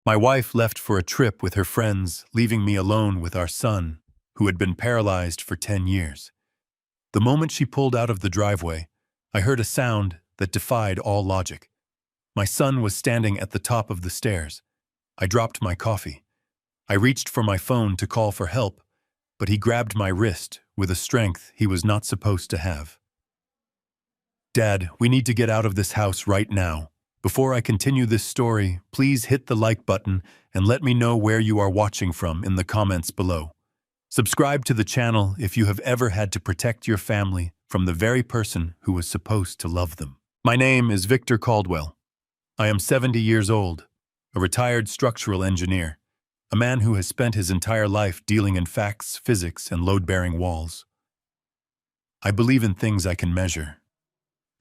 My wife left for a trip with her friends, leaving me alone with our son, who had been paralyzed for 10 years. The moment she pulled out of the driveway, I heard a sound that defied all logic. My son was standing at the top of the stairs. I dropped my coffee. I reached for my phone to call for help, but he grabbed my wrist with a strength he was not supposed to have. "Dad, we need to get out of this house right now. Before I continue this story, please hit the like button and let me know where you are watching from in the comments below. Subscribe to the channel if you have ever had to protect your family from the very person who was supposed to love them." My name is Victor Caldwell. I am 70 years old, a retired structural engineer, a man who has spent his entire life dealing in facts, physics, and load-bearing walls. I believe in things I can measure.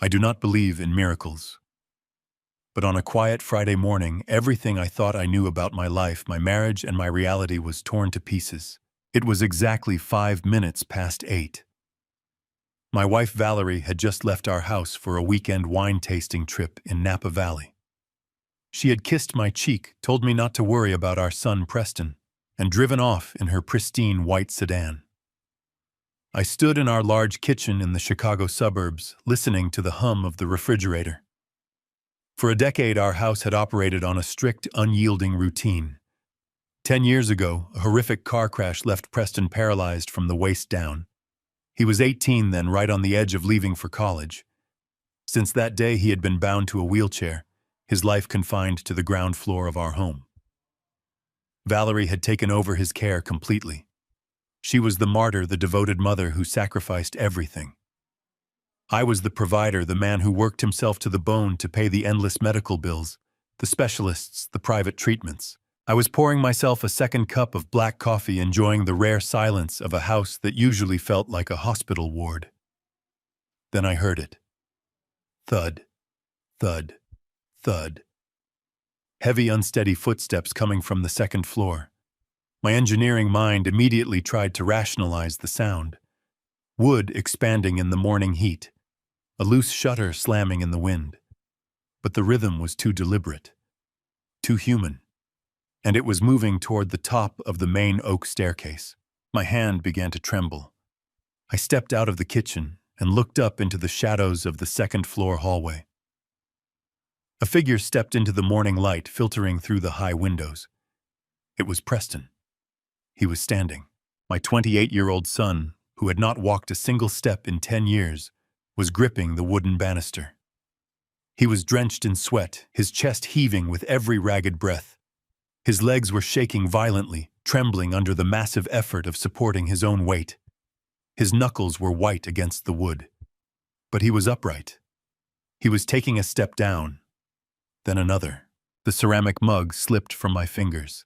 I do not believe in miracles. But on a quiet Friday morning, everything I thought I knew about my life, my marriage, and my reality was torn to pieces. It was exactly 5 minutes past 8. My wife Valerie had just left our house for a weekend wine tasting trip in Napa Valley. She had kissed my cheek, told me not to worry about our son Preston, and driven off in her pristine white sedan. I stood in our large kitchen in the Chicago suburbs, listening to the hum of the refrigerator. For a decade, our house had operated on a strict, unyielding routine. 10 years ago, a horrific car crash left Preston paralyzed from the waist down. He was 18 then, right on the edge of leaving for college. Since that day, he had been bound to a wheelchair, his life confined to the ground floor of our home. Valerie had taken over his care completely. She was the martyr, the devoted mother who sacrificed everything. I was the provider, the man who worked himself to the bone to pay the endless medical bills, the specialists, the private treatments. I was pouring myself a second cup of black coffee, enjoying the rare silence of a house that usually felt like a hospital ward. Then I heard it. Thud, thud, thud. Heavy, unsteady footsteps coming from the second floor. My engineering mind immediately tried to rationalize the sound. Wood expanding in the morning heat. A loose shutter slamming in the wind. But the rhythm was too deliberate, too human, and it was moving toward the top of the main oak staircase. My hand began to tremble. I stepped out of the kitchen and looked up into the shadows of the second-floor hallway. A figure stepped into the morning light filtering through the high windows. It was Preston. He was standing. My 28-year-old son, who had not walked a single step in 10 years, was gripping the wooden banister. He was drenched in sweat, his chest heaving with every ragged breath. His legs were shaking violently, trembling under the massive effort of supporting his own weight. His knuckles were white against the wood. But he was upright. He was taking a step down, then another. The ceramic mug slipped from my fingers.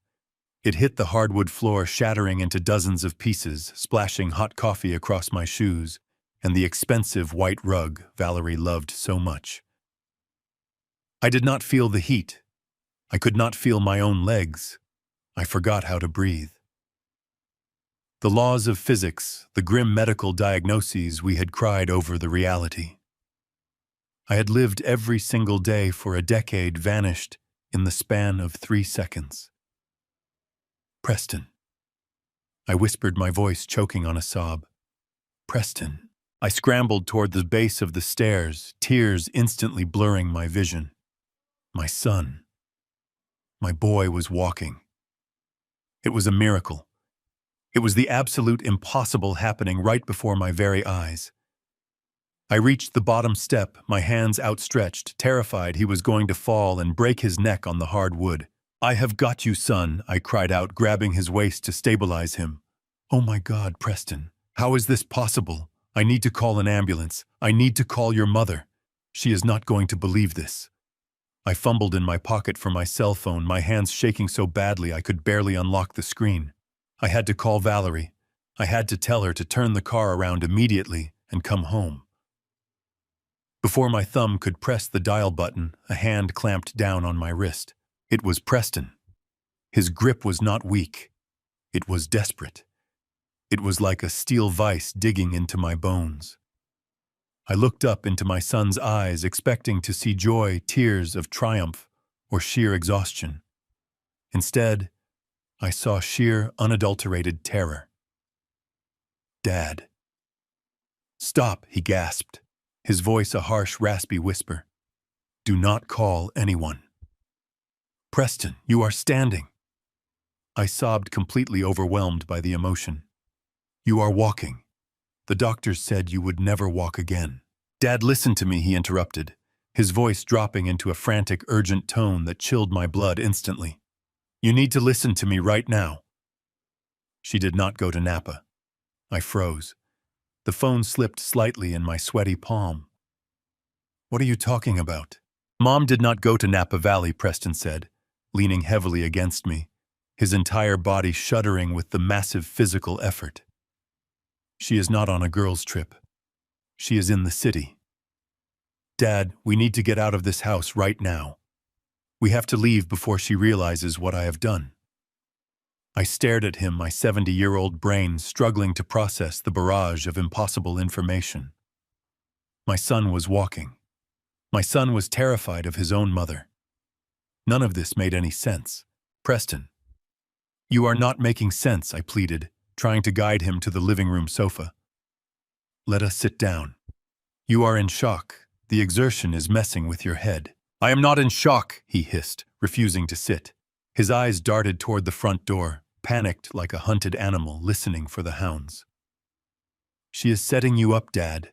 It hit the hardwood floor, shattering into dozens of pieces, splashing hot coffee across my shoes and the expensive white rug Valerie loved so much. I did not feel the heat. I could not feel my own legs. I forgot how to breathe. The laws of physics, the grim medical diagnoses we had cried over the reality. I had lived every single day for a decade, vanished in the span of 3 seconds. Preston. I whispered, my voice choking on a sob. Preston. I scrambled toward the base of the stairs, tears instantly blurring my vision. My son. My boy was walking. It was a miracle. It was the absolute impossible happening right before my very eyes. I reached the bottom step, my hands outstretched, terrified he was going to fall and break his neck on the hard wood. "I have got you, son," I cried out, grabbing his waist to stabilize him. "Oh my God, Preston, how is this possible? I need to call an ambulance. I need to call your mother. She is not going to believe this." I fumbled in my pocket for my cell phone, my hands shaking so badly I could barely unlock the screen. I had to call Valerie. I had to tell her to turn the car around immediately and come home. Before my thumb could press the dial button, a hand clamped down on my wrist. It was Preston. His grip was not weak. It was desperate. It was like a steel vise digging into my bones. I looked up into my son's eyes, expecting to see joy, tears of triumph, or sheer exhaustion. Instead, I saw sheer, unadulterated terror. "Dad." "Stop," he gasped, his voice a harsh, raspy whisper. "Do not call anyone." "Preston, you are standing." I sobbed, completely overwhelmed by the emotion. "You are walking. The doctors said you would never walk again." "Dad, listen to me," he interrupted, his voice dropping into a frantic, urgent tone that chilled my blood instantly. "You need to listen to me right now." She did not go to Napa. I froze. The phone slipped slightly in my sweaty palm. "What are you talking about?" "Mom did not go to Napa Valley," Preston said, leaning heavily against me, his entire body shuddering with the massive physical effort. "She is not on a girls' trip. She is in the city. Dad, we need to get out of this house right now. We have to leave before she realizes what I have done." I stared at him, my 70-year-old brain struggling to process the barrage of impossible information. My son was walking. My son was terrified of his own mother. None of this made any sense. "Preston." "You are not making sense," I pleaded, trying to guide him to the living room sofa. "Let us sit down. You are in shock. The exertion is messing with your head." "I am not in shock," he hissed, refusing to sit. His eyes darted toward the front door, panicked like a hunted animal listening for the hounds. "She is setting you up, Dad.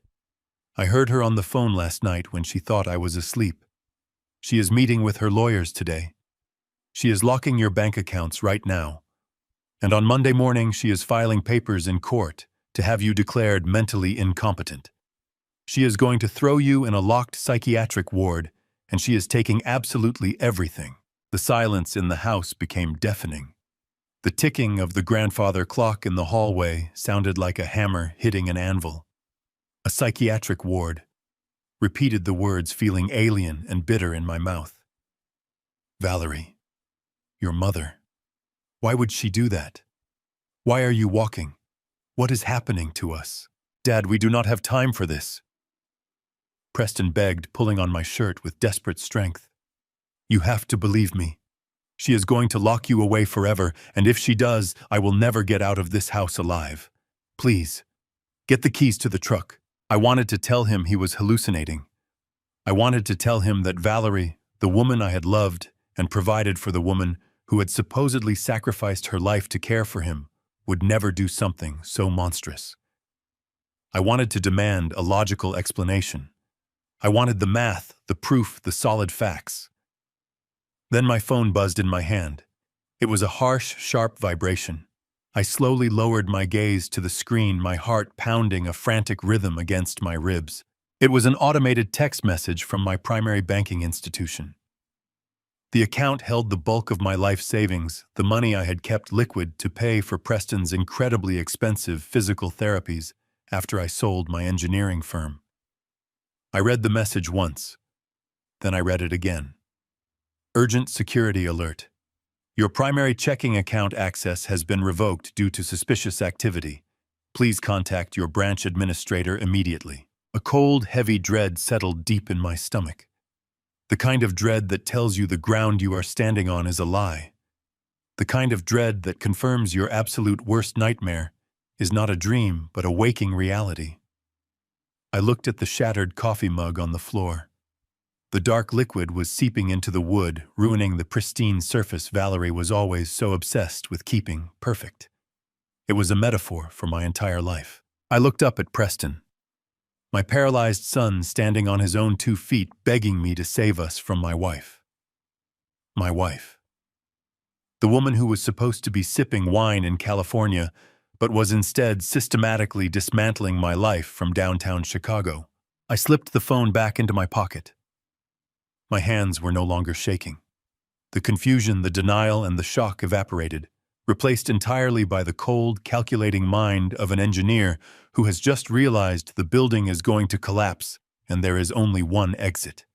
I heard her on the phone last night when she thought I was asleep. She is meeting with her lawyers today. She is locking your bank accounts right now. And on Monday morning she is filing papers in court to have you declared mentally incompetent. She is going to throw you in a locked psychiatric ward, and she is taking absolutely everything." The silence in the house became deafening. The ticking of the grandfather clock in the hallway sounded like a hammer hitting an anvil. "A psychiatric ward," repeated the words, feeling alien and bitter in my mouth. "Valerie, your mother. Why would she do that? Why are you walking? What is happening to us? Dad, we do not have time for this." Preston begged, pulling on my shirt with desperate strength. "You have to believe me. She is going to lock you away forever, and if she does, I will never get out of this house alive. Please, get the keys to the truck." I wanted to tell him he was hallucinating. I wanted to tell him that Valerie, the woman I had loved and provided for, the woman who had supposedly sacrificed her life to care for him, would never do something so monstrous. I wanted to demand a logical explanation. I wanted the math, the proof, the solid facts. Then my phone buzzed in my hand. It was a harsh, sharp vibration. I slowly lowered my gaze to the screen, my heart pounding a frantic rhythm against my ribs. It was an automated text message from my primary banking institution. The account held the bulk of my life savings, the money I had kept liquid to pay for Preston's incredibly expensive physical therapies after I sold my engineering firm. I read the message once. Then I read it again. "Urgent security alert. Your primary checking account access has been revoked due to suspicious activity. Please contact your branch administrator immediately." A cold, heavy dread settled deep in my stomach. The kind of dread that tells you the ground you are standing on is a lie. The kind of dread that confirms your absolute worst nightmare is not a dream, but a waking reality. I looked at the shattered coffee mug on the floor. The dark liquid was seeping into the wood, ruining the pristine surface Valerie was always so obsessed with keeping perfect. It was a metaphor for my entire life. I looked up at Preston, my paralyzed son standing on his own 2 feet, begging me to save us from my wife. My wife. The woman who was supposed to be sipping wine in California, but was instead systematically dismantling my life from downtown Chicago. I slipped the phone back into my pocket. My hands were no longer shaking. The confusion, the denial, and the shock evaporated, replaced entirely by the cold, calculating mind of an engineer who has just realized the building is going to collapse and there is only one exit.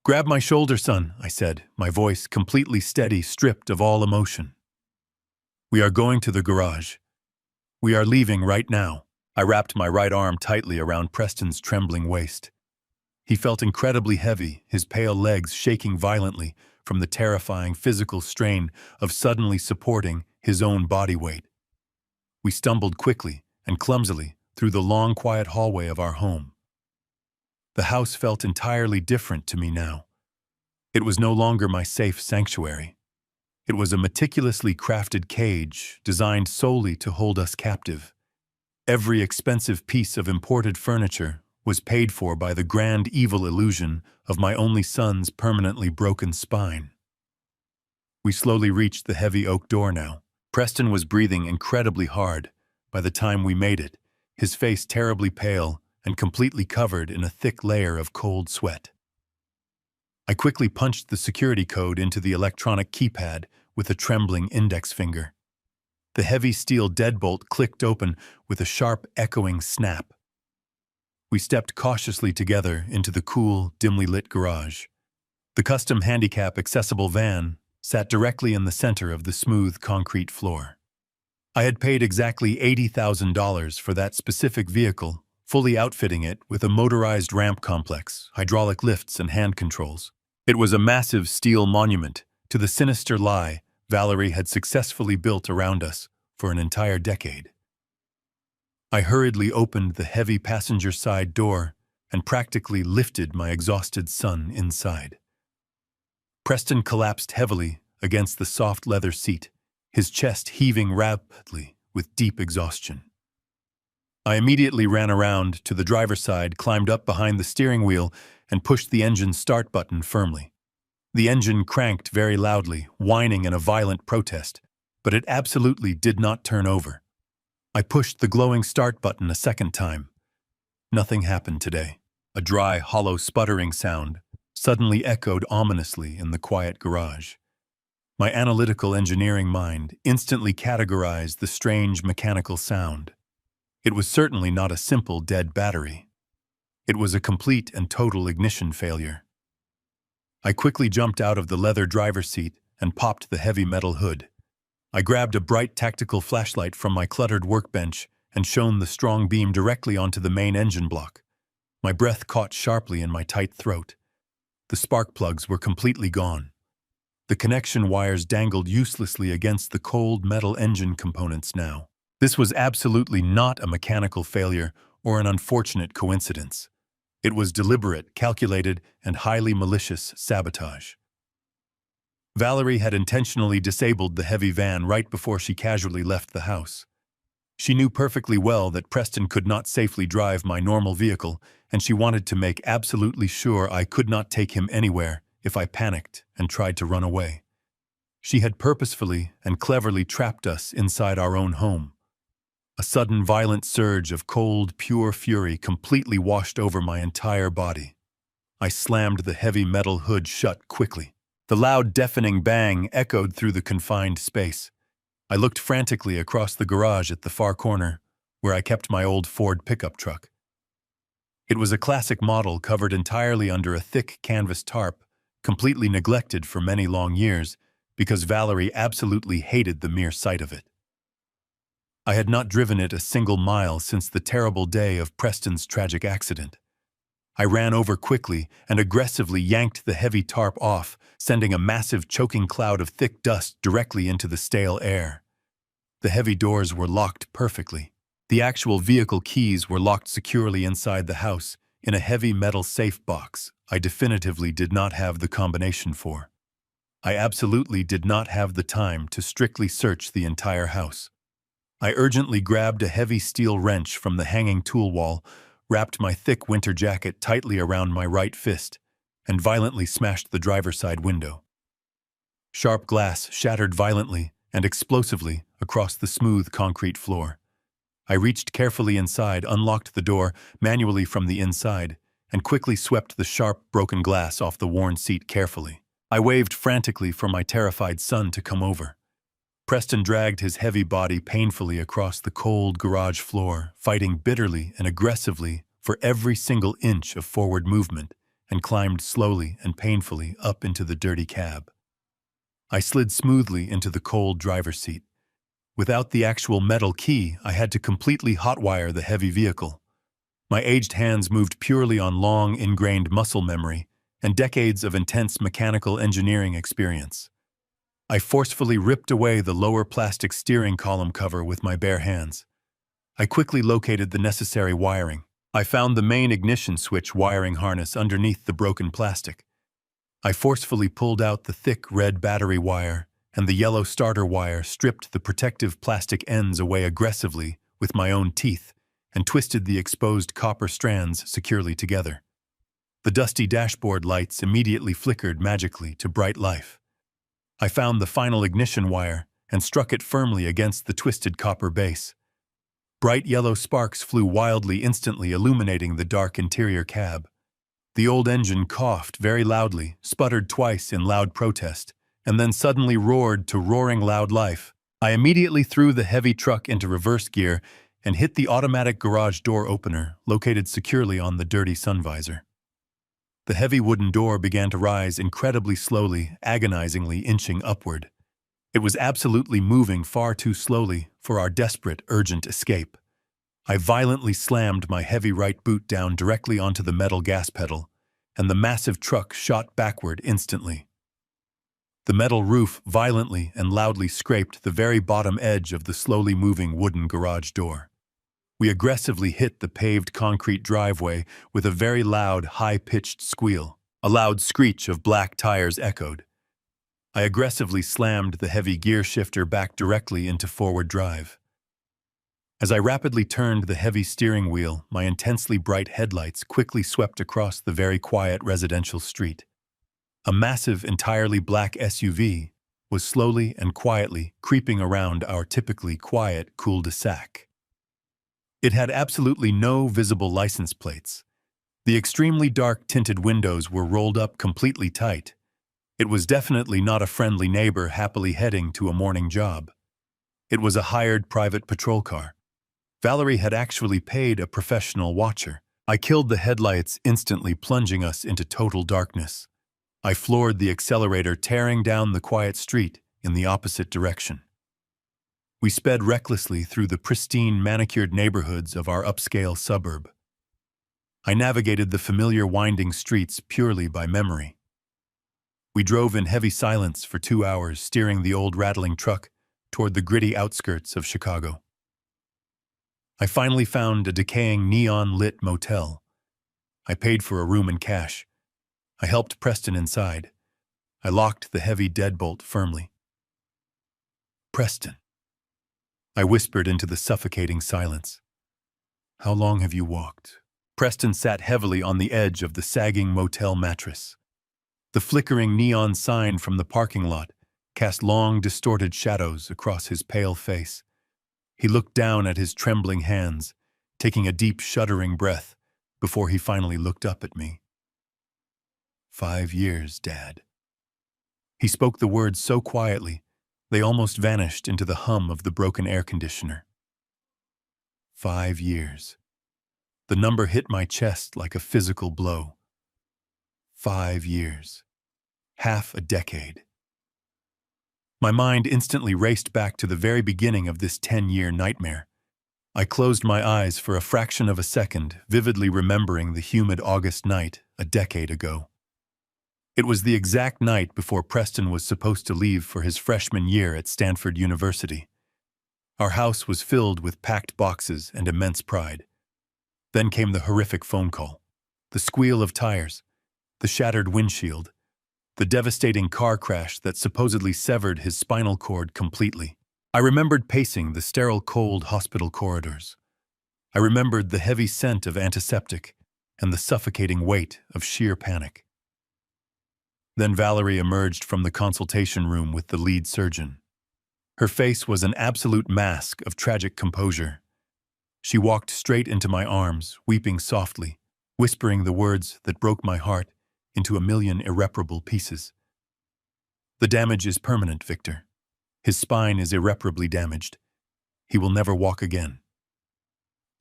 "Grab my shoulder, son," I said, my voice completely steady, stripped of all emotion. "We are going to the garage. We are leaving right now." I wrapped my right arm tightly around Preston's trembling waist. He felt incredibly heavy, his pale legs shaking violently from the terrifying physical strain of suddenly supporting his own body weight. We stumbled quickly and clumsily through the long, quiet hallway of our home. The house felt entirely different to me now. It was no longer my safe sanctuary. It was a meticulously crafted cage designed solely to hold us captive. Every expensive piece of imported furniture was paid for by the grand evil illusion of my only son's permanently broken spine. We slowly reached the heavy oak door now. Preston was breathing incredibly hard by the time we made it, his face terribly pale and completely covered in a thick layer of cold sweat. I quickly punched the security code into the electronic keypad with a trembling index finger. The heavy steel deadbolt clicked open with a sharp, echoing snap. We stepped cautiously together into the cool, dimly lit garage. The custom handicap-accessible van sat directly in the center of the smooth concrete floor. I had paid exactly $80,000 for that specific vehicle, fully outfitting it with a motorized ramp complex, hydraulic lifts, and hand controls. It was a massive steel monument to the sinister lie Valerie had successfully built around us for an entire decade. I hurriedly opened the heavy passenger side door and practically lifted my exhausted son inside. Preston collapsed heavily against the soft leather seat, his chest heaving rapidly with deep exhaustion. I immediately ran around to the driver's side, climbed up behind the steering wheel, and pushed the engine start button firmly. The engine cranked very loudly, whining in a violent protest, but it absolutely did not turn over. I pushed the glowing start button a second time. Nothing happened today. A dry, hollow sputtering sound suddenly echoed ominously in the quiet garage. My analytical engineering mind instantly categorized the strange mechanical sound. It was certainly not a simple dead battery. It was a complete and total ignition failure. I quickly jumped out of the leather driver's seat and popped the heavy metal hood. I grabbed a bright tactical flashlight from my cluttered workbench and shone the strong beam directly onto the main engine block. My breath caught sharply in my tight throat. The spark plugs were completely gone. The connection wires dangled uselessly against the cold metal engine components now. This was absolutely not a mechanical failure or an unfortunate coincidence. It was deliberate, calculated, and highly malicious sabotage. Valerie had intentionally disabled the heavy van right before she casually left the house. She knew perfectly well that Preston could not safely drive my normal vehicle, and she wanted to make absolutely sure I could not take him anywhere if I panicked and tried to run away. She had purposefully and cleverly trapped us inside our own home. A sudden violent surge of cold, pure fury completely washed over my entire body. I slammed the heavy metal hood shut quickly. The loud, deafening bang echoed through the confined space. I looked frantically across the garage at the far corner, where I kept my old Ford pickup truck. It was a classic model covered entirely under a thick canvas tarp, completely neglected for many long years, because Valerie absolutely hated the mere sight of it. I had not driven it a single mile since the terrible day of Preston's tragic accident. I ran over quickly and aggressively yanked the heavy tarp off, sending a massive choking cloud of thick dust directly into the stale air. The heavy doors were locked perfectly. The actual vehicle keys were locked securely inside the house, in a heavy metal safe box I definitively did not have the combination for. I absolutely did not have the time to strictly search the entire house. I urgently grabbed a heavy steel wrench from the hanging tool wall, wrapped my thick winter jacket tightly around my right fist, and violently smashed the driver's side window. Sharp glass shattered violently and explosively across the smooth concrete floor. I reached carefully inside, unlocked the door manually from the inside, and quickly swept the sharp, broken glass off the worn seat carefully. I waved frantically for my terrified son to come over. Preston dragged his heavy body painfully across the cold garage floor, fighting bitterly and aggressively for every single inch of forward movement, and climbed slowly and painfully up into the dirty cab. I slid smoothly into the cold driver's seat. Without the actual metal key, I had to completely hotwire the heavy vehicle. My aged hands moved purely on long, ingrained muscle memory, and decades of intense mechanical engineering experience. I forcefully ripped away the lower plastic steering column cover with my bare hands. I quickly located the necessary wiring. I found the main ignition switch wiring harness underneath the broken plastic. I forcefully pulled out the thick red battery wire, and the yellow starter wire stripped the protective plastic ends away aggressively with my own teeth and twisted the exposed copper strands securely together. The dusty dashboard lights immediately flickered magically to bright life. I found the final ignition wire and struck it firmly against the twisted copper base. Bright yellow sparks flew wildly, instantly illuminating the dark interior cab. The old engine coughed very loudly, sputtered twice in loud protest, and then suddenly roared to roaring loud life. I immediately threw the heavy truck into reverse gear and hit the automatic garage door opener, located securely on the dirty sun visor. The heavy wooden door began to rise incredibly slowly, agonizingly inching upward. It was absolutely moving far too slowly for our desperate, urgent escape. I violently slammed my heavy right boot down directly onto the metal gas pedal, and the massive truck shot backward instantly. The metal roof violently and loudly scraped the very bottom edge of the slowly moving wooden garage door. We aggressively hit the paved concrete driveway with a very loud, high-pitched squeal. A loud screech of black tires echoed. I aggressively slammed the heavy gear shifter back directly into forward drive. As I rapidly turned the heavy steering wheel, my intensely bright headlights quickly swept across the very quiet residential street. A massive, entirely black SUV was slowly and quietly creeping around our typically quiet cul-de-sac. It had absolutely no visible license plates. The extremely dark tinted windows were rolled up completely tight. It was definitely not a friendly neighbor happily heading to a morning job. It was a hired private patrol car. Valerie had actually paid a professional watcher. I killed the headlights, instantly plunging us into total darkness. I floored the accelerator, tearing down the quiet street in the opposite direction. We sped recklessly through the pristine, manicured neighborhoods of our upscale suburb. I navigated the familiar winding streets purely by memory. We drove in heavy silence for 2 hours, steering the old rattling truck toward the gritty outskirts of Chicago. I finally found a decaying neon-lit motel. I paid for a room in cash. I helped Preston inside. I locked the heavy deadbolt firmly. "Preston," I whispered into the suffocating silence. "How long have you walked?" Preston sat heavily on the edge of the sagging motel mattress. The flickering neon sign from the parking lot cast long, distorted shadows across his pale face. He looked down at his trembling hands, taking a deep, shuddering breath before he finally looked up at me. 5 years, Dad." He spoke the words so quietly, they almost vanished into the hum of the broken air conditioner. 5 years. The number hit my chest like a physical blow. 5 years. Half a decade. My mind instantly raced back to the very beginning of this 10-year nightmare. I closed my eyes for a fraction of a second, vividly remembering the humid August night a decade ago. It was the exact night before Preston was supposed to leave for his freshman year at Stanford University. Our house was filled with packed boxes and immense pride. Then came the horrific phone call, the squeal of tires, the shattered windshield, the devastating car crash that supposedly severed his spinal cord completely. I remembered pacing the sterile, cold hospital corridors. I remembered the heavy scent of antiseptic and the suffocating weight of sheer panic. Then Valerie emerged from the consultation room with the lead surgeon. Her face was an absolute mask of tragic composure. She walked straight into my arms, weeping softly, whispering the words that broke my heart into a million irreparable pieces. "The damage is permanent, Victor. His spine is irreparably damaged. He will never walk again."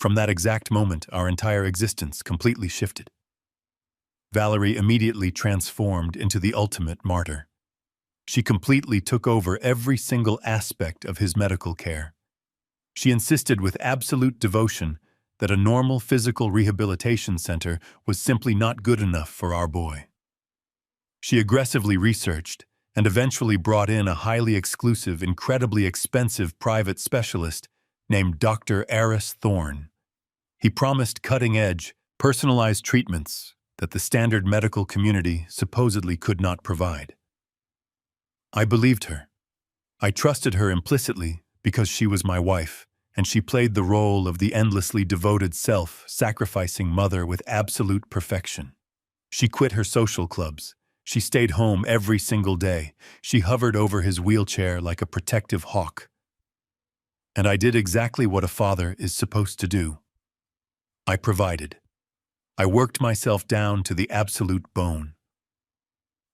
From that exact moment, our entire existence completely shifted. Valerie immediately transformed into the ultimate martyr. She completely took over every single aspect of his medical care. She insisted with absolute devotion that a normal physical rehabilitation center was simply not good enough for our boy. She aggressively researched and eventually brought in a highly exclusive, incredibly expensive private specialist named Dr. Aris Thorne. He promised cutting-edge, personalized treatments that the standard medical community supposedly could not provide. I believed her. I trusted her implicitly because she was my wife, and she played the role of the endlessly devoted self-sacrificing mother with absolute perfection. She quit her social clubs. She stayed home every single day. She hovered over his wheelchair like a protective hawk. And I did exactly what a father is supposed to do. I provided. I worked myself down to the absolute bone.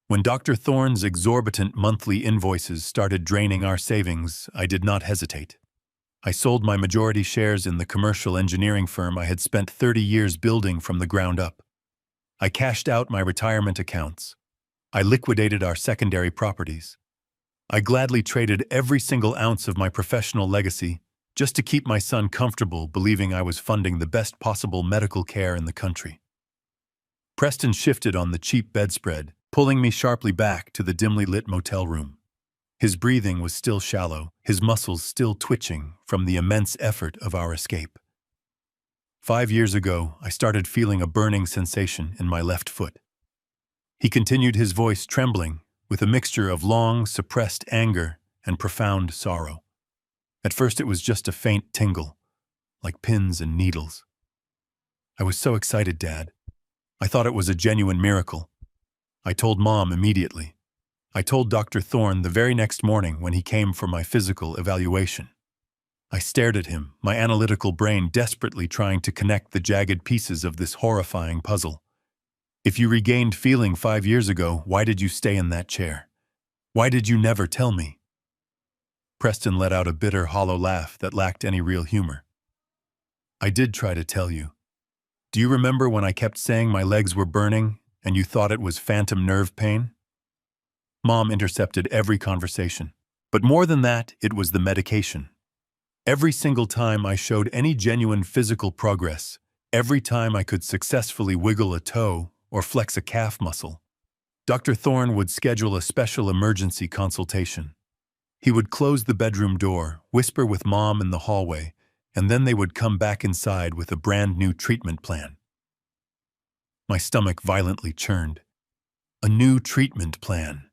When Dr. Thorne's exorbitant monthly invoices started draining our savings, I did not hesitate. I sold my majority shares in the commercial engineering firm I had spent 30 years building from the ground up. I cashed out my retirement accounts. I liquidated our secondary properties. I gladly traded every single ounce of my professional legacy just to keep my son comfortable, believing I was funding the best possible medical care in the country. Preston shifted on the cheap bedspread, pulling me sharply back to the dimly lit motel room. His breathing was still shallow, his muscles still twitching from the immense effort of our escape. 5 years ago, I started feeling a burning sensation in my left foot. He continued, his voice trembling with a mixture of long, suppressed anger and profound sorrow. At first it was just a faint tingle, like pins and needles. I was so excited, Dad. I thought it was a genuine miracle. I told Mom immediately. I told Dr. Thorne the very next morning when he came for my physical evaluation. I stared at him, my analytical brain desperately trying to connect the jagged pieces of this horrifying puzzle. If you regained feeling 5 years ago, why did you stay in that chair? Why did you never tell me? Preston let out a bitter, hollow laugh that lacked any real humor. I did try to tell you. Do you remember when I kept saying my legs were burning and you thought it was phantom nerve pain? Mom intercepted every conversation. But more than that, it was the medication. Every single time I showed any genuine physical progress, every time I could successfully wiggle a toe or flex a calf muscle, Dr. Thorne would schedule a special emergency consultation. He would close the bedroom door, whisper with Mom in the hallway, and then they would come back inside with a brand new treatment plan. My stomach violently churned. A new treatment plan.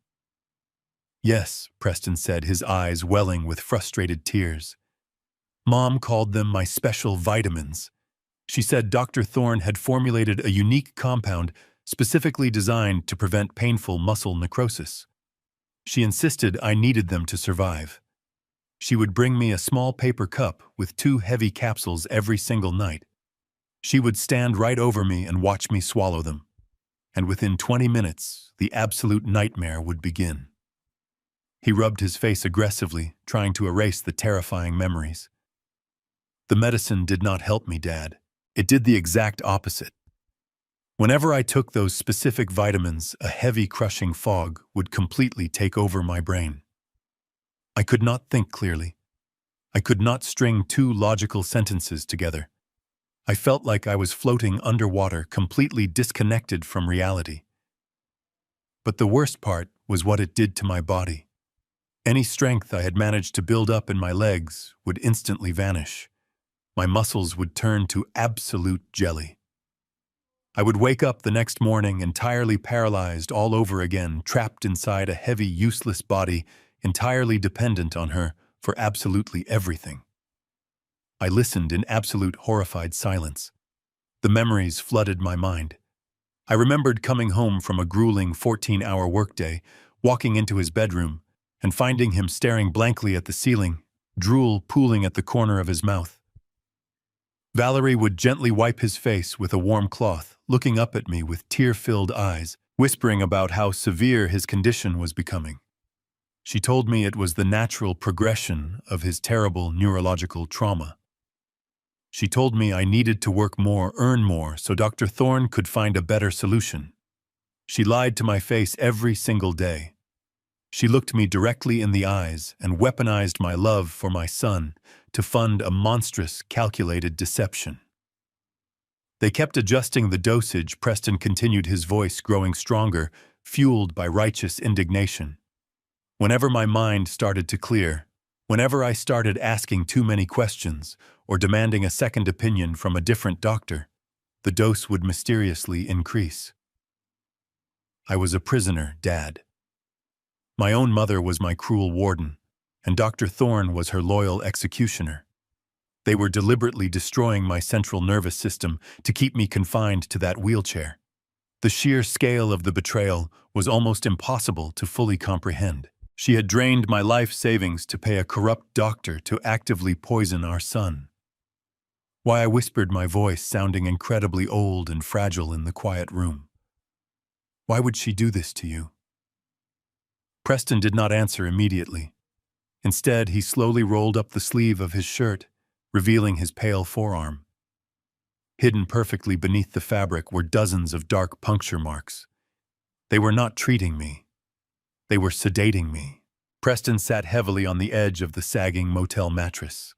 Yes, Preston said, his eyes welling with frustrated tears. Mom called them my special vitamins. She said Dr. Thorne had formulated a unique compound specifically designed to prevent painful muscle necrosis. She insisted I needed them to survive. She would bring me a small paper cup with 2 heavy capsules every single night. She would stand right over me and watch me swallow them. And within 20 minutes, the absolute nightmare would begin. He rubbed his face aggressively, trying to erase the terrifying memories. The medicine did not help me, Dad. It did the exact opposite. Whenever I took those specific vitamins, a heavy, crushing fog would completely take over my brain. I could not think clearly. I could not string 2 logical sentences together. I felt like I was floating underwater, completely disconnected from reality. But the worst part was what it did to my body. Any strength I had managed to build up in my legs would instantly vanish. My muscles would turn to absolute jelly. I would wake up the next morning entirely paralyzed all over again, trapped inside a heavy, useless body, entirely dependent on her for absolutely everything. I listened in absolute horrified silence. The memories flooded my mind. I remembered coming home from a grueling 14-hour workday, walking into his bedroom, and finding him staring blankly at the ceiling, drool pooling at the corner of his mouth. Valerie would gently wipe his face with a warm cloth, looking up at me with tear-filled eyes, whispering about how severe his condition was becoming. She told me it was the natural progression of his terrible neurological trauma. She told me I needed to work more, earn more, so Dr. Thorne could find a better solution. She lied to my face every single day. She looked me directly in the eyes and weaponized my love for my son to fund a monstrous, calculated deception. They kept adjusting the dosage. Preston continued, his voice growing stronger, fueled by righteous indignation. Whenever my mind started to clear, whenever I started asking too many questions or demanding a second opinion from a different doctor, the dose would mysteriously increase. I was a prisoner, Dad. My own mother was my cruel warden, and Dr. Thorne was her loyal executioner. They were deliberately destroying my central nervous system to keep me confined to that wheelchair. The sheer scale of the betrayal was almost impossible to fully comprehend. She had drained my life savings to pay a corrupt doctor to actively poison our son. Why I whispered, my voice sounding incredibly old and fragile in the quiet room. Why would she do this to you? Preston did not answer immediately. Instead, he slowly rolled up the sleeve of his shirt, revealing his pale forearm. Hidden perfectly beneath the fabric were dozens of dark puncture marks. They were not treating me. They were sedating me. Preston sat heavily on the edge of the sagging motel mattress.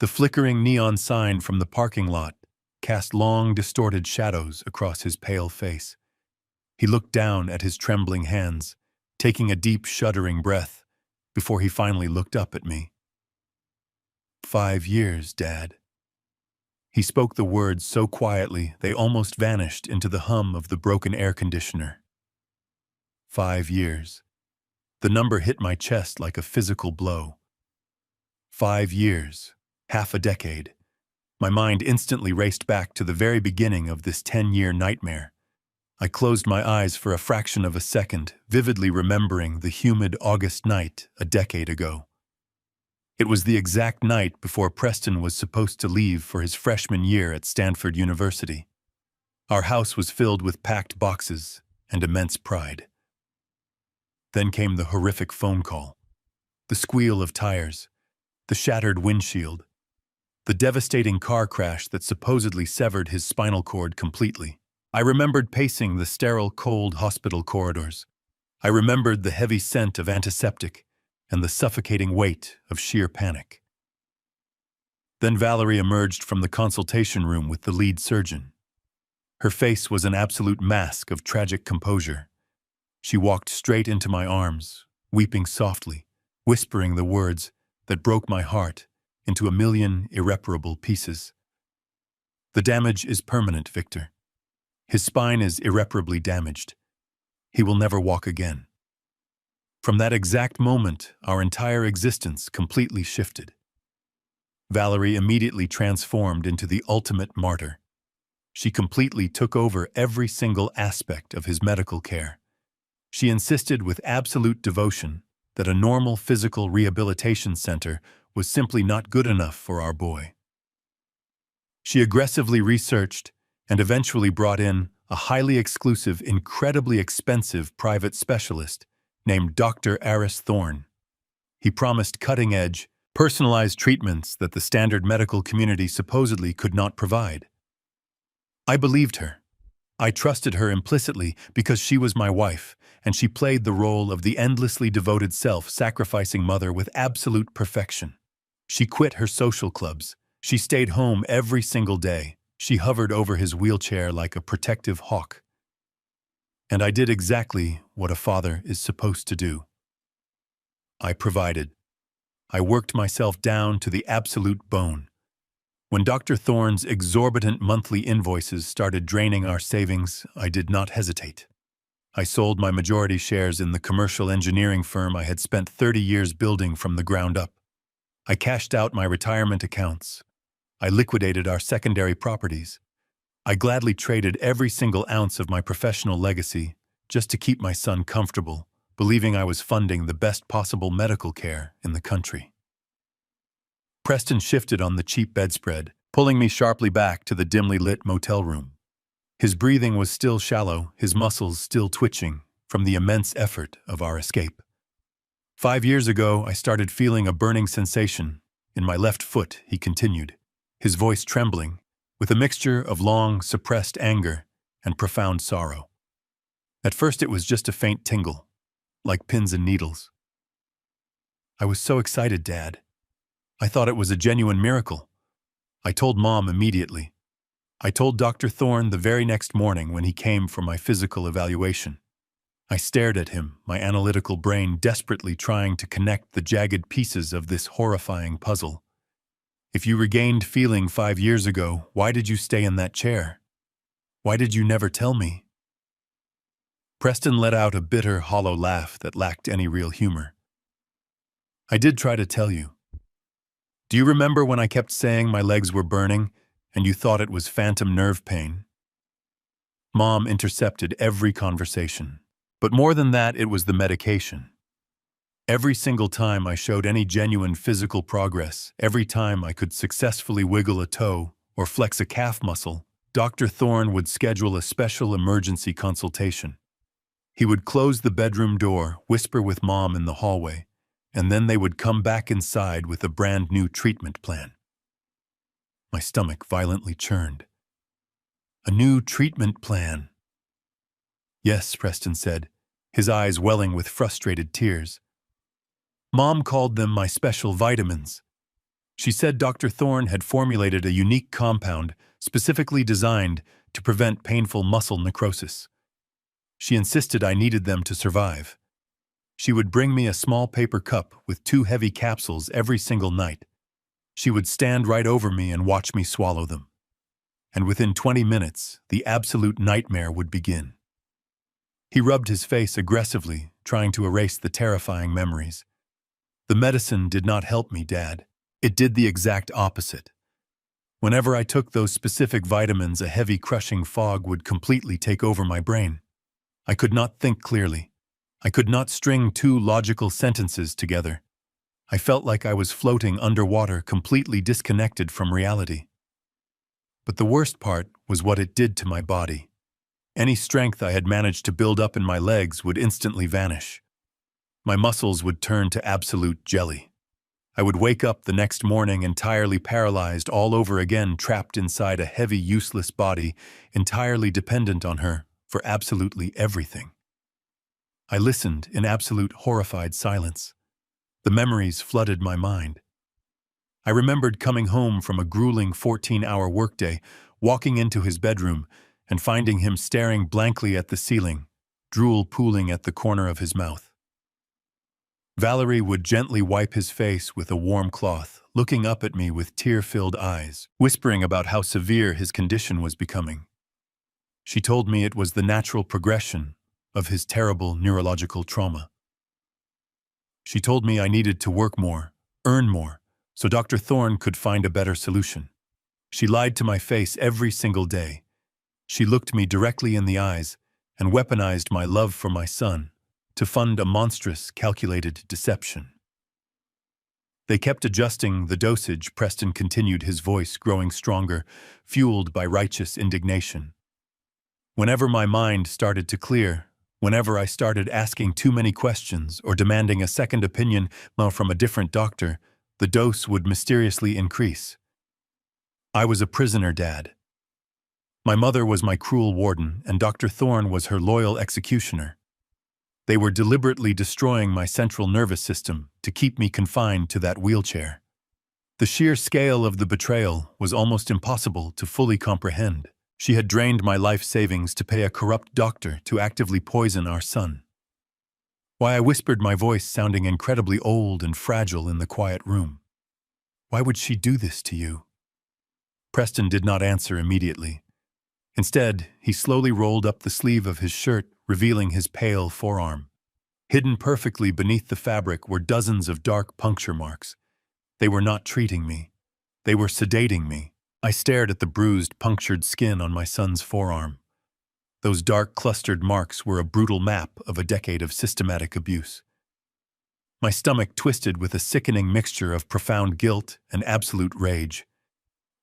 The flickering neon sign from the parking lot cast long, distorted shadows across his pale face. He looked down at his trembling hands, taking a deep, shuddering breath, before he finally looked up at me. 5 years, Dad. He spoke the words so quietly they almost vanished into the hum of the broken air conditioner. 5 years. The number hit my chest like a physical blow. 5 years. Half a decade. My mind instantly raced back to the very beginning of this 10-year nightmare. I closed my eyes for a fraction of a second, vividly remembering the humid August night a decade ago. It was the exact night before Preston was supposed to leave for his freshman year at Stanford University. Our house was filled with packed boxes and immense pride. Then came the horrific phone call, the squeal of tires, the shattered windshield, the devastating car crash that supposedly severed his spinal cord completely. I remembered pacing the sterile, cold hospital corridors. I remembered the heavy scent of antiseptic and the suffocating weight of sheer panic. Then Valerie emerged from the consultation room with the lead surgeon. Her face was an absolute mask of tragic composure. She walked straight into my arms, weeping softly, whispering the words that broke my heart into a million irreparable pieces. The damage is permanent, Victor. His spine is irreparably damaged. He will never walk again. From that exact moment, our entire existence completely shifted. Valerie immediately transformed into the ultimate martyr. She completely took over every single aspect of his medical care. She insisted with absolute devotion that a normal physical rehabilitation center was simply not good enough for our boy. She aggressively researched and eventually brought in a highly exclusive, incredibly expensive private specialist named Dr. Aris Thorne. He promised cutting-edge, personalized treatments that the standard medical community supposedly could not provide. I believed her. I trusted her implicitly because she was my wife, and she played the role of the endlessly devoted self-sacrificing mother with absolute perfection. She quit her social clubs. She stayed home every single day. She hovered over his wheelchair like a protective hawk. And I did exactly what a father is supposed to do. I provided. I worked myself down to the absolute bone. When Dr. Thorne's exorbitant monthly invoices started draining our savings, I did not hesitate. I sold my majority shares in the commercial engineering firm I had spent 30 years building from the ground up. I cashed out my retirement accounts. I liquidated our secondary properties. I gladly traded every single ounce of my professional legacy just to keep my son comfortable, believing I was funding the best possible medical care in the country. Preston shifted on the cheap bedspread, pulling me sharply back to the dimly lit motel room. His breathing was still shallow, his muscles still twitching from the immense effort of our escape. 5 years ago, I started feeling a burning sensation in my left foot, he continued, his voice trembling, with a mixture of long, suppressed anger and profound sorrow. At first it was just a faint tingle, like pins and needles. I was so excited, Dad. I thought it was a genuine miracle. I told Mom immediately. I told Dr. Thorne the very next morning when he came for my physical evaluation. I stared at him, my analytical brain desperately trying to connect the jagged pieces of this horrifying puzzle. If you regained feeling 5 years ago, why did you stay in that chair? Why did you never tell me? Preston let out a bitter, hollow laugh that lacked any real humor. I did try to tell you. Do you remember when I kept saying my legs were burning and you thought it was phantom nerve pain? Mom intercepted every conversation. But more than that, it was the medication. Every single time I showed any genuine physical progress, every time I could successfully wiggle a toe or flex a calf muscle, Dr. Thorne would schedule a special emergency consultation. He would close the bedroom door, whisper with Mom in the hallway, and then they would come back inside with a brand new treatment plan. My stomach violently churned. A new treatment plan. Yes, Preston said, his eyes welling with frustrated tears. Mom called them my special vitamins. She said Dr. Thorne had formulated a unique compound specifically designed to prevent painful muscle necrosis. She insisted I needed them to survive. She would bring me a small paper cup with 2 heavy capsules every single night. She would stand right over me and watch me swallow them. And within 20 minutes, the absolute nightmare would begin. He rubbed his face aggressively, trying to erase the terrifying memories. The medicine did not help me, Dad. It did the exact opposite. Whenever I took those specific vitamins, a heavy, crushing fog would completely take over my brain. I could not think clearly. I could not string 2 logical sentences together. I felt like I was floating underwater, completely disconnected from reality. But the worst part was what it did to my body. Any strength I had managed to build up in my legs would instantly vanish. My muscles would turn to absolute jelly. I would wake up the next morning entirely paralyzed all over again, trapped inside a heavy, useless body, entirely dependent on her for absolutely everything. I listened in absolute horrified silence. The memories flooded my mind. I remembered coming home from a grueling 14-hour workday, walking into his bedroom, and finding him staring blankly at the ceiling, drool pooling at the corner of his mouth. Valerie would gently wipe his face with a warm cloth, looking up at me with tear-filled eyes, whispering about how severe his condition was becoming. She told me it was the natural progression of his terrible neurological trauma. She told me I needed to work more, earn more, so Dr. Thorne could find a better solution. She lied to my face every single day. She looked me directly in the eyes and weaponized my love for my son to fund a monstrous, calculated deception. They kept adjusting the dosage, Preston continued, his voice growing stronger, fueled by righteous indignation. Whenever my mind started to clear, whenever I started asking too many questions or demanding a second opinion from a different doctor, the dose would mysteriously increase. I was a prisoner, Dad. My mother was my cruel warden, and Dr. Thorne was her loyal executioner. They were deliberately destroying my central nervous system to keep me confined to that wheelchair. The sheer scale of the betrayal was almost impossible to fully comprehend. She had drained my life savings to pay a corrupt doctor to actively poison our son. Why, I whispered, my voice sounding incredibly old and fragile in the quiet room. Why would she do this to you? Preston did not answer immediately. Instead, he slowly rolled up the sleeve of his shirt, revealing his pale forearm. Hidden perfectly beneath the fabric were dozens of dark puncture marks. They were not treating me. They were sedating me. I stared at the bruised, punctured skin on my son's forearm. Those dark, clustered marks were a brutal map of a decade of systematic abuse. My stomach twisted with a sickening mixture of profound guilt and absolute rage.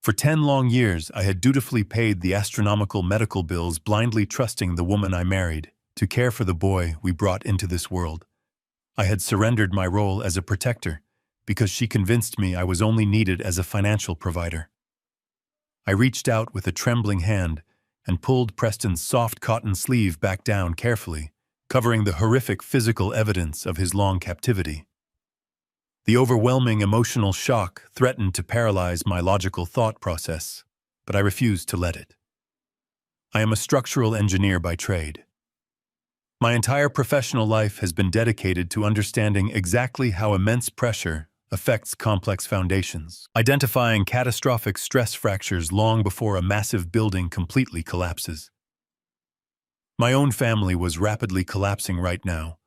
For 10 long years, I had dutifully paid the astronomical medical bills, blindly trusting the woman I married to care for the boy we brought into this world. I had surrendered my role as a protector because she convinced me I was only needed as a financial provider. I reached out with a trembling hand and pulled Preston's soft cotton sleeve back down carefully, covering the horrific physical evidence of his long captivity. The overwhelming emotional shock threatened to paralyze my logical thought process, but I refused to let it. I am a structural engineer by trade. My entire professional life has been dedicated to understanding exactly how immense pressure affects complex foundations, identifying catastrophic stress fractures long before a massive building completely collapses. My own family was rapidly collapsing right now,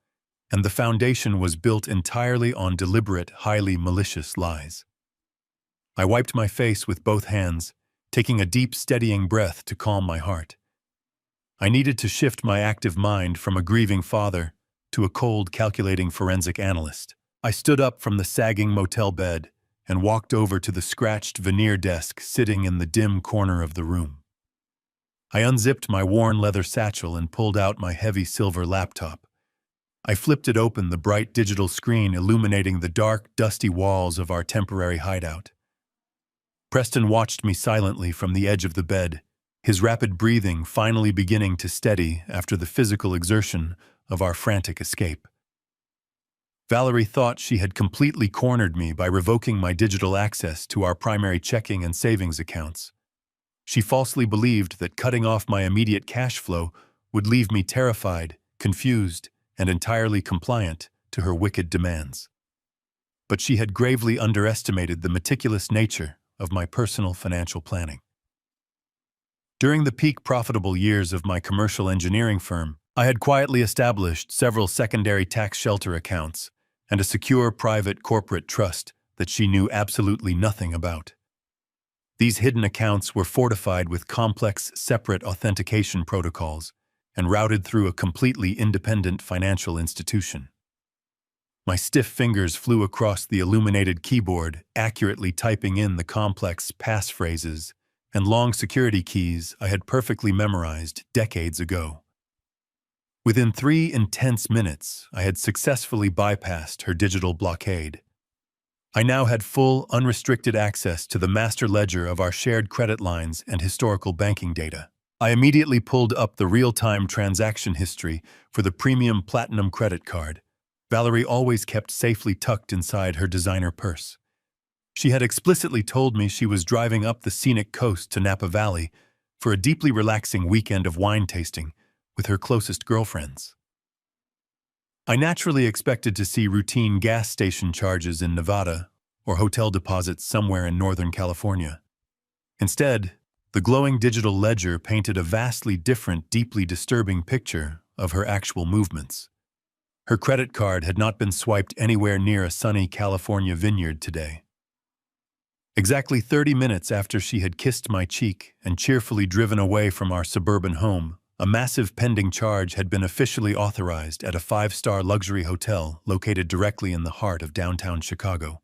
and the foundation was built entirely on deliberate, highly malicious lies. I wiped my face with both hands, taking a deep, steadying breath to calm my heart. I needed to shift my active mind from a grieving father to a cold, calculating forensic analyst. I stood up from the sagging motel bed and walked over to the scratched veneer desk sitting in the dim corner of the room. I unzipped my worn leather satchel and pulled out my heavy silver laptop. I flipped it open, the bright digital screen illuminating the dark, dusty walls of our temporary hideout. Preston watched me silently from the edge of the bed, his rapid breathing finally beginning to steady after the physical exertion of our frantic escape. Valerie thought she had completely cornered me by revoking my digital access to our primary checking and savings accounts. She falsely believed that cutting off my immediate cash flow would leave me terrified, confused, and entirely compliant to her wicked demands. But she had gravely underestimated the meticulous nature of my personal financial planning. During the peak profitable years of my commercial engineering firm, I had quietly established several secondary tax shelter accounts and a secure private corporate trust that she knew absolutely nothing about. These hidden accounts were fortified with complex, separate authentication protocols and routed through a completely independent financial institution. My stiff fingers flew across the illuminated keyboard, accurately typing in the complex passphrases and long security keys I had perfectly memorized decades ago. Within 3 intense minutes, I had successfully bypassed her digital blockade. I now had full, unrestricted access to the master ledger of our shared credit lines and historical banking data. I immediately pulled up the real-time transaction history for the premium platinum credit card Valerie always kept safely tucked inside her designer purse. She had explicitly told me she was driving up the scenic coast to Napa Valley for a deeply relaxing weekend of wine tasting with her closest girlfriends. I naturally expected to see routine gas station charges in Nevada or hotel deposits somewhere in Northern California. Instead, the glowing digital ledger painted a vastly different, deeply disturbing picture of her actual movements. Her credit card had not been swiped anywhere near a sunny California vineyard today. Exactly 30 minutes after she had kissed my cheek and cheerfully driven away from our suburban home, a massive pending charge had been officially authorized at a 5-star luxury hotel located directly in the heart of downtown Chicago.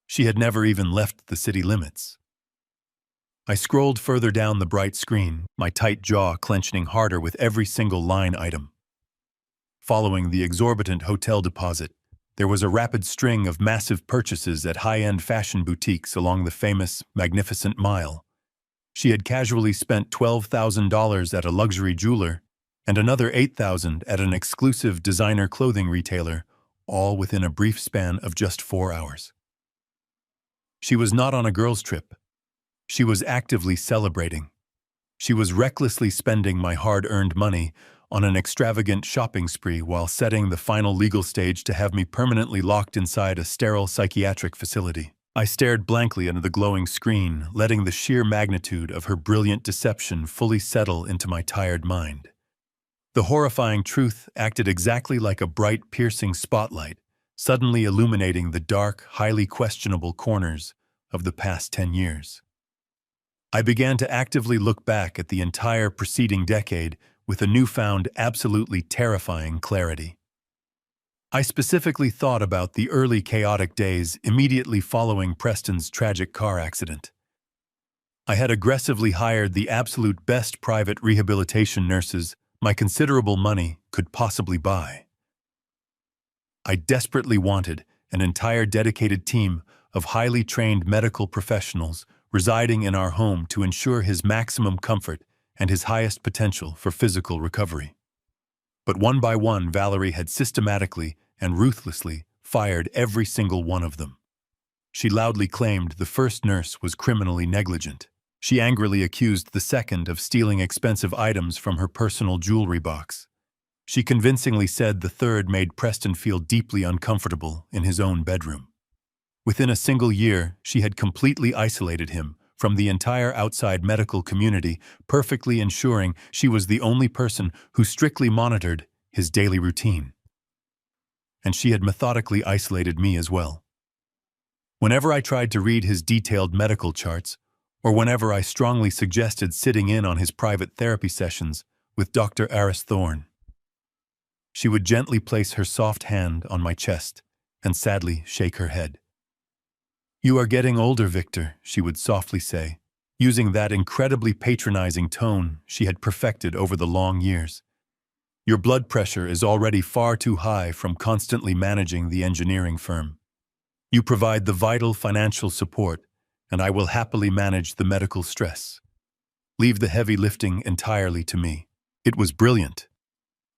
She had never even left the city limits. I scrolled further down the bright screen, my tight jaw clenching harder with every single line item. Following the exorbitant hotel deposit, there was a rapid string of massive purchases at high-end fashion boutiques along the famous Magnificent Mile. She had casually spent $12,000 at a luxury jeweler and another $8,000 at an exclusive designer clothing retailer, all within a brief span of just 4 hours. She was not on a girls' trip. She was actively celebrating. She was recklessly spending my hard-earned money on an extravagant shopping spree while setting the final legal stage to have me permanently locked inside a sterile psychiatric facility. I stared blankly into the glowing screen, letting the sheer magnitude of her brilliant deception fully settle into my tired mind. The horrifying truth acted exactly like a bright, piercing spotlight, suddenly illuminating the dark, highly questionable corners of the past 10 years. I began to actively look back at the entire preceding decade with a newfound, absolutely terrifying clarity. I specifically thought about the early chaotic days immediately following Preston's tragic car accident. I had aggressively hired the absolute best private rehabilitation nurses my considerable money could possibly buy. I desperately wanted an entire dedicated team of highly trained medical professionals residing in our home to ensure his maximum comfort and his highest potential for physical recovery. But one by one, Valerie had systematically and ruthlessly fired every single one of them. She loudly claimed the first nurse was criminally negligent. She angrily accused the second of stealing expensive items from her personal jewelry box. She convincingly said the third made Preston feel deeply uncomfortable in his own bedroom. Within a single year, she had completely isolated him from the entire outside medical community, perfectly ensuring she was the only person who strictly monitored his daily routine. And she had methodically isolated me as well. Whenever I tried to read his detailed medical charts, or whenever I strongly suggested sitting in on his private therapy sessions with Dr. Aris Thorne, she would gently place her soft hand on my chest and sadly shake her head. "You are getting older, Victor," she would softly say, using that incredibly patronizing tone she had perfected over the long years. "Your blood pressure is already far too high from constantly managing the engineering firm. You provide the vital financial support, and I will happily manage the medical stress. Leave the heavy lifting entirely to me." It was brilliant.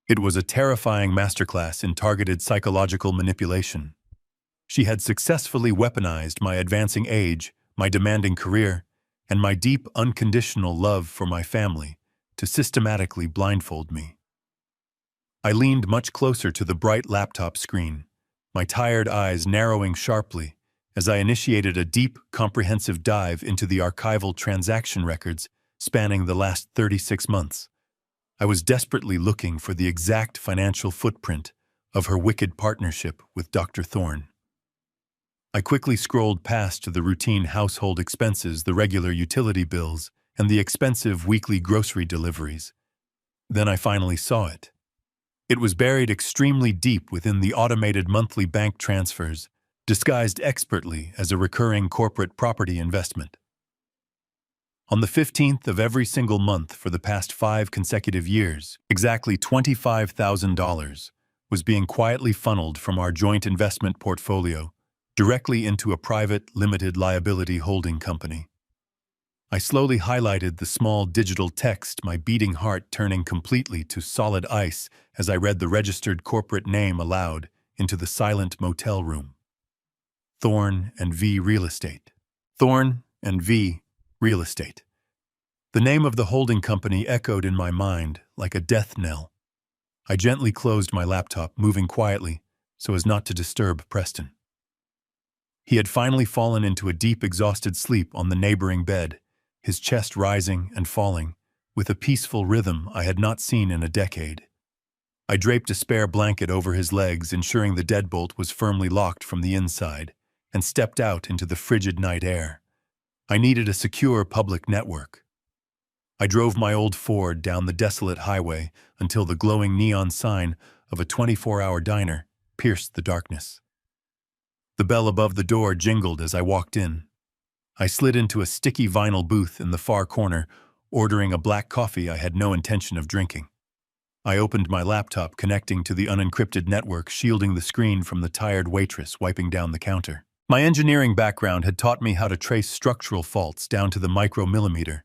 It was a terrifying masterclass in targeted psychological manipulation. She had successfully weaponized my advancing age, my demanding career, and my deep, unconditional love for my family to systematically blindfold me. I leaned much closer to the bright laptop screen, my tired eyes narrowing sharply as I initiated a deep, comprehensive dive into the archival transaction records spanning the last 36 months. I was desperately looking for the exact financial footprint of her wicked partnership with Dr. Thorne. I quickly scrolled past the routine household expenses, the regular utility bills, and the expensive weekly grocery deliveries. Then I finally saw it. It was buried extremely deep within the automated monthly bank transfers, disguised expertly as a recurring corporate property investment. On the 15th of every single month for the past 5 consecutive years, exactly $25,000 was being quietly funneled from our joint investment portfolio directly into a private, limited liability holding company. I slowly highlighted the small digital text, my beating heart turning completely to solid ice as I read the registered corporate name aloud into the silent motel room. Thorne and V Real Estate. Thorne and V Real Estate. The name of the holding company echoed in my mind like a death knell. I gently closed my laptop, moving quietly so as not to disturb Preston. He had finally fallen into a deep, exhausted sleep on the neighboring bed, his chest rising and falling, with a peaceful rhythm I had not seen in a decade. I draped a spare blanket over his legs, ensuring the deadbolt was firmly locked from the inside, and stepped out into the frigid night air. I needed a secure public network. I drove my old Ford down the desolate highway until the glowing neon sign of a 24-hour diner pierced the darkness. The bell above the door jingled as I walked in. I slid into a sticky vinyl booth in the far corner, ordering a black coffee I had no intention of drinking. I opened my laptop, connecting to the unencrypted network, shielding the screen from the tired waitress wiping down the counter. My engineering background had taught me how to trace structural faults down to the micromillimeter,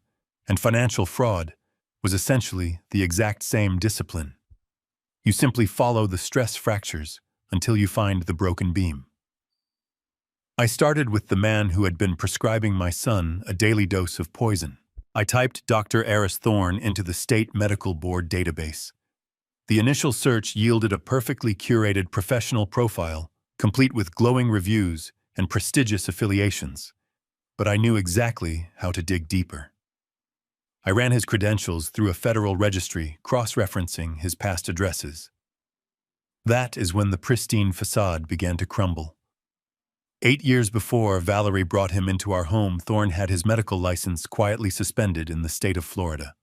and financial fraud was essentially the exact same discipline. You simply follow the stress fractures until you find the broken beam. I started with the man who had been prescribing my son a daily dose of poison. I typed Dr. Aris Thorne into the State Medical Board database. The initial search yielded a perfectly curated professional profile, complete with glowing reviews and prestigious affiliations. But I knew exactly how to dig deeper. I ran his credentials through a federal registry, cross-referencing his past addresses. That is when the pristine facade began to crumble. 8 years before Valerie brought him into our home, Thorne had his medical license quietly suspended in the state of Florida.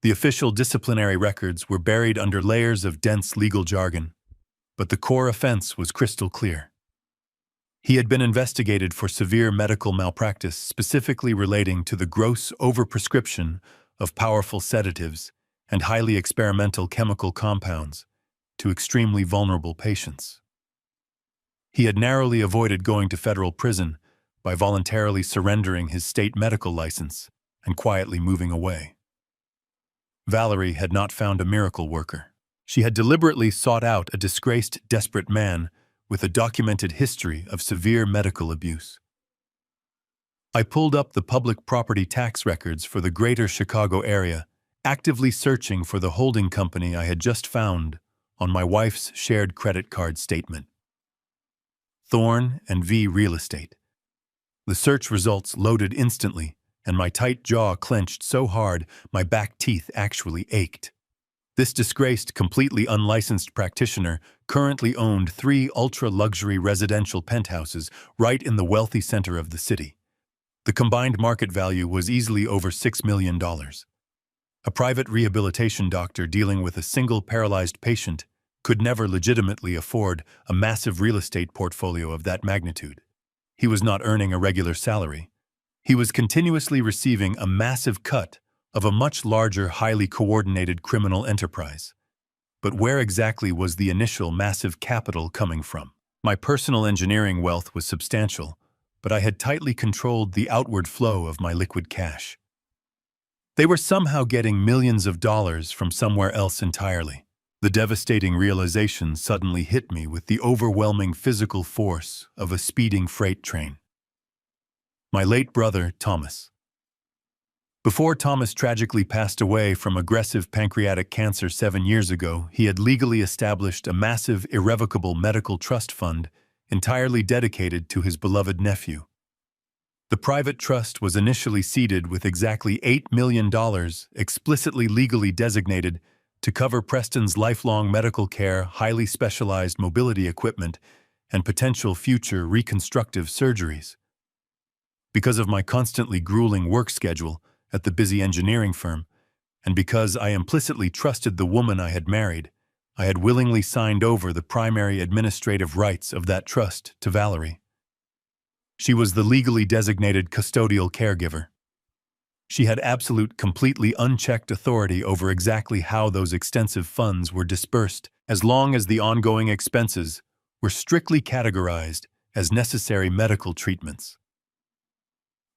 The official disciplinary records were buried under layers of dense legal jargon, but the core offense was crystal clear. He had been investigated for severe medical malpractice, specifically relating to the gross overprescription of powerful sedatives and highly experimental chemical compounds to extremely vulnerable patients. He had narrowly avoided going to federal prison by voluntarily surrendering his state medical license and quietly moving away. Valerie had not found a miracle worker. She had deliberately sought out a disgraced, desperate man with a documented history of severe medical abuse. I pulled up the public property tax records for the greater Chicago area, actively searching for the holding company I had just found on my wife's shared credit card statement. Thorn and V Real Estate. The search results loaded instantly, and my tight jaw clenched so hard my back teeth actually ached. This disgraced, completely unlicensed practitioner currently owned 3 ultra-luxury residential penthouses right in the wealthy center of the city. The combined market value was easily over $6 million. A private rehabilitation doctor dealing with a single paralyzed patient could never legitimately afford a massive real estate portfolio of that magnitude. He was not earning a regular salary. He was continuously receiving a massive cut of a much larger, highly coordinated criminal enterprise. But where exactly was the initial massive capital coming from? My personal engineering wealth was substantial, but I had tightly controlled the outward flow of my liquid cash. They were somehow getting millions of dollars from somewhere else entirely. The devastating realization suddenly hit me with the overwhelming physical force of a speeding freight train. My late brother, Thomas. Before Thomas tragically passed away from aggressive pancreatic cancer 7 years ago, he had legally established a massive, irrevocable medical trust fund entirely dedicated to his beloved nephew. The private trust was initially seeded with exactly $8 million explicitly legally designated to cover Preston's lifelong medical care, highly specialized mobility equipment, and potential future reconstructive surgeries. Because of my constantly grueling work schedule at the busy engineering firm, and because I implicitly trusted the woman I had married, I had willingly signed over the primary administrative rights of that trust to Valerie. She was the legally designated custodial caregiver. She had absolute, completely unchecked authority over exactly how those extensive funds were dispersed, as long as the ongoing expenses were strictly categorized as necessary medical treatments.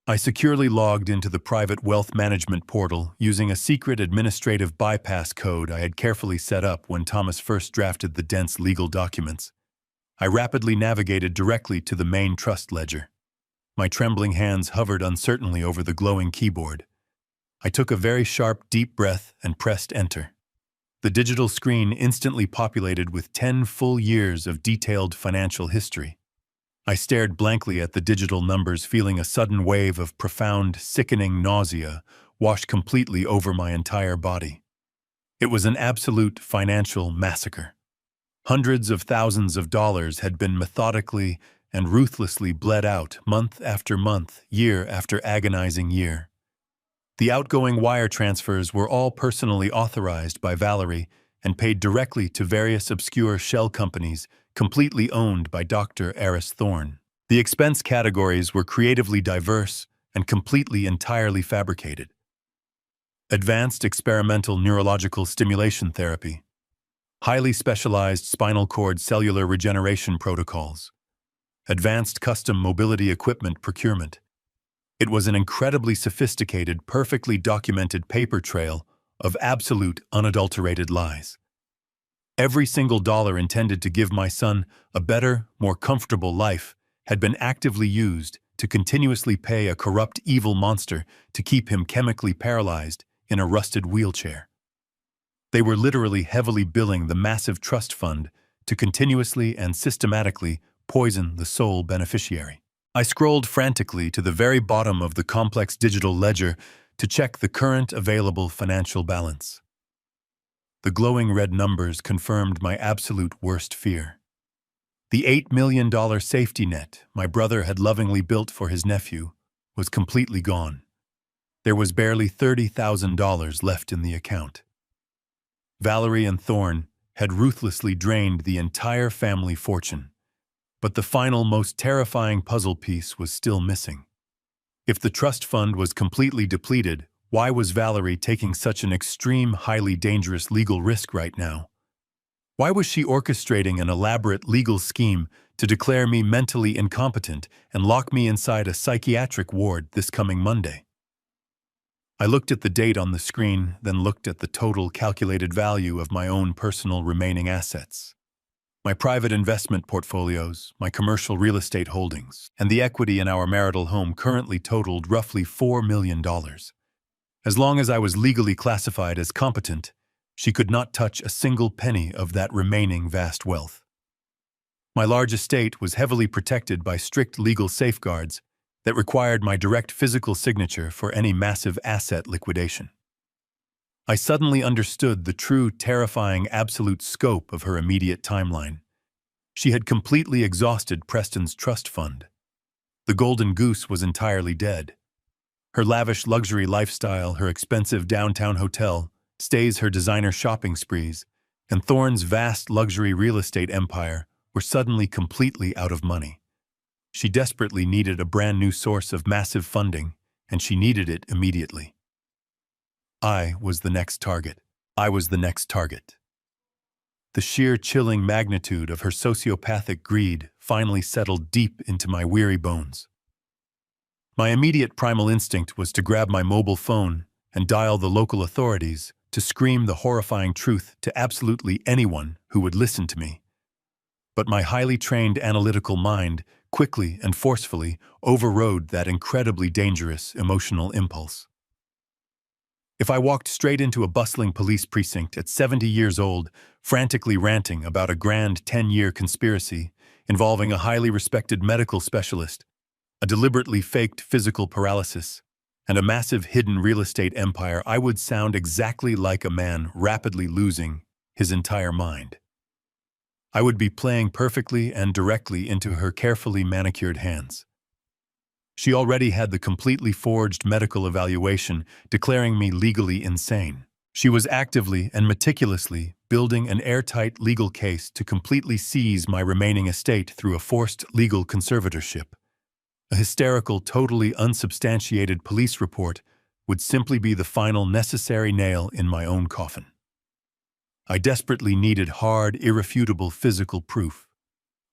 I securely logged into the private wealth management portal using a secret administrative bypass code I had carefully set up when Thomas first drafted the dense legal documents. I rapidly navigated directly to the main trust ledger. My trembling hands hovered uncertainly over the glowing keyboard. I took a very sharp, deep breath and pressed enter. The digital screen instantly populated with 10 full years of detailed financial history. I stared blankly at the digital numbers, feeling a sudden wave of profound, sickening nausea wash completely over my entire body. It was an absolute financial massacre. Hundreds of thousands of dollars had been methodically and ruthlessly bled out month after month, year after agonizing year. The outgoing wire transfers were all personally authorized by Valerie and paid directly to various obscure shell companies completely owned by Dr. Eris Thorne. The expense categories were creatively diverse and completely entirely fabricated. Advanced experimental neurological stimulation therapy, highly specialized spinal cord cellular regeneration protocols, advanced custom mobility equipment procurement. It was an incredibly sophisticated, perfectly documented paper trail of absolute, unadulterated lies. Every single dollar intended to give my son a better, more comfortable life had been actively used to continuously pay a corrupt, evil monster to keep him chemically paralyzed in a rusted wheelchair. They were literally heavily billing the massive trust fund to continuously and systematically poison the sole beneficiary. I scrolled frantically to the very bottom of the complex digital ledger to check the current available financial balance. The glowing red numbers confirmed my absolute worst fear. The $8 million safety net my brother had lovingly built for his nephew was completely gone. There was barely $30,000 left in the account. Valerie and Thorne had ruthlessly drained the entire family fortune. But the final, most terrifying puzzle piece was still missing. If the trust fund was completely depleted, why was Valerie taking such an extreme, highly dangerous legal risk right now? Why was she orchestrating an elaborate legal scheme to declare me mentally incompetent and lock me inside a psychiatric ward this coming Monday? I looked at the date on the screen, then looked at the total calculated value of my own personal remaining assets. My private investment portfolios, my commercial real estate holdings, and the equity in our marital home currently totaled roughly $4 million. As long as I was legally classified as competent, she could not touch a single penny of that remaining vast wealth. My large estate was heavily protected by strict legal safeguards that required my direct physical signature for any massive asset liquidation. I suddenly understood the true, terrifying, absolute scope of her immediate timeline. She had completely exhausted Preston's trust fund. The golden goose was entirely dead. Her lavish luxury lifestyle, her expensive downtown hotel, stays, her designer shopping sprees, and Thorne's vast luxury real estate empire were suddenly completely out of money. She desperately needed a brand new source of massive funding, and she needed it immediately. I was the next target. I was the next target. The sheer chilling magnitude of her sociopathic greed finally settled deep into my weary bones. My immediate primal instinct was to grab my mobile phone and dial the local authorities to scream the horrifying truth to absolutely anyone who would listen to me. But my highly trained analytical mind quickly and forcefully overrode that incredibly dangerous emotional impulse. If I walked straight into a bustling police precinct at 70 years old, frantically ranting about a grand 10-year conspiracy involving a highly respected medical specialist, a deliberately faked physical paralysis, and a massive hidden real estate empire, I would sound exactly like a man rapidly losing his entire mind. I would be playing perfectly and directly into her carefully manicured hands. She already had the completely forged medical evaluation declaring me legally insane. She was actively and meticulously building an airtight legal case to completely seize my remaining estate through a forced legal conservatorship. A hysterical, totally unsubstantiated police report would simply be the final necessary nail in my own coffin. I desperately needed hard, irrefutable physical proof.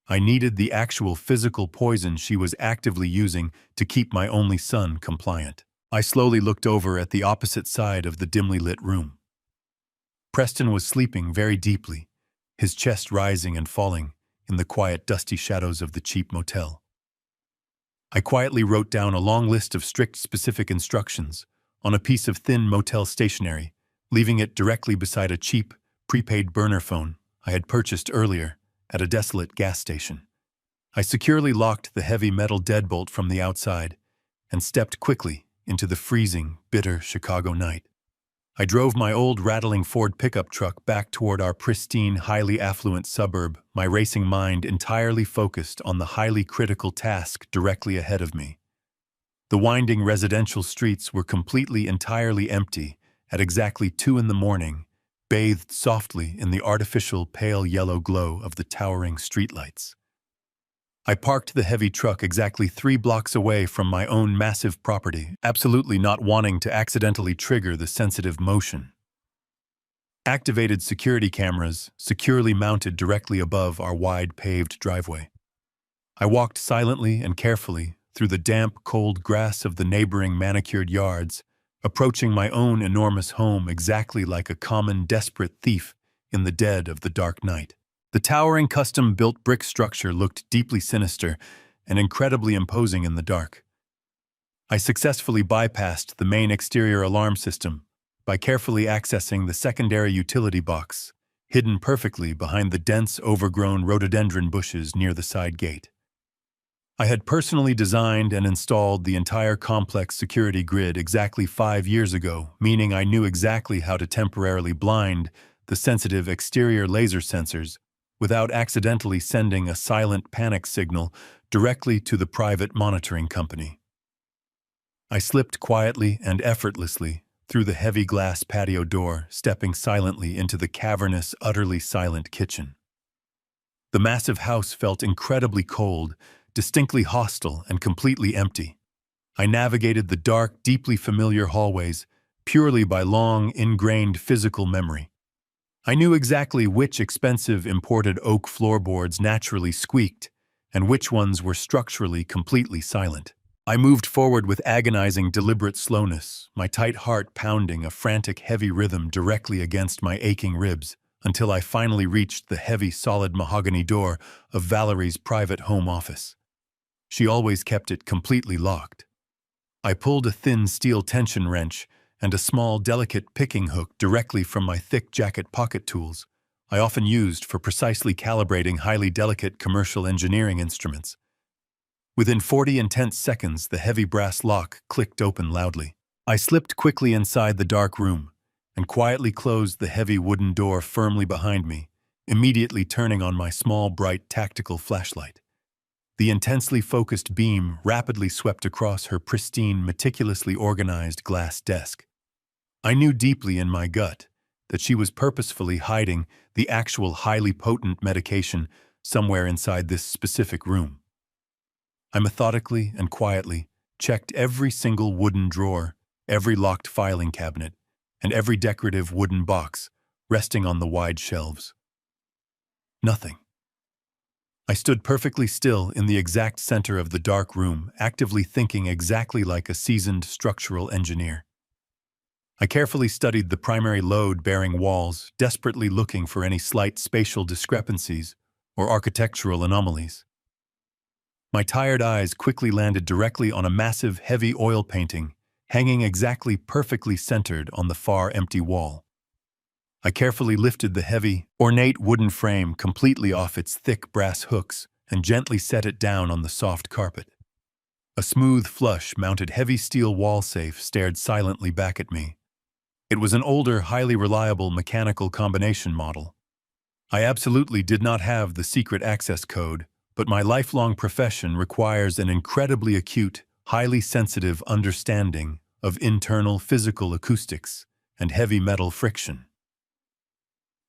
I needed the actual physical poison she was actively using to keep my only son compliant. I slowly looked over at the opposite side of the dimly lit room. Preston was sleeping very deeply, his chest rising and falling in the quiet, dusty shadows of the cheap motel. I quietly wrote down a long list of strict, specific instructions on a piece of thin motel stationery, leaving it directly beside a cheap, prepaid burner phone I had purchased earlier at a desolate gas station. I securely locked the heavy metal deadbolt from the outside and stepped quickly into the freezing, bitter Chicago night. I drove my old rattling Ford pickup truck back toward our pristine, highly affluent suburb, my racing mind entirely focused on the highly critical task directly ahead of me. The winding residential streets were entirely empty at exactly 2 a.m, bathed softly in the artificial pale yellow glow of the towering streetlights. I parked the heavy truck exactly 3 blocks away from my own massive property, absolutely not wanting to accidentally trigger the sensitive motion. Activated security cameras securely mounted directly above our wide paved driveway. I walked silently and carefully through the damp, cold grass of the neighboring manicured yards, approaching my own enormous home exactly like a common, desperate thief in the dead of the dark night. The towering custom-built brick structure looked deeply sinister and incredibly imposing in the dark. I successfully bypassed the main exterior alarm system by carefully accessing the secondary utility box, hidden perfectly behind the dense, overgrown rhododendron bushes near the side gate. I had personally designed and installed the entire complex security grid exactly 5 years ago, meaning I knew exactly how to temporarily blind the sensitive exterior laser sensors without accidentally sending a silent panic signal directly to the private monitoring company. I slipped quietly and effortlessly through the heavy glass patio door, stepping silently into the cavernous, utterly silent kitchen. The massive house felt incredibly cold, distinctly hostile and completely empty. I navigated the dark, deeply familiar hallways purely by long, ingrained physical memory. I knew exactly which expensive imported oak floorboards naturally squeaked and which ones were structurally completely silent. I moved forward with agonizing, deliberate slowness, my tight heart pounding a frantic, heavy rhythm directly against my aching ribs, until I finally reached the heavy, solid mahogany door of Valerie's private home office. She always kept it completely locked. I pulled a thin steel tension wrench and a small, delicate picking hook directly from my thick jacket pocket tools, I often used for precisely calibrating highly delicate commercial engineering instruments. Within 40 intense seconds, the heavy brass lock clicked open loudly. I slipped quickly inside the dark room and quietly closed the heavy wooden door firmly behind me, immediately turning on my small, bright tactical flashlight. The intensely focused beam rapidly swept across her pristine, meticulously organized glass desk. I knew deeply in my gut that she was purposefully hiding the actual highly potent medication somewhere inside this specific room. I methodically and quietly checked every single wooden drawer, every locked filing cabinet, and every decorative wooden box resting on the wide shelves. Nothing. I stood perfectly still in the exact center of the dark room, actively thinking exactly like a seasoned structural engineer. I carefully studied the primary load-bearing walls, desperately looking for any slight spatial discrepancies or architectural anomalies. My tired eyes quickly landed directly on a massive, heavy oil painting, hanging exactly perfectly centered on the far empty wall. I carefully lifted the heavy, ornate wooden frame completely off its thick brass hooks and gently set it down on the soft carpet. A smooth, flush-mounted heavy steel wall safe stared silently back at me. It was an older, highly reliable mechanical combination model. I absolutely did not have the secret access code, but my lifelong profession requires an incredibly acute, highly sensitive understanding of internal physical acoustics and heavy metal friction.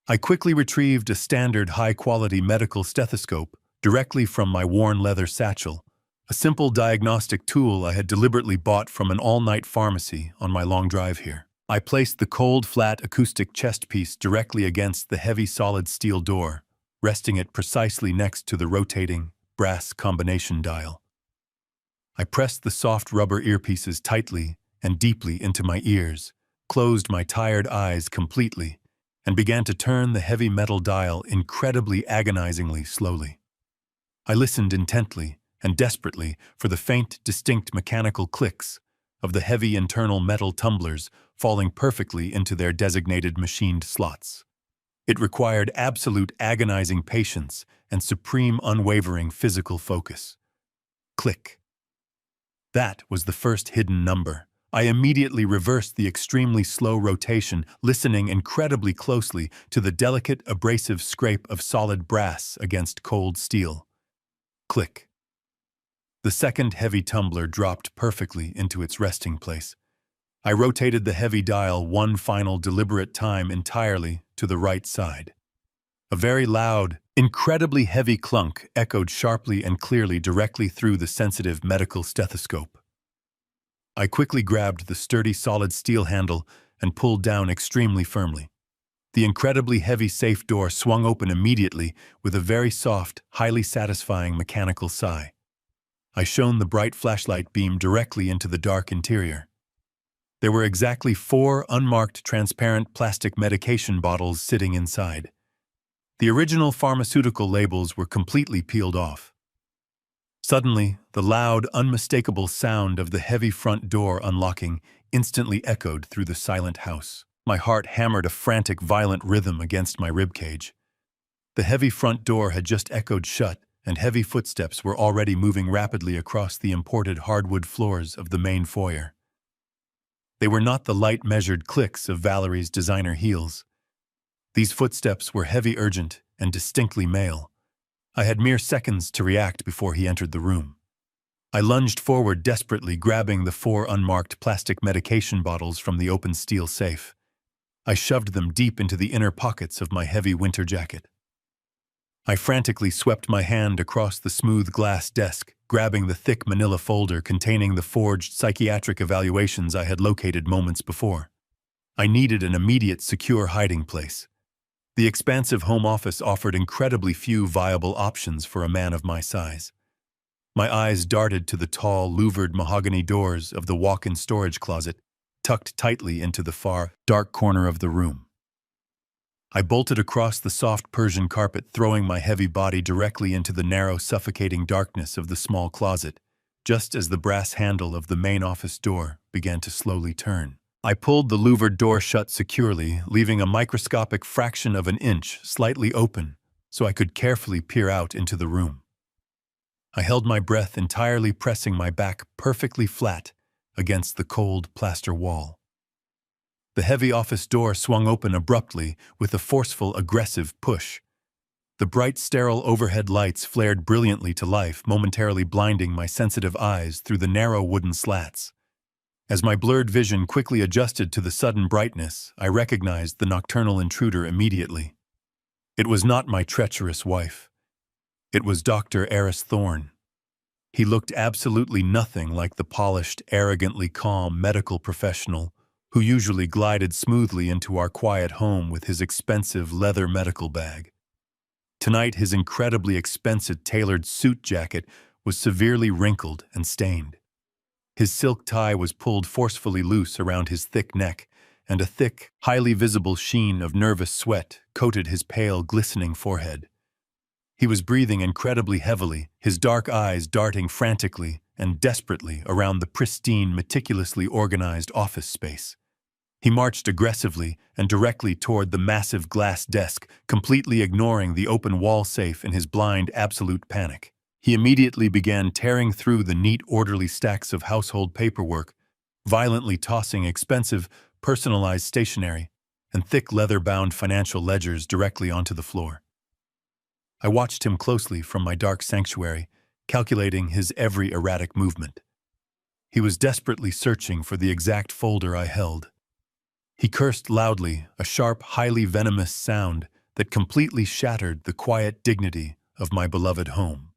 I quickly retrieved a standard high-quality medical stethoscope directly from my worn leather satchel, a simple diagnostic tool I had deliberately bought from an all-night pharmacy on my long drive here. I placed the cold, flat acoustic chest piece directly against the heavy solid steel door, resting it precisely next to the rotating, brass combination dial. I pressed the soft rubber earpieces tightly and deeply into my ears, closed my tired eyes completely, and began to turn the heavy metal dial incredibly agonizingly slowly. I listened intently and desperately for the faint, distinct mechanical clicks of the heavy internal metal tumblers falling perfectly into their designated machined slots. It required absolute agonizing patience and supreme unwavering physical focus. Click. That was the first hidden number. I immediately reversed the extremely slow rotation, listening incredibly closely to the delicate, abrasive scrape of solid brass against cold steel. Click. The second heavy tumbler dropped perfectly into its resting place. I rotated the heavy dial one final deliberate time entirely to the right side. A very loud, incredibly heavy clunk echoed sharply and clearly directly through the sensitive medical stethoscope. I quickly grabbed the sturdy solid steel handle and pulled down extremely firmly. The incredibly heavy safe door swung open immediately with a very soft, highly satisfying mechanical sigh. I shone the bright flashlight beam directly into the dark interior. There were exactly 4 unmarked transparent plastic medication bottles sitting inside. The original pharmaceutical labels were completely peeled off. Suddenly, the loud, unmistakable sound of the heavy front door unlocking instantly echoed through the silent house. My heart hammered a frantic, violent rhythm against my ribcage. The heavy front door had just echoed shut, and heavy footsteps were already moving rapidly across the imported hardwood floors of the main foyer. They were not the light, measured clicks of Valerie's designer heels. These footsteps were heavy, urgent, and distinctly male. I had mere seconds to react before he entered the room. I lunged forward desperately, grabbing the 4 unmarked plastic medication bottles from the open steel safe. I shoved them deep into the inner pockets of my heavy winter jacket. I frantically swept my hand across the smooth glass desk, grabbing the thick manila folder containing the forged psychiatric evaluations I had located moments before. I needed an immediate, secure hiding place. The expansive home office offered incredibly few viable options for a man of my size. My eyes darted to the tall, louvered mahogany doors of the walk-in storage closet, tucked tightly into the far, dark corner of the room. I bolted across the soft Persian carpet, throwing my heavy body directly into the narrow, suffocating darkness of the small closet, just as the brass handle of the main office door began to slowly turn. I pulled the louvered door shut securely, leaving a microscopic fraction of an inch slightly open so I could carefully peer out into the room. I held my breath, entirely pressing my back perfectly flat against the cold plaster wall. The heavy office door swung open abruptly with a forceful, aggressive push. The bright, sterile overhead lights flared brilliantly to life, momentarily blinding my sensitive eyes through the narrow wooden slats. As my blurred vision quickly adjusted to the sudden brightness, I recognized the nocturnal intruder immediately. It was not my treacherous wife. It was Dr. Eris Thorne. He looked absolutely nothing like the polished, arrogantly calm medical professional who usually glided smoothly into our quiet home with his expensive leather medical bag. Tonight, his incredibly expensive tailored suit jacket was severely wrinkled and stained. His silk tie was pulled forcefully loose around his thick neck, and a thick, highly visible sheen of nervous sweat coated his pale, glistening forehead. He was breathing incredibly heavily, his dark eyes darting frantically and desperately around the pristine, meticulously organized office space. He marched aggressively and directly toward the massive glass desk, completely ignoring the open wall safe in his blind, absolute panic. He immediately began tearing through the neat, orderly stacks of household paperwork, violently tossing expensive, personalized stationery and thick leather-bound financial ledgers directly onto the floor. I watched him closely from my dark sanctuary, calculating his every erratic movement. He was desperately searching for the exact folder I held. He cursed loudly, a sharp, highly venomous sound that completely shattered the quiet dignity of my beloved home.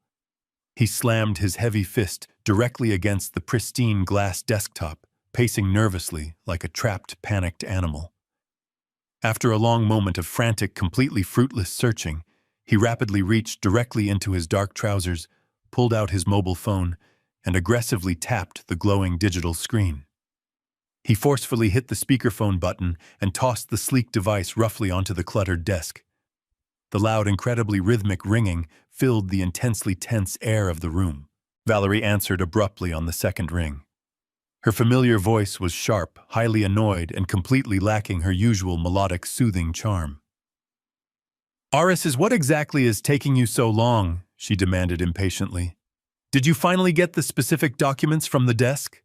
He slammed his heavy fist directly against the pristine glass desktop, pacing nervously like a trapped, panicked animal. After a long moment of frantic, completely fruitless searching, he rapidly reached directly into his dark trousers, pulled out his mobile phone, and aggressively tapped the glowing digital screen. He forcefully hit the speakerphone button and tossed the sleek device roughly onto the cluttered desk. The loud, incredibly rhythmic ringing filled the intensely tense air of the room. Valerie answered abruptly on the second ring. Her familiar voice was sharp, highly annoyed, and completely lacking her usual melodic, soothing charm. "Aris, what exactly is taking you so long?" she demanded impatiently. "Did you finally get the specific documents from the desk?"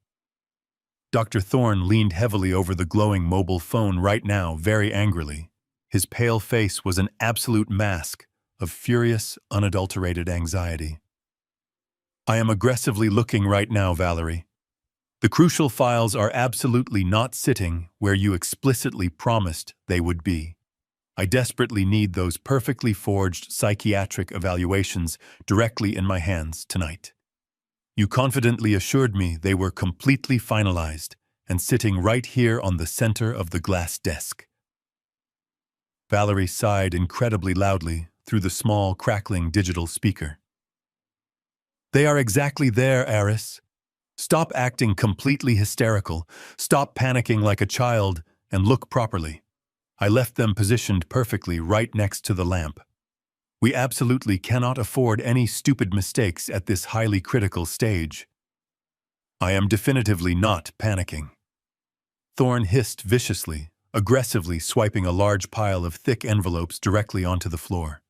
Dr. Thorne leaned heavily over the glowing mobile phone right now, very angrily. His pale face was an absolute mask of furious, unadulterated anxiety. "I am aggressively looking right now, Valerie. The crucial files are absolutely not sitting where you explicitly promised they would be. I desperately need those perfectly forged psychiatric evaluations directly in my hands tonight. You confidently assured me they were completely finalized and sitting right here on the center of the glass desk." Valerie sighed incredibly loudly through the small, crackling digital speaker. "They are exactly there, Aris. Stop acting completely hysterical, stop panicking like a child, and look properly. I left them positioned perfectly right next to the lamp. We absolutely cannot afford any stupid mistakes at this highly critical stage." "I am definitively not panicking." Thorne hissed viciously, aggressively swiping a large pile of thick envelopes directly onto the floor.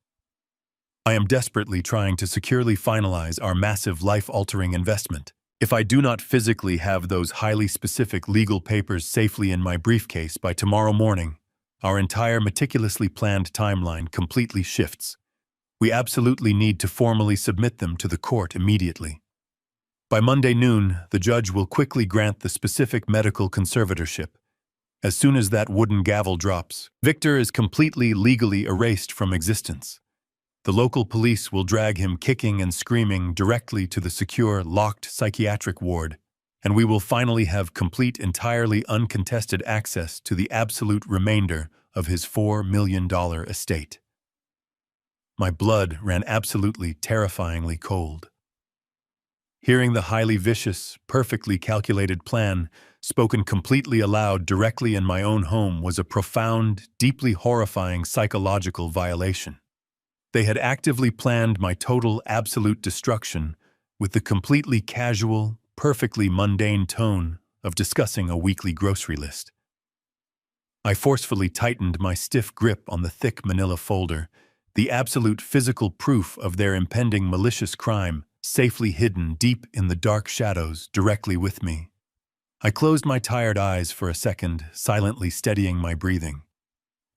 "I am desperately trying to securely finalize our massive life-altering investment. If I do not physically have those highly specific legal papers safely in my briefcase by tomorrow morning, our entire meticulously planned timeline completely shifts. We absolutely need to formally submit them to the court immediately. By Monday noon, the judge will quickly grant the specific medical conservatorship. As soon as that wooden gavel drops, Victor is completely legally erased from existence. The local police will drag him kicking and screaming directly to the secure, locked psychiatric ward, and we will finally have complete, entirely uncontested access to the absolute remainder of his $4 million estate." My blood ran absolutely terrifyingly cold. Hearing the highly vicious, perfectly calculated plan spoken completely aloud directly in my own home was a profound, deeply horrifying psychological violation. They had actively planned my total, absolute destruction with the completely casual, perfectly mundane tone of discussing a weekly grocery list. I forcefully tightened my stiff grip on the thick manila folder, the absolute physical proof of their impending malicious crime, safely hidden deep in the dark shadows directly with me. I closed my tired eyes for a second, silently steadying my breathing.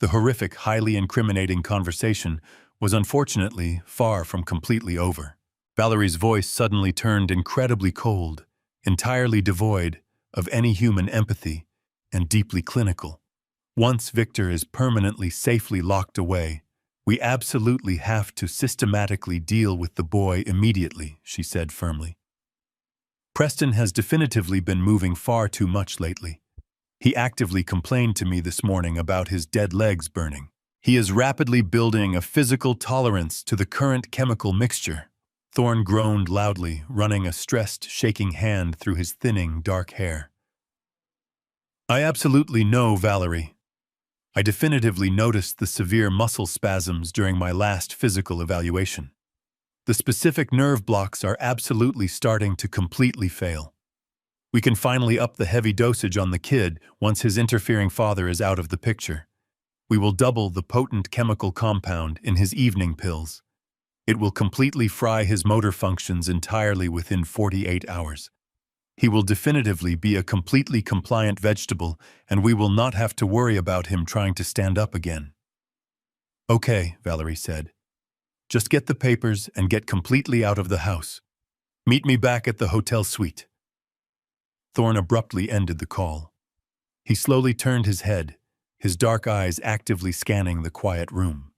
The horrific, highly incriminating conversation was unfortunately far from completely over. Valerie's voice suddenly turned incredibly cold, entirely devoid of any human empathy, and deeply clinical. Once Victor is permanently safely locked away, we absolutely have to systematically deal with the boy immediately, she said firmly. Preston has definitively been moving far too much lately. He actively complained to me this morning about his dead legs burning. He is rapidly building a physical tolerance to the current chemical mixture. Thorne groaned loudly, running a stressed, shaking hand through his thinning, dark hair. I absolutely know, Valerie. I definitively noticed the severe muscle spasms during my last physical evaluation. The specific nerve blocks are absolutely starting to completely fail. We can finally up the heavy dosage on the kid once his interfering father is out of the picture. We will double the potent chemical compound in his evening pills. It will completely fry his motor functions entirely within 48 hours. He will definitively be a completely compliant vegetable, and we will not have to worry about him trying to stand up again. Okay, Valerie said. Just get the papers and get completely out of the house. Meet me back at the hotel suite. Thorne abruptly ended the call. He slowly turned his head, his dark eyes actively scanning the quiet room.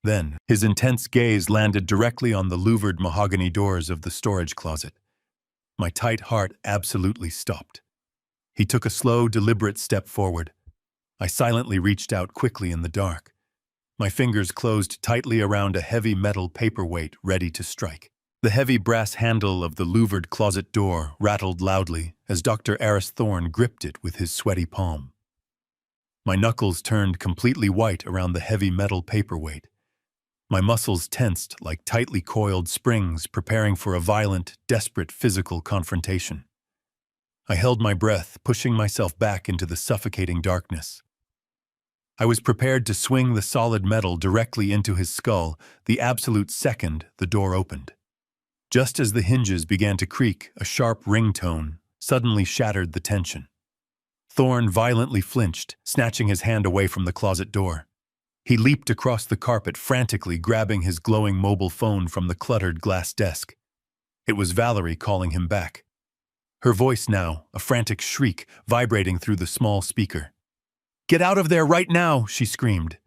Then, his intense gaze landed directly on the louvered mahogany doors of the storage closet. My tight heart absolutely stopped. He took a slow, deliberate step forward. I silently reached out quickly in the dark. My fingers closed tightly around a heavy metal paperweight ready to strike. The heavy brass handle of the louvered closet door rattled loudly as Dr. Aris Thorne gripped it with his sweaty palm. My knuckles turned completely white around the heavy metal paperweight. My muscles tensed like tightly coiled springs preparing for a violent, desperate physical confrontation. I held my breath, pushing myself back into the suffocating darkness. I was prepared to swing the solid metal directly into his skull the absolute second the door opened. Just as the hinges began to creak, a sharp ringtone suddenly shattered the tension. Thorne violently flinched, snatching his hand away from the closet door. He leaped across the carpet, frantically grabbing his glowing mobile phone from the cluttered glass desk. It was Valerie calling him back. Her voice now, a frantic shriek, vibrating through the small speaker. "Get out of there right now!" she screamed.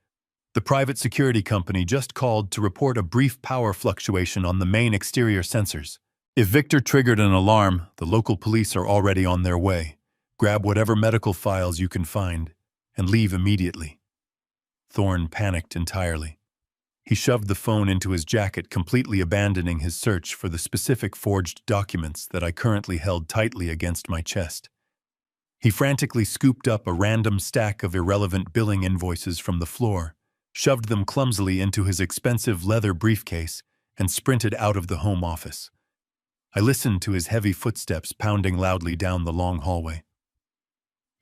The private security company just called to report a brief power fluctuation on the main exterior sensors. If Victor triggered an alarm, the local police are already on their way. Grab whatever medical files you can find and leave immediately. Thorne panicked entirely. He shoved the phone into his jacket, completely abandoning his search for the specific forged documents that I currently held tightly against my chest. He frantically scooped up a random stack of irrelevant billing invoices from the floor, shoved them clumsily into his expensive leather briefcase, and sprinted out of the home office. I listened to his heavy footsteps pounding loudly down the long hallway.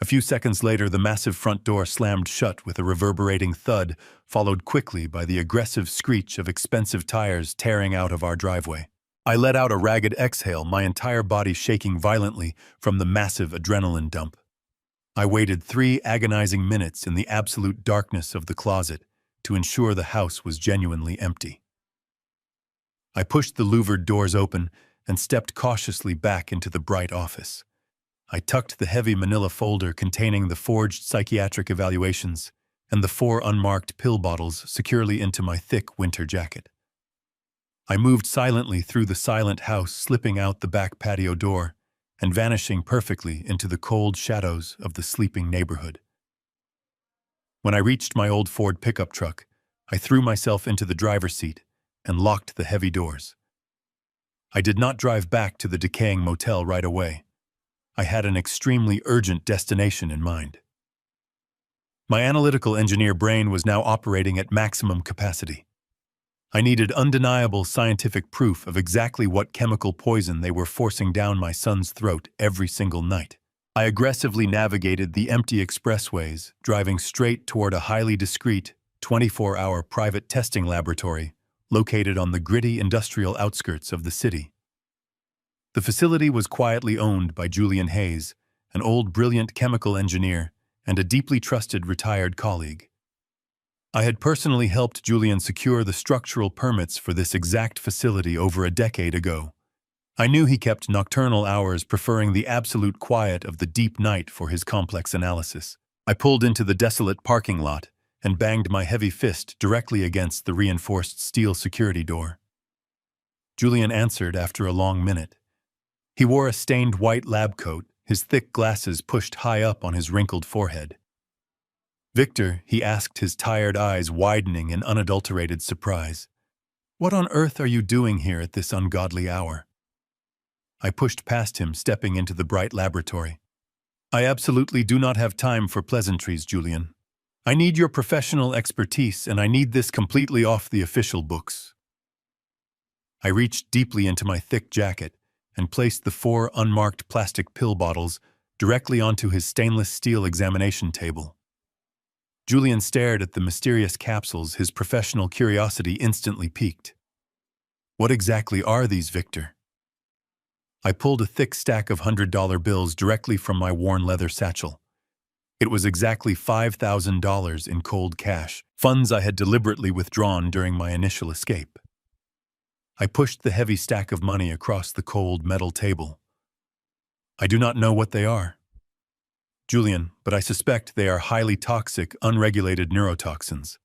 A few seconds later, the massive front door slammed shut with a reverberating thud, followed quickly by the aggressive screech of expensive tires tearing out of our driveway. I let out a ragged exhale, my entire body shaking violently from the massive adrenaline dump. I waited 3 agonizing minutes in the absolute darkness of the closet to ensure the house was genuinely empty. I pushed the louvered doors open and stepped cautiously back into the bright office. I tucked the heavy manila folder containing the forged psychiatric evaluations and the 4 unmarked pill bottles securely into my thick winter jacket. I moved silently through the silent house, slipping out the back patio door and vanishing perfectly into the cold shadows of the sleeping neighborhood. When I reached my old Ford pickup truck, I threw myself into the driver's seat and locked the heavy doors. I did not drive back to the decaying motel right away. I had an extremely urgent destination in mind. My analytical engineer brain was now operating at maximum capacity. I needed undeniable scientific proof of exactly what chemical poison they were forcing down my son's throat every single night. I aggressively navigated the empty expressways, driving straight toward a highly discreet, 24-hour private testing laboratory located on the gritty industrial outskirts of the city. The facility was quietly owned by Julian Hayes, an old brilliant chemical engineer and a deeply trusted retired colleague. I had personally helped Julian secure the structural permits for this exact facility over a decade ago. I knew he kept nocturnal hours, preferring the absolute quiet of the deep night for his complex analysis. I pulled into the desolate parking lot and banged my heavy fist directly against the reinforced steel security door. Julian answered after a long minute. He wore a stained white lab coat, his thick glasses pushed high up on his wrinkled forehead. "Victor," he asked, his tired eyes widening in unadulterated surprise. "What on earth are you doing here at this ungodly hour?" I pushed past him, stepping into the bright laboratory. "I absolutely do not have time for pleasantries, Julian. I need your professional expertise, and I need this completely off the official books." I reached deeply into my thick jacket and placed the 4 unmarked plastic pill bottles directly onto his stainless steel examination table. Julian stared at the mysterious capsules, his professional curiosity instantly piqued. "What exactly are these, Victor?" I pulled a thick stack of $100 bills directly from my worn leather satchel. It was exactly $5,000 in cold cash, funds I had deliberately withdrawn during my initial escape. I pushed the heavy stack of money across the cold metal table. "I do not know what they are, Julian, but I suspect they are highly toxic, unregulated neurotoxins.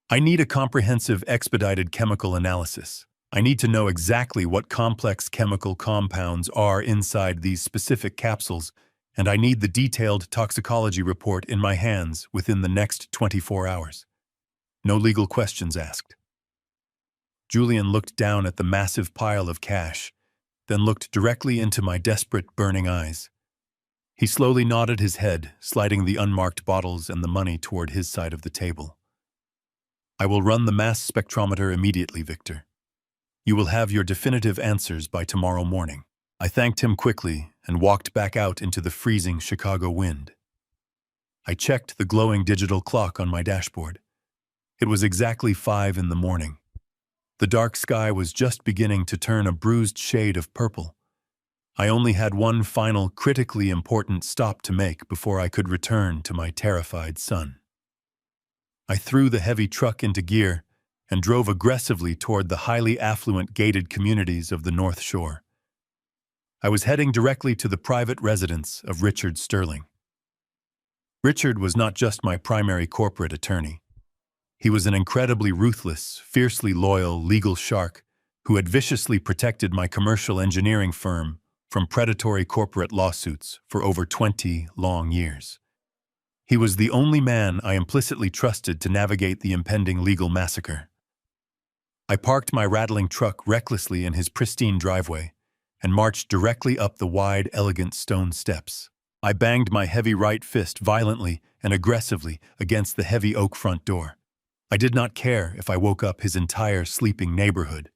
I need a comprehensive, expedited chemical analysis. I need to know exactly what complex chemical compounds are inside these specific capsules, and I need the detailed toxicology report in my hands within the next 24 hours. No legal questions asked." Julian looked down at the massive pile of cash, then looked directly into my desperate, burning eyes. He slowly nodded his head, sliding the unmarked bottles and the money toward his side of the table. "I will run the mass spectrometer immediately, Victor. You will have your definitive answers by tomorrow morning." I thanked him quickly and walked back out into the freezing Chicago wind. I checked the glowing digital clock on my dashboard. It was exactly 5 in the morning. The dark sky was just beginning to turn a bruised shade of purple. I only had one final, critically important stop to make before I could return to my terrified son. I threw the heavy truck into gear and drove aggressively toward the highly affluent gated communities of the North Shore. I was heading directly to the private residence of Richard Sterling. Richard was not just my primary corporate attorney. He was an incredibly ruthless, fiercely loyal legal shark who had viciously protected my commercial engineering firm from predatory corporate lawsuits for over 20 long years. He was the only man I implicitly trusted to navigate the impending legal massacre. I parked my rattling truck recklessly in his pristine driveway and marched directly up the wide, elegant stone steps. I banged my heavy right fist violently and aggressively against the heavy oak front door. I did not care if I woke up his entire sleeping neighborhood.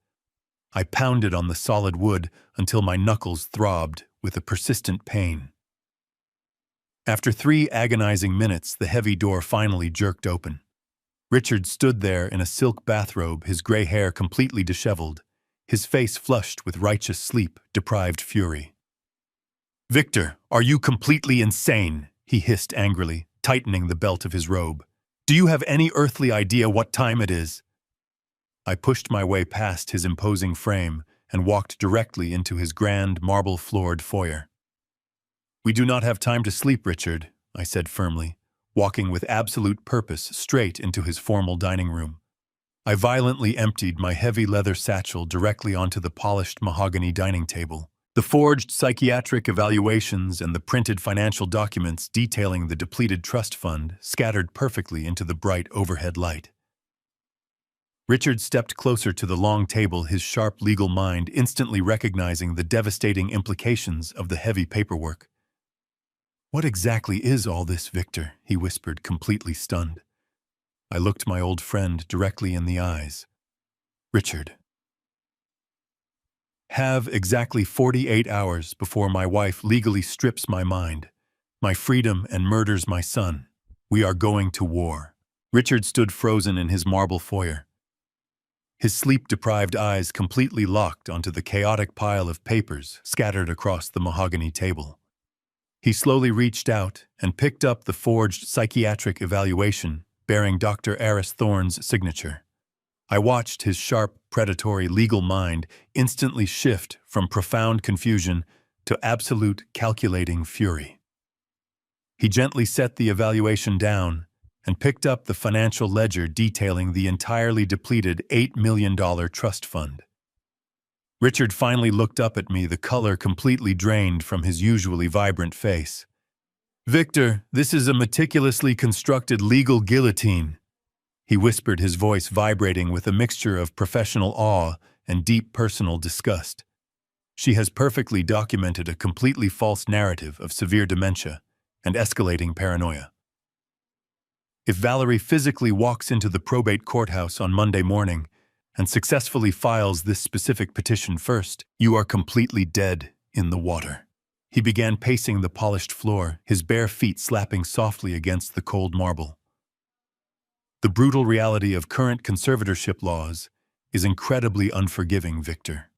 I pounded on the solid wood until my knuckles throbbed with a persistent pain. After 3 agonizing minutes, the heavy door finally jerked open. Richard stood there in a silk bathrobe, his gray hair completely disheveled, his face flushed with righteous sleep-deprived fury. "Victor, are you completely insane?" he hissed angrily, tightening the belt of his robe. "Do you have any earthly idea what time it is?" I pushed my way past his imposing frame and walked directly into his grand, marble-floored foyer. "We do not have time to sleep, Richard," I said firmly, walking with absolute purpose straight into his formal dining room. I violently emptied my heavy leather satchel directly onto the polished mahogany dining table. The forged psychiatric evaluations and the printed financial documents detailing the depleted trust fund scattered perfectly into the bright overhead light. Richard stepped closer to the long table, his sharp legal mind instantly recognizing the devastating implications of the heavy paperwork. "What exactly is all this, Victor?" he whispered, completely stunned. I looked my old friend directly in the eyes. "Richard, have exactly 48 hours before my wife legally strips my mind, my freedom and murders my son. We are going to war." Richard stood frozen in his marble foyer, his sleep-deprived eyes completely locked onto the chaotic pile of papers scattered across the mahogany table. He slowly reached out and picked up the forged psychiatric evaluation bearing Dr. Aris Thorne's signature. I watched his sharp, predatory legal mind instantly shift from profound confusion to absolute calculating fury. He gently set the evaluation down and picked up the financial ledger detailing the entirely depleted $8 million trust fund. Richard finally looked up at me, the color completely drained from his usually vibrant face. "Victor, this is a meticulously constructed legal guillotine," he whispered, his voice vibrating with a mixture of professional awe and deep personal disgust. "She has perfectly documented a completely false narrative of severe dementia and escalating paranoia. If Valerie physically walks into the probate courthouse on Monday morning and successfully files this specific petition first, you are completely dead in the water." He began pacing the polished floor, his bare feet slapping softly against the cold marble. "The brutal reality of current conservatorship laws is incredibly unforgiving, Victor.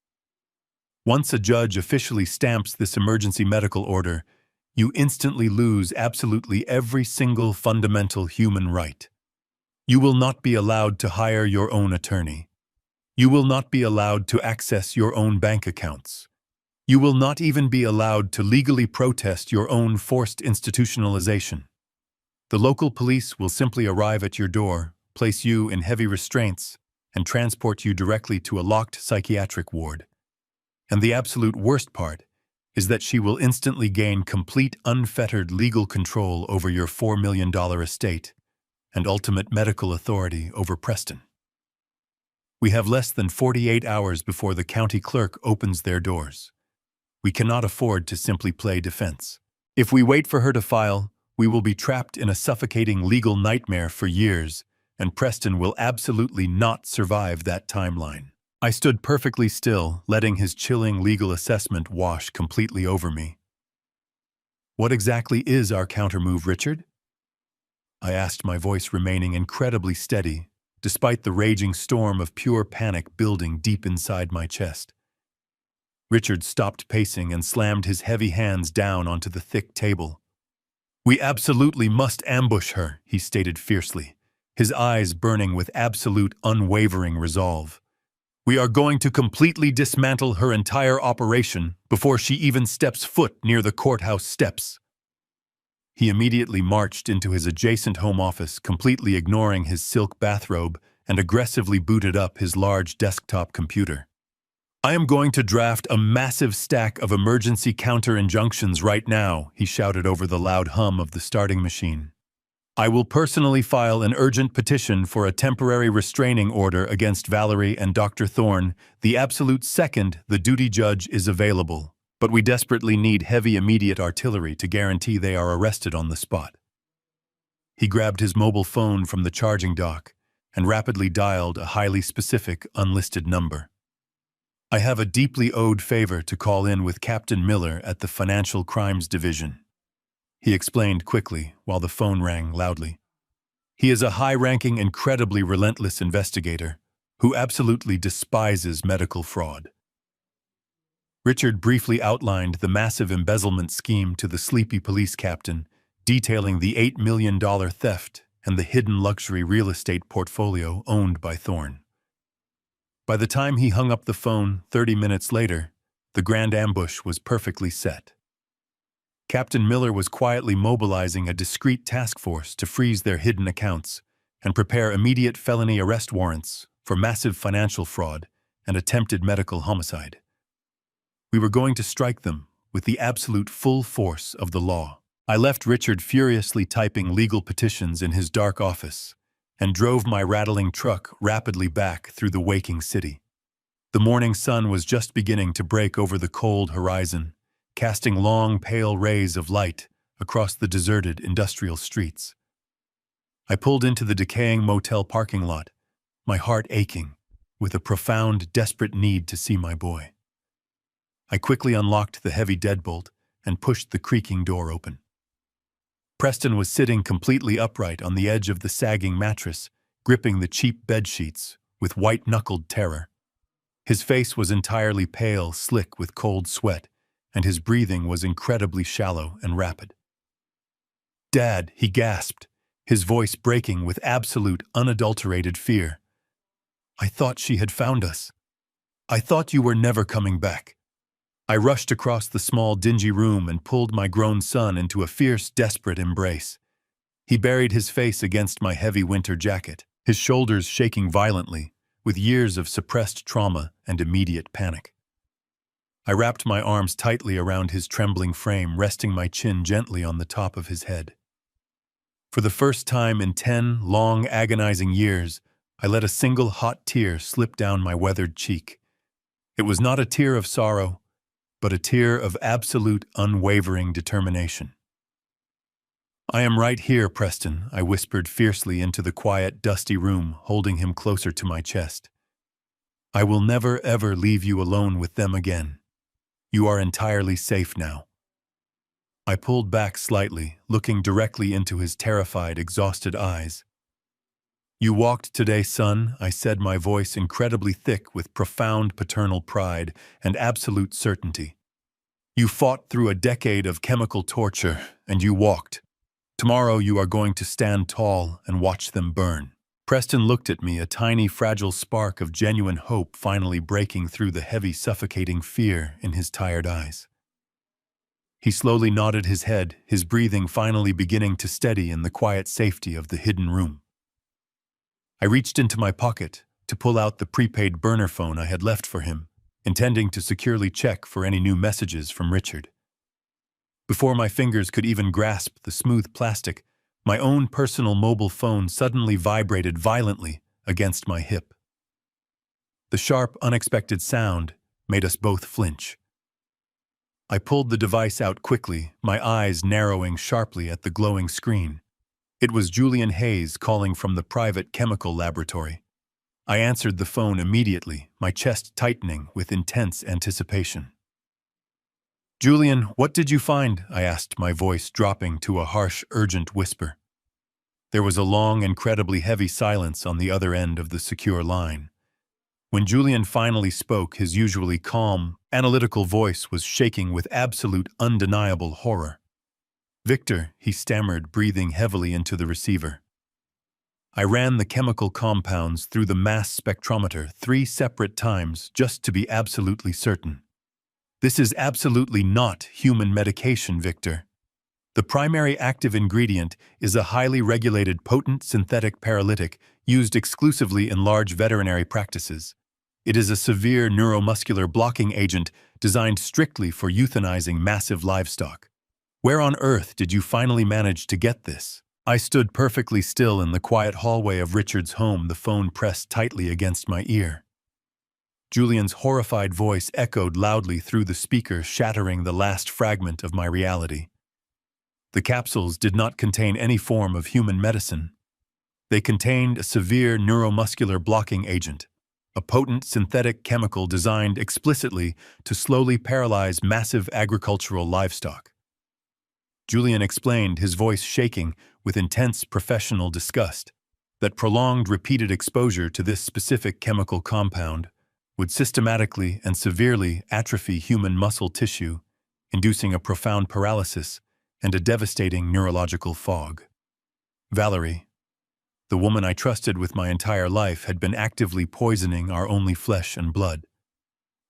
Once a judge officially stamps this emergency medical order, you instantly lose absolutely every single fundamental human right. You will not be allowed to hire your own attorney. You will not be allowed to access your own bank accounts. You will not even be allowed to legally protest your own forced institutionalization. The local police will simply arrive at your door, place you in heavy restraints, and transport you directly to a locked psychiatric ward. And the absolute worst part is that she will instantly gain complete unfettered legal control over your $4 million estate and ultimate medical authority over Preston. We have less than 48 hours before the county clerk opens their doors. We cannot afford to simply play defense. If we wait for her to file, we will be trapped in a suffocating legal nightmare for years, and Preston will absolutely not survive that timeline." I stood perfectly still, letting his chilling legal assessment wash completely over me. "What exactly is our countermove, Richard?" I asked, my voice remaining incredibly steady, despite the raging storm of pure panic building deep inside my chest. Richard stopped pacing and slammed his heavy hands down onto the thick table. "We absolutely must ambush her," he stated fiercely, his eyes burning with absolute unwavering resolve. "We are going to completely dismantle her entire operation before she even steps foot near the courthouse steps." He immediately marched into his adjacent home office, completely ignoring his silk bathrobe, and aggressively booted up his large desktop computer. "I am going to draft a massive stack of emergency counter-injunctions right now," he shouted over the loud hum of the starting machine. "I will personally file an urgent petition for a temporary restraining order against Valerie and Dr. Thorne the absolute second the duty judge is available, but we desperately need heavy immediate artillery to guarantee they are arrested on the spot." He grabbed his mobile phone from the charging dock and rapidly dialed a highly specific, unlisted number. "I have a deeply owed favor to call in with Captain Miller at the Financial Crimes Division," he explained quickly while the phone rang loudly. "He is a high-ranking, incredibly relentless investigator who absolutely despises medical fraud." Richard briefly outlined the massive embezzlement scheme to the sleepy police captain, detailing the $8 million theft and the hidden luxury real estate portfolio owned by Thorne. By the time he hung up the phone 30 minutes later, the grand ambush was perfectly set. Captain Miller was quietly mobilizing a discreet task force to freeze their hidden accounts and prepare immediate felony arrest warrants for massive financial fraud and attempted medical homicide. We were going to strike them with the absolute full force of the law. I left Richard furiously typing legal petitions in his dark office and drove my rattling truck rapidly back through the waking city. The morning sun was just beginning to break over the cold horizon, casting long, pale rays of light across the deserted industrial streets. I pulled into the decaying motel parking lot, my heart aching with a profound, desperate need to see my boy. I quickly unlocked the heavy deadbolt and pushed the creaking door open. Preston was sitting completely upright on the edge of the sagging mattress, gripping the cheap bedsheets with white-knuckled terror. His face was entirely pale, slick with cold sweat, and his breathing was incredibly shallow and rapid. "Dad," he gasped, his voice breaking with absolute, unadulterated fear. "I thought she had found us. I thought you were never coming back." I rushed across the small, dingy room and pulled my grown son into a fierce, desperate embrace. He buried his face against my heavy winter jacket, his shoulders shaking violently, with years of suppressed trauma and immediate panic. I wrapped my arms tightly around his trembling frame, resting my chin gently on the top of his head. For the first time in 10 long, agonizing years, I let a single hot tear slip down my weathered cheek. It was not a tear of sorrow, but a tear of absolute, unwavering determination. "I am right here, Preston," I whispered fiercely into the quiet, dusty room, holding him closer to my chest. "I will never, ever leave you alone with them again. You are entirely safe now." I pulled back slightly, looking directly into his terrified, exhausted eyes. "You walked today, son," I said, my voice incredibly thick with profound paternal pride and absolute certainty. "You fought through a decade of chemical torture, and you walked. Tomorrow you are going to stand tall and watch them burn." Preston looked at me, a tiny, fragile spark of genuine hope finally breaking through the heavy, suffocating fear in his tired eyes. He slowly nodded his head, his breathing finally beginning to steady in the quiet safety of the hidden room. I reached into my pocket to pull out the prepaid burner phone I had left for him, intending to securely check for any new messages from Richard. Before my fingers could even grasp the smooth plastic, my own personal mobile phone suddenly vibrated violently against my hip. The sharp, unexpected sound made us both flinch. I pulled the device out quickly, my eyes narrowing sharply at the glowing screen. It was Julian Hayes calling from the private chemical laboratory. I answered the phone immediately, my chest tightening with intense anticipation. "Julian, what did you find?" I asked, my voice dropping to a harsh, urgent whisper. There was a long, incredibly heavy silence on the other end of the secure line. When Julian finally spoke, his usually calm, analytical voice was shaking with absolute, undeniable horror. "Victor," he stammered, breathing heavily into the receiver. "I ran the chemical compounds through the mass spectrometer 3 separate times just to be absolutely certain. This is absolutely not human medication, Victor. The primary active ingredient is a highly regulated, potent synthetic paralytic used exclusively in large veterinary practices. It is a severe neuromuscular blocking agent designed strictly for euthanizing massive livestock. Where on earth did you finally manage to get this?" I stood perfectly still in the quiet hallway of Richard's home, the phone pressed tightly against my ear. Julian's horrified voice echoed loudly through the speaker, shattering the last fragment of my reality. The capsules did not contain any form of human medicine. They contained a severe neuromuscular blocking agent, a potent synthetic chemical designed explicitly to slowly paralyze massive agricultural livestock. Julian explained, his voice shaking with intense professional disgust, that prolonged, repeated exposure to this specific chemical compound would systematically and severely atrophy human muscle tissue, inducing a profound paralysis and a devastating neurological fog. Valerie, the woman I trusted with my entire life, had been actively poisoning our only flesh and blood.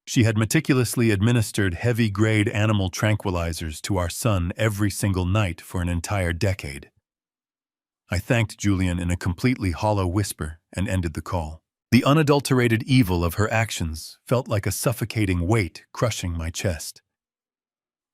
She had meticulously administered heavy-grade animal tranquilizers to our son every single night for an entire decade. I thanked Julian in a completely hollow whisper and ended the call. The unadulterated evil of her actions felt like a suffocating weight crushing my chest.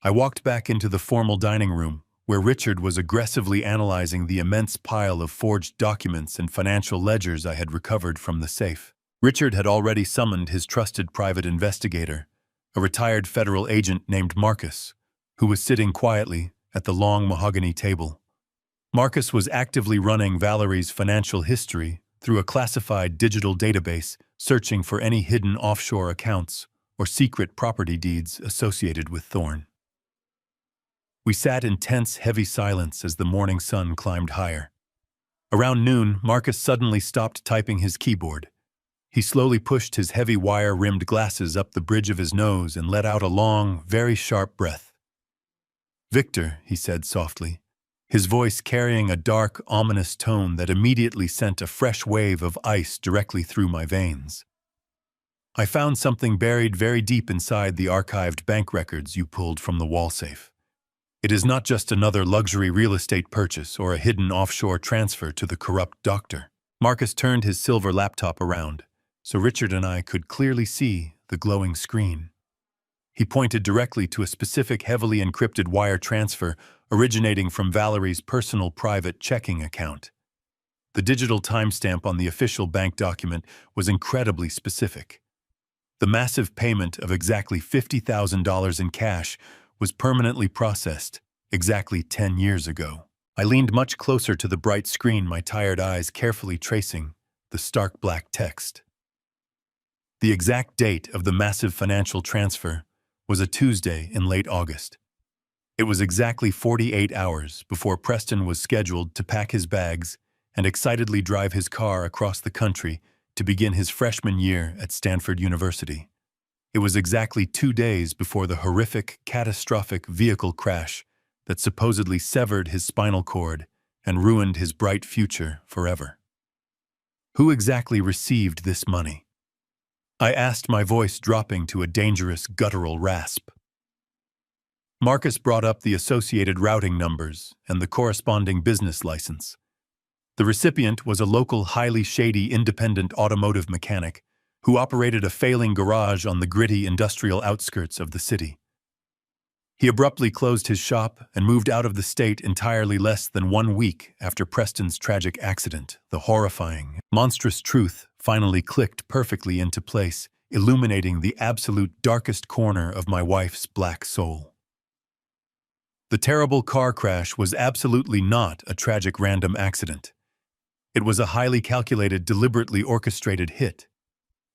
I walked back into the formal dining room, where Richard was aggressively analyzing the immense pile of forged documents and financial ledgers I had recovered from the safe. Richard had already summoned his trusted private investigator, a retired federal agent named Marcus, who was sitting quietly at the long mahogany table. Marcus was actively running Valerie's financial history through a classified digital database, searching for any hidden offshore accounts or secret property deeds associated with Thorne. We sat in tense, heavy silence as the morning sun climbed higher. Around noon, Marcus suddenly stopped typing his keyboard. He slowly pushed his heavy wire-rimmed glasses up the bridge of his nose and let out a long, very sharp breath. "Victor," he said softly, his voice carrying a dark, ominous tone that immediately sent a fresh wave of ice directly through my veins. "I found something buried very deep inside the archived bank records you pulled from the wall safe. It is not just another luxury real estate purchase or a hidden offshore transfer to the corrupt doctor." Marcus turned his silver laptop around, so Richard and I could clearly see the glowing screen. He pointed directly to a specific heavily encrypted wire transfer originating from Valerie's personal private checking account. The digital timestamp on the official bank document was incredibly specific. The massive payment of exactly $50,000 in cash was permanently processed exactly 10 years ago. I leaned much closer to the bright screen, my tired eyes carefully tracing the stark black text. The exact date of the massive financial transfer was a Tuesday in late August. It was exactly 48 hours before Preston was scheduled to pack his bags and excitedly drive his car across the country to begin his freshman year at Stanford University. It was exactly 2 days before the horrific, catastrophic vehicle crash that supposedly severed his spinal cord and ruined his bright future forever. Who exactly received this money? I asked, my voice dropping to a dangerous guttural rasp. Marcus brought up the associated routing numbers and the corresponding business license. The recipient was a local, highly shady independent automotive mechanic who operated a failing garage on the gritty industrial outskirts of the city. He abruptly closed his shop and moved out of the state entirely less than 1 week after Preston's tragic accident. The horrifying, monstrous truth finally clicked perfectly into place, illuminating the absolute darkest corner of my wife's black soul. The terrible car crash was absolutely not a tragic random accident. It was a highly calculated, deliberately orchestrated hit.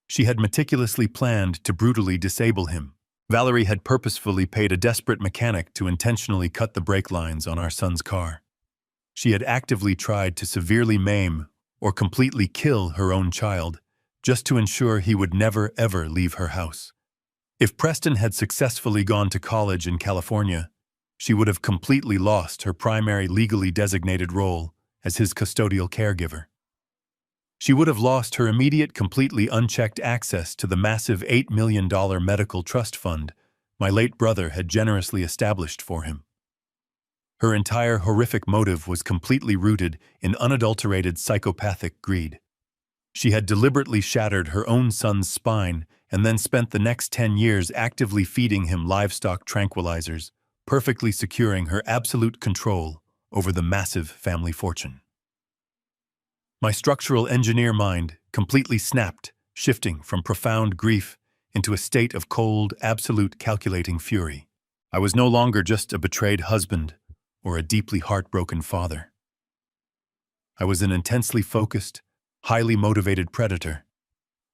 She had meticulously planned to brutally disable him. Valerie had purposefully paid a desperate mechanic to intentionally cut the brake lines on our son's car. She had actively tried to severely maim or completely kill her own child, just to ensure he would never ever leave her house. If Preston had successfully gone to college in California, she would have completely lost her primary legally designated role as his custodial caregiver. She would have lost her immediate, completely unchecked access to the massive $8 million medical trust fund my late brother had generously established for him. Her entire horrific motive was completely rooted in unadulterated psychopathic greed. She had deliberately shattered her own son's spine and then spent the next 10 years actively feeding him livestock tranquilizers, perfectly securing her absolute control over the massive family fortune. My structural engineer mind completely snapped, shifting from profound grief into a state of cold, absolute calculating fury. I was no longer just a betrayed husband or a deeply heartbroken father. I was an intensely focused, highly motivated predator,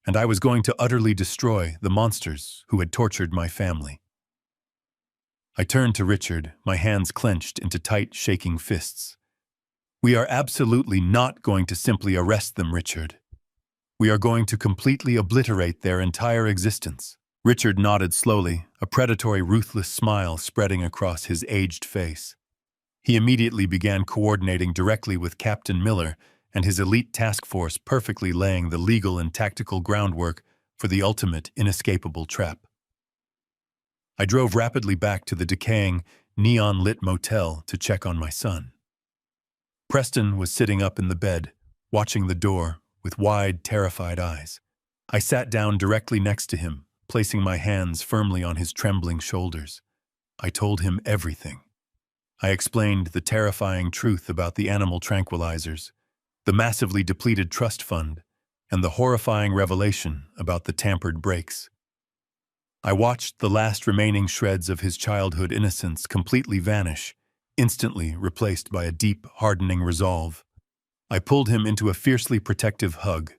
and I was going to utterly destroy the monsters who had tortured my family. I turned to Richard, my hands clenched into tight, shaking fists. "We are absolutely not going to simply arrest them, Richard. We are going to completely obliterate their entire existence." Richard nodded slowly, a predatory, ruthless smile spreading across his aged face. He immediately began coordinating directly with Captain Miller and his elite task force, perfectly laying the legal and tactical groundwork for the ultimate, inescapable trap. I drove rapidly back to the decaying, neon-lit motel to check on my son. Preston was sitting up in the bed, watching the door with wide, terrified eyes. I sat down directly next to him, placing my hands firmly on his trembling shoulders. I told him everything. I explained the terrifying truth about the animal tranquilizers, the massively depleted trust fund, and the horrifying revelation about the tampered brakes. I watched the last remaining shreds of his childhood innocence completely vanish, instantly replaced by a deep, hardening resolve. I pulled him into a fiercely protective hug.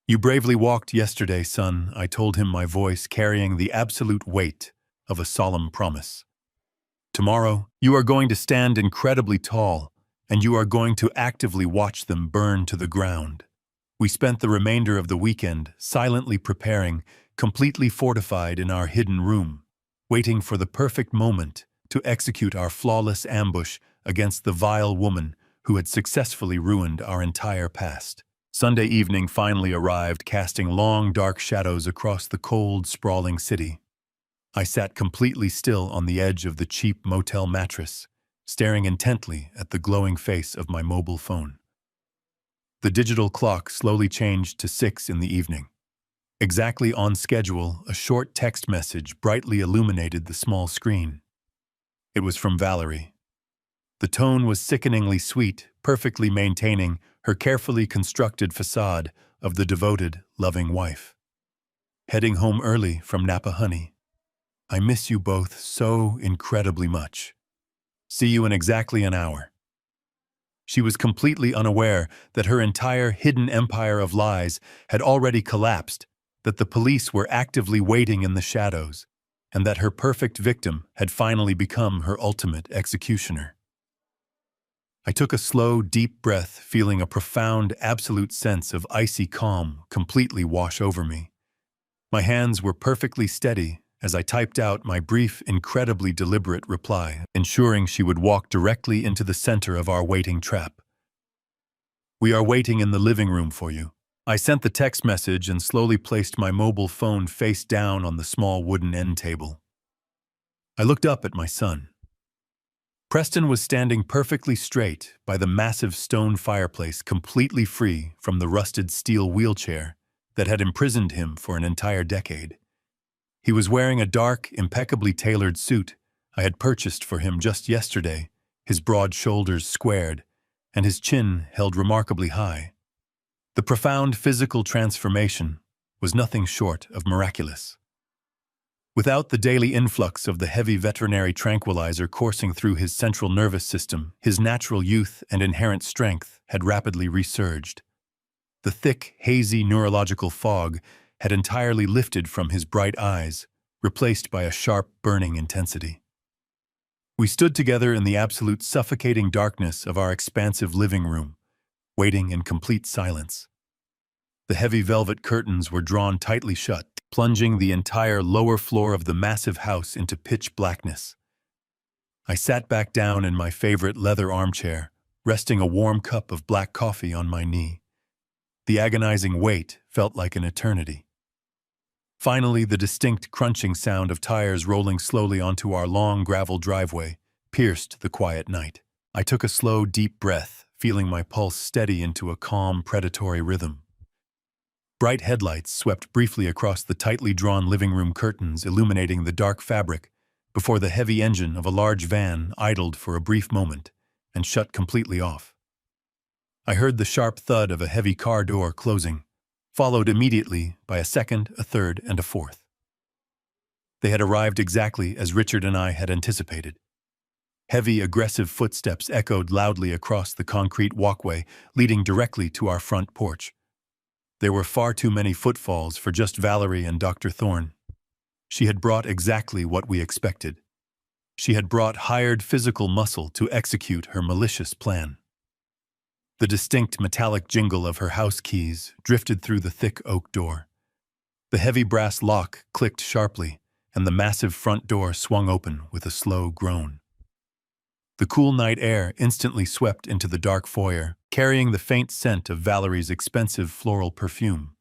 "You bravely walked yesterday, son," I told him, my voice carrying the absolute weight of a solemn promise. Tomorrow, you are going to stand incredibly tall, and you are going to actively watch them burn to the ground. We spent the remainder of the weekend silently preparing, completely fortified in our hidden room, waiting for the perfect moment to execute our flawless ambush against the vile woman who had successfully ruined our entire past. Sunday evening finally arrived, casting long, dark shadows across the cold, sprawling city. I sat completely still on the edge of the cheap motel mattress, staring intently at the glowing face of my mobile phone. The digital clock slowly changed to 6 in the evening. Exactly on schedule, a short text message brightly illuminated the small screen. It was from Valerie. The tone was sickeningly sweet, perfectly maintaining her carefully constructed facade of the devoted, loving wife. Heading home early from Napa Honey. I miss you both so incredibly much. See you in exactly an hour. She was completely unaware that her entire hidden empire of lies had already collapsed, that the police were actively waiting in the shadows, and that her perfect victim had finally become her ultimate executioner. I took a slow, deep breath, feeling a profound, absolute sense of icy calm completely wash over me. My hands were perfectly steady as I typed out my brief, incredibly deliberate reply, ensuring she would walk directly into the center of our waiting trap. We are waiting in the living room for you. I sent the text message and slowly placed my mobile phone face down on the small wooden end table. I looked up at my son. Preston was standing perfectly straight by the massive stone fireplace, completely free from the rusted steel wheelchair that had imprisoned him for an entire decade. He was wearing a dark, impeccably tailored suit I had purchased for him just yesterday, his broad shoulders squared, and his chin held remarkably high. The profound physical transformation was nothing short of miraculous. Without the daily influx of the heavy veterinary tranquilizer coursing through his central nervous system, his natural youth and inherent strength had rapidly resurged. The thick, hazy neurological fog had entirely lifted from his bright eyes, replaced by a sharp, burning intensity. We stood together in the absolute suffocating darkness of our expansive living room, waiting in complete silence. The heavy velvet curtains were drawn tightly shut, plunging the entire lower floor of the massive house into pitch blackness. I sat back down in my favorite leather armchair, resting a warm cup of black coffee on my knee. The agonizing wait felt like an eternity. Finally, the distinct crunching sound of tires rolling slowly onto our long gravel driveway pierced the quiet night. I took a slow, deep breath, feeling my pulse steady into a calm, predatory rhythm. Bright headlights swept briefly across the tightly drawn living room curtains, illuminating the dark fabric, before the heavy engine of a large van idled for a brief moment and shut completely off. I heard the sharp thud of a heavy car door closing, followed immediately by a second, a third, and a fourth. They had arrived exactly as Richard and I had anticipated. Heavy, aggressive footsteps echoed loudly across the concrete walkway leading directly to our front porch. There were far too many footfalls for just Valerie and Dr. Thorne. She had brought exactly what we expected. She had brought hired physical muscle to execute her malicious plan. The distinct metallic jingle of her house keys drifted through the thick oak door. The heavy brass lock clicked sharply, and the massive front door swung open with a slow groan. The cool night air instantly swept into the dark foyer, carrying the faint scent of Valerie's expensive floral perfume.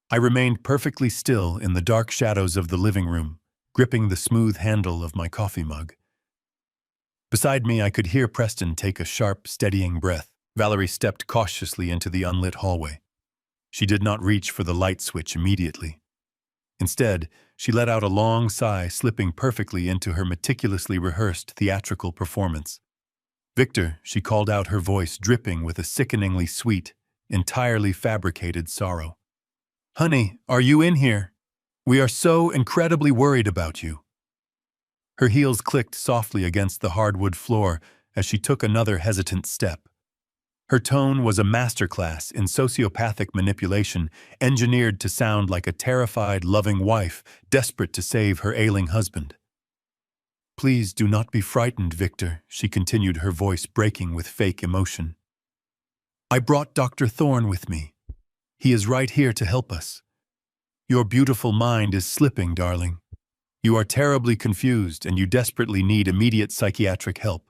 I remained perfectly still in the dark shadows of the living room, gripping the smooth handle of my coffee mug. Beside me, I could hear Preston take a sharp, steadying breath. Valerie stepped cautiously into the unlit hallway. She did not reach for the light switch immediately. Instead, she let out a long sigh, slipping perfectly into her meticulously rehearsed theatrical performance. "Victor," she called out, her voice dripping with a sickeningly sweet, entirely fabricated sorrow. "Honey, are you in here? We are so incredibly worried about you." Her heels clicked softly against the hardwood floor as she took another hesitant step. Her tone was a masterclass in sociopathic manipulation, engineered to sound like a terrified, loving wife desperate to save her ailing husband. Please do not be frightened, Victor, she continued, her voice breaking with fake emotion. I brought Dr. Thorne with me. He is right here to help us. Your beautiful mind is slipping, darling. You are terribly confused and you desperately need immediate psychiatric help.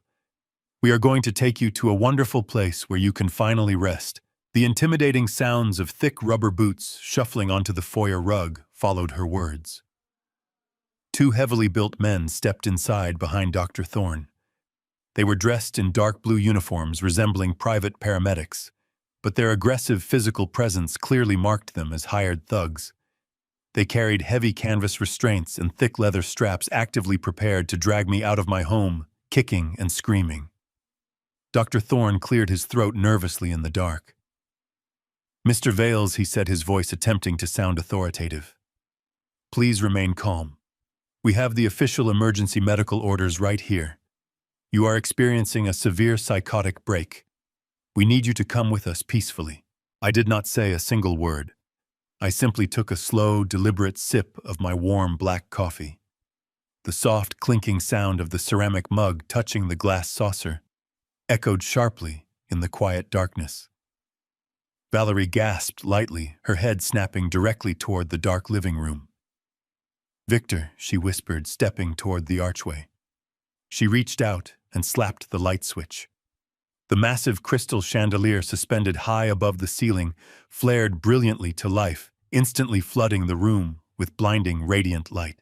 We are going to take you to a wonderful place where you can finally rest. The intimidating sounds of thick rubber boots shuffling onto the foyer rug followed her words. Two heavily built men stepped inside behind Dr. Thorne. They were dressed in dark blue uniforms resembling private paramedics, but their aggressive physical presence clearly marked them as hired thugs. They carried heavy canvas restraints and thick leather straps, actively prepared to drag me out of my home, kicking and screaming. Dr. Thorne cleared his throat nervously in the dark. Mr. Vales, he said, his voice attempting to sound authoritative. Please remain calm. We have the official emergency medical orders right here. You are experiencing a severe psychotic break. We need you to come with us peacefully. I did not say a single word. I simply took a slow, deliberate sip of my warm black coffee. The soft, clinking sound of the ceramic mug touching the glass saucer echoed sharply in the quiet darkness. Valerie gasped lightly, her head snapping directly toward the dark living room. Victor, she whispered, stepping toward the archway. She reached out and slapped the light switch. The massive crystal chandelier suspended high above the ceiling flared brilliantly to life, instantly flooding the room with blinding, radiant light.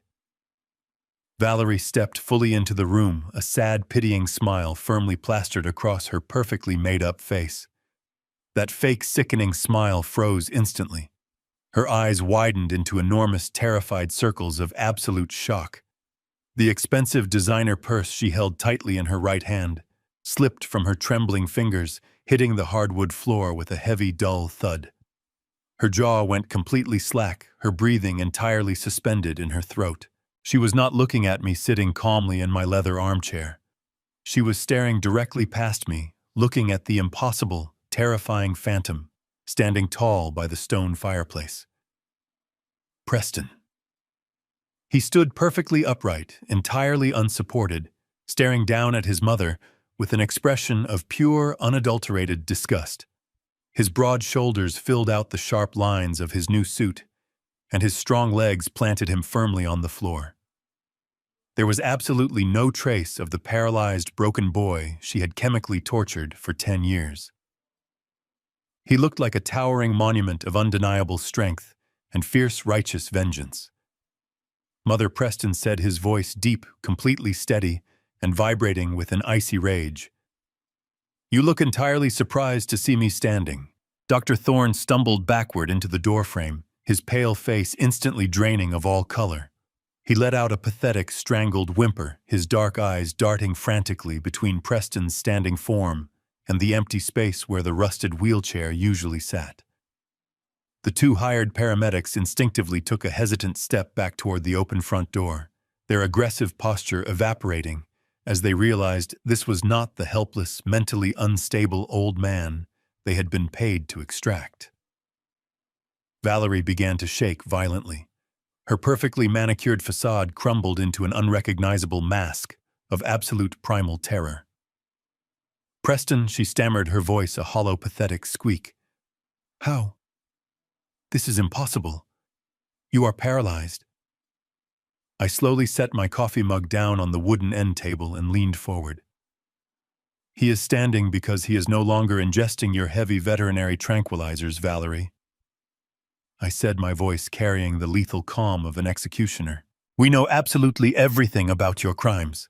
Valerie stepped fully into the room, a sad, pitying smile firmly plastered across her perfectly made-up face. That fake, sickening smile froze instantly. Her eyes widened into enormous, terrified circles of absolute shock. The expensive designer purse she held tightly in her right hand slipped from her trembling fingers, hitting the hardwood floor with a heavy, dull thud. Her jaw went completely slack, her breathing entirely suspended in her throat. She was not looking at me sitting calmly in my leather armchair. She was staring directly past me, looking at the impossible, terrifying phantom, standing tall by the stone fireplace. Preston. He stood perfectly upright, entirely unsupported, staring down at his mother with an expression of pure, unadulterated disgust. His broad shoulders filled out the sharp lines of his new suit, and his strong legs planted him firmly on the floor. There was absolutely no trace of the paralyzed, broken boy she had chemically tortured for 10 years. He looked like a towering monument of undeniable strength and fierce, righteous vengeance. Mother Preston said, his voice deep, completely steady, and vibrating with an icy rage. You look entirely surprised to see me standing. Dr. Thorne stumbled backward into the doorframe, his pale face instantly draining of all color. He let out a pathetic, strangled whimper, his dark eyes darting frantically between Preston's standing form and the empty space where the rusted wheelchair usually sat. The two hired paramedics instinctively took a hesitant step back toward the open front door, their aggressive posture evaporating as they realized this was not the helpless, mentally unstable old man they had been paid to extract. Valerie began to shake violently. Her perfectly manicured facade crumbled into an unrecognizable mask of absolute primal terror. Preston, she stammered, her voice a hollow, pathetic squeak. How? This is impossible. You are paralyzed. I slowly set my coffee mug down on the wooden end table and leaned forward. He is standing because he is no longer ingesting your heavy veterinary tranquilizers, Valerie. I said, my voice carrying the lethal calm of an executioner. We know absolutely everything about your crimes.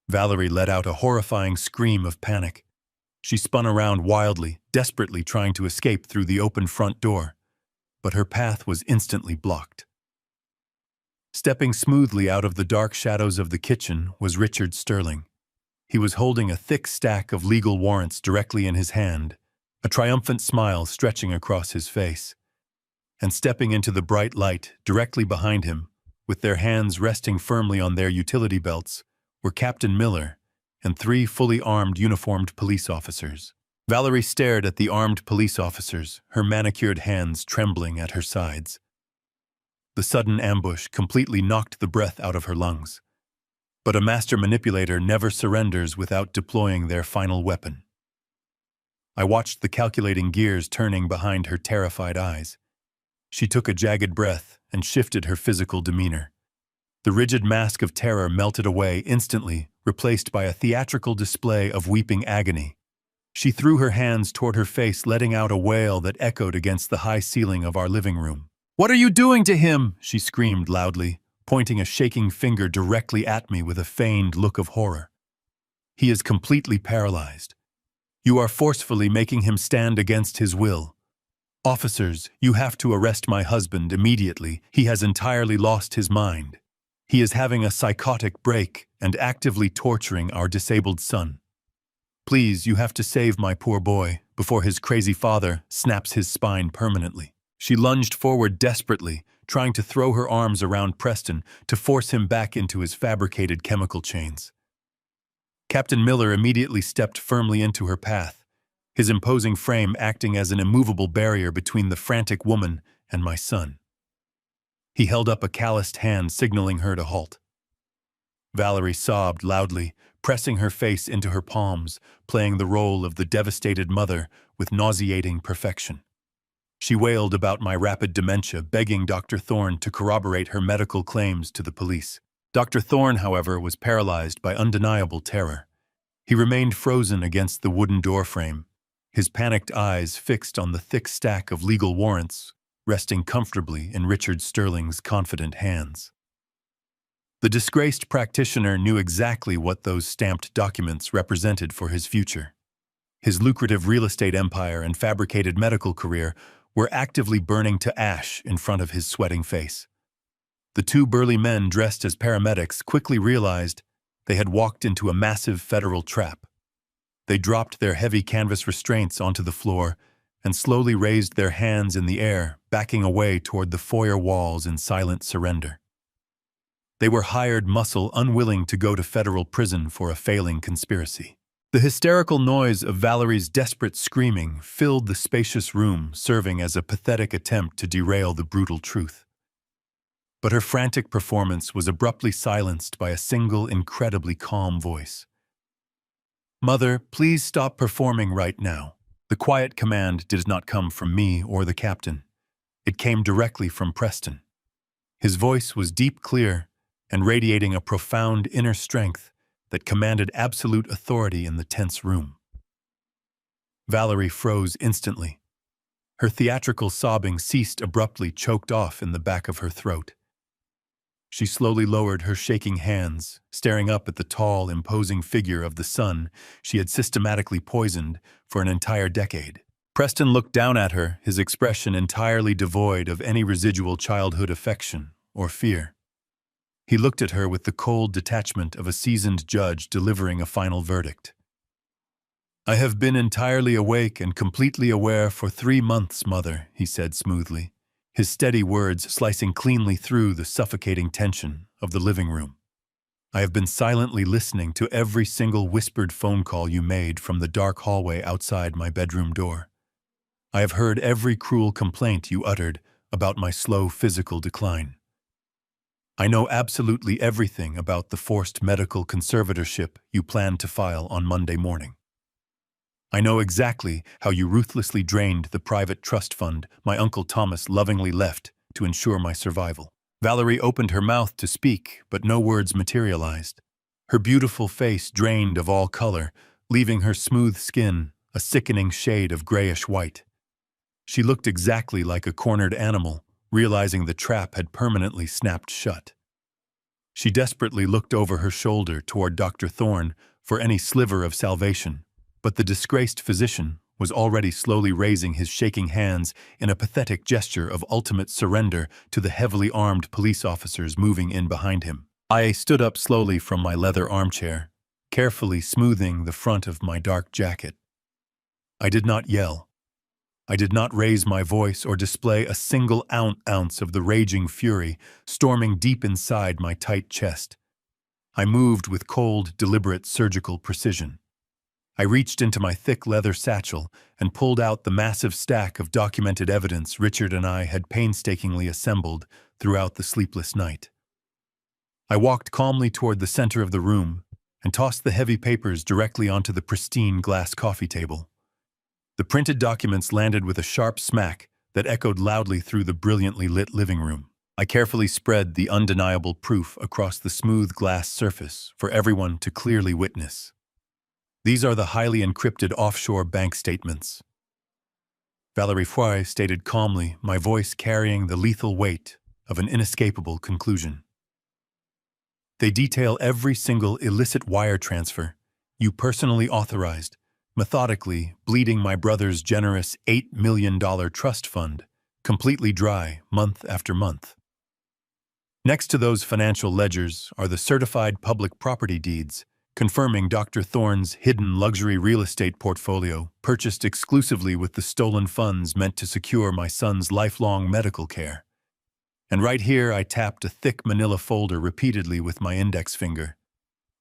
Valerie let out a horrifying scream of panic. She spun around wildly, desperately trying to escape through the open front door, but her path was instantly blocked. Stepping smoothly out of the dark shadows of the kitchen was Richard Sterling. He was holding a thick stack of legal warrants directly in his hand, a triumphant smile stretching across his face. And stepping into the bright light directly behind him, with their hands resting firmly on their utility belts, were Captain Miller and 3 fully armed uniformed police officers. Valerie stared at the armed police officers, her manicured hands trembling at her sides. The sudden ambush completely knocked the breath out of her lungs. But a master manipulator never surrenders without deploying their final weapon. I watched the calculating gears turning behind her terrified eyes. She took a jagged breath and shifted her physical demeanor. The rigid mask of terror melted away instantly, replaced by a theatrical display of weeping agony. She threw her hands toward her face, letting out a wail that echoed against the high ceiling of our living room. "What are you doing to him?" she screamed loudly, pointing a shaking finger directly at me with a feigned look of horror. "He is completely paralyzed. You are forcefully making him stand against his will. Officers, you have to arrest my husband immediately. He has entirely lost his mind. He is having a psychotic break and actively torturing our disabled son. Please, you have to save my poor boy before his crazy father snaps his spine permanently." She lunged forward desperately, trying to throw her arms around Preston to force him back into his fabricated chemical chains. Captain Miller immediately stepped firmly into her path, his imposing frame acting as an immovable barrier between the frantic woman and my son. He held up a calloused hand, signaling her to halt. Valerie sobbed loudly, pressing her face into her palms, playing the role of the devastated mother with nauseating perfection. She wailed about my rapid dementia, begging Dr. Thorne to corroborate her medical claims to the police. Dr. Thorne, however, was paralyzed by undeniable terror. He remained frozen against the wooden doorframe, his panicked eyes fixed on the thick stack of legal warrants resting comfortably in Richard Sterling's confident hands. The disgraced practitioner knew exactly what those stamped documents represented for his future. His lucrative real estate empire and fabricated medical career were actively burning to ash in front of his sweating face. The two burly men dressed as paramedics quickly realized they had walked into a massive federal trap. They dropped their heavy canvas restraints onto the floor and slowly raised their hands in the air, backing away toward the foyer walls in silent surrender. They were hired muscle, unwilling to go to federal prison for a failing conspiracy. The hysterical noise of Valerie's desperate screaming filled the spacious room, serving as a pathetic attempt to derail the brutal truth. But her frantic performance was abruptly silenced by a single, incredibly calm voice. "Mother, please stop performing right now." The quiet command did not come from me or the captain. It came directly from Preston. His voice was deep, clear, and radiating a profound inner strength that commanded absolute authority in the tense room. Valerie froze instantly. Her theatrical sobbing ceased abruptly, choked off in the back of her throat. She slowly lowered her shaking hands, staring up at the tall, imposing figure of the son she had systematically poisoned for an entire decade. Preston looked down at her, his expression entirely devoid of any residual childhood affection or fear. He looked at her with the cold detachment of a seasoned judge delivering a final verdict. "I have been entirely awake and completely aware for 3 months, Mother," he said smoothly, his steady words slicing cleanly through the suffocating tension of the living room. "I have been silently listening to every single whispered phone call you made from the dark hallway outside my bedroom door. I have heard every cruel complaint you uttered about my slow physical decline. I know absolutely everything about the forced medical conservatorship you planned to file on Monday morning. I know exactly how you ruthlessly drained the private trust fund my Uncle Thomas lovingly left to ensure my survival." Valerie opened her mouth to speak, but no words materialized. Her beautiful face drained of all color, leaving her smooth skin a sickening shade of grayish white. She looked exactly like a cornered animal, realizing the trap had permanently snapped shut. She desperately looked over her shoulder toward Dr. Thorne for any sliver of salvation, but the disgraced physician was already slowly raising his shaking hands in a pathetic gesture of ultimate surrender to the heavily armed police officers moving in behind him. I stood up slowly from my leather armchair, carefully smoothing the front of my dark jacket. I did not yell. I did not raise my voice or display a single ounce of the raging fury storming deep inside my tight chest. I moved with cold, deliberate surgical precision. I reached into my thick leather satchel and pulled out the massive stack of documented evidence Richard and I had painstakingly assembled throughout the sleepless night. I walked calmly toward the center of the room and tossed the heavy papers directly onto the pristine glass coffee table. The printed documents landed with a sharp smack that echoed loudly through the brilliantly lit living room. I carefully spread the undeniable proof across the smooth glass surface for everyone to clearly witness. These are the highly encrypted offshore bank statements. Valerie Foy stated calmly, my voice carrying the lethal weight of an inescapable conclusion. They detail every single illicit wire transfer you personally authorized, methodically bleeding my brother's generous $8 million trust fund, completely dry month after month. Next to those financial ledgers are the certified public property deeds, confirming Dr. Thorne's hidden luxury real estate portfolio, purchased exclusively with the stolen funds meant to secure my son's lifelong medical care. And right here I tapped a thick manila folder repeatedly with my index finger.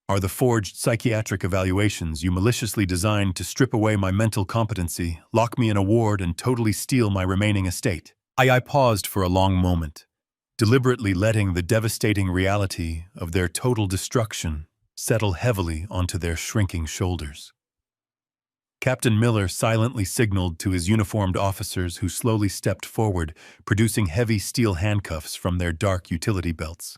Are the forged psychiatric evaluations you maliciously designed to strip away my mental competency, lock me in a ward, and totally steal my remaining estate? I paused for a long moment, deliberately letting the devastating reality of their total destruction settle heavily onto their shrinking shoulders. Captain Miller silently signaled to his uniformed officers who slowly stepped forward, producing heavy steel handcuffs from their dark utility belts.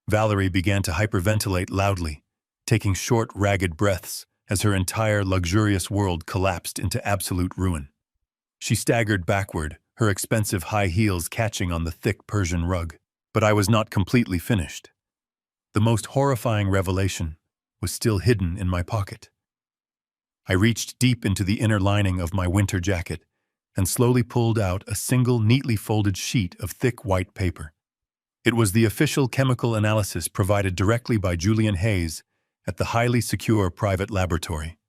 Valerie began to hyperventilate loudly, taking short, ragged breaths as her entire luxurious world collapsed into absolute ruin. She staggered backward, her expensive high heels catching on the thick Persian rug. But I was not completely finished. The most horrifying revelation was still hidden in my pocket. I reached deep into the inner lining of my winter jacket and slowly pulled out a single neatly folded sheet of thick white paper. It was the official chemical analysis provided directly by Julian Hayes at the highly secure private laboratory.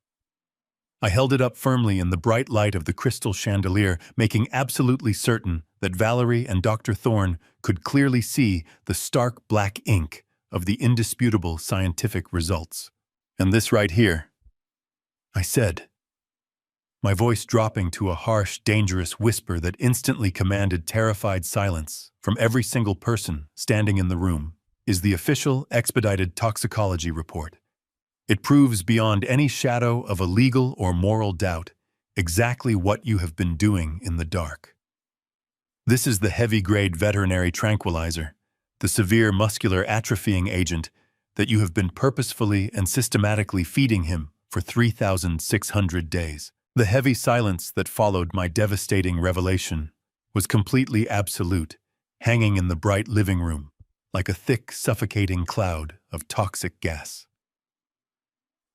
I held it up firmly in the bright light of the crystal chandelier, making absolutely certain that Valerie and Dr. Thorne could clearly see the stark black ink of the indisputable scientific results. And this right here, I said, my voice dropping to a harsh, dangerous whisper that instantly commanded terrified silence from every single person standing in the room, is the official expedited toxicology report. It proves beyond any shadow of a legal or moral doubt exactly what you have been doing in the dark. This is the heavy-grade veterinary tranquilizer, the severe muscular atrophying agent that you have been purposefully and systematically feeding him for 3,600 days. The heavy silence that followed my devastating revelation was completely absolute, hanging in the bright living room like a thick, suffocating cloud of toxic gas.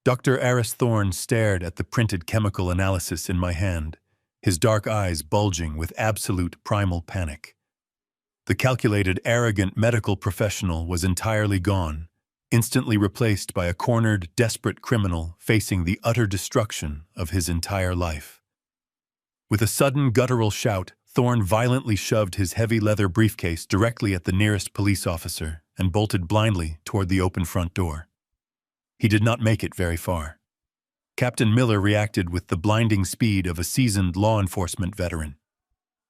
Dr. Aris Thorne stared at the printed chemical analysis in my hand, his dark eyes bulging with absolute primal panic. The calculated, arrogant medical professional was entirely gone, instantly replaced by a cornered, desperate criminal facing the utter destruction of his entire life. With a sudden guttural shout, Thorne violently shoved his heavy leather briefcase directly at the nearest police officer and bolted blindly toward the open front door. He did not make it very far. Captain Miller reacted with the blinding speed of a seasoned law enforcement veteran.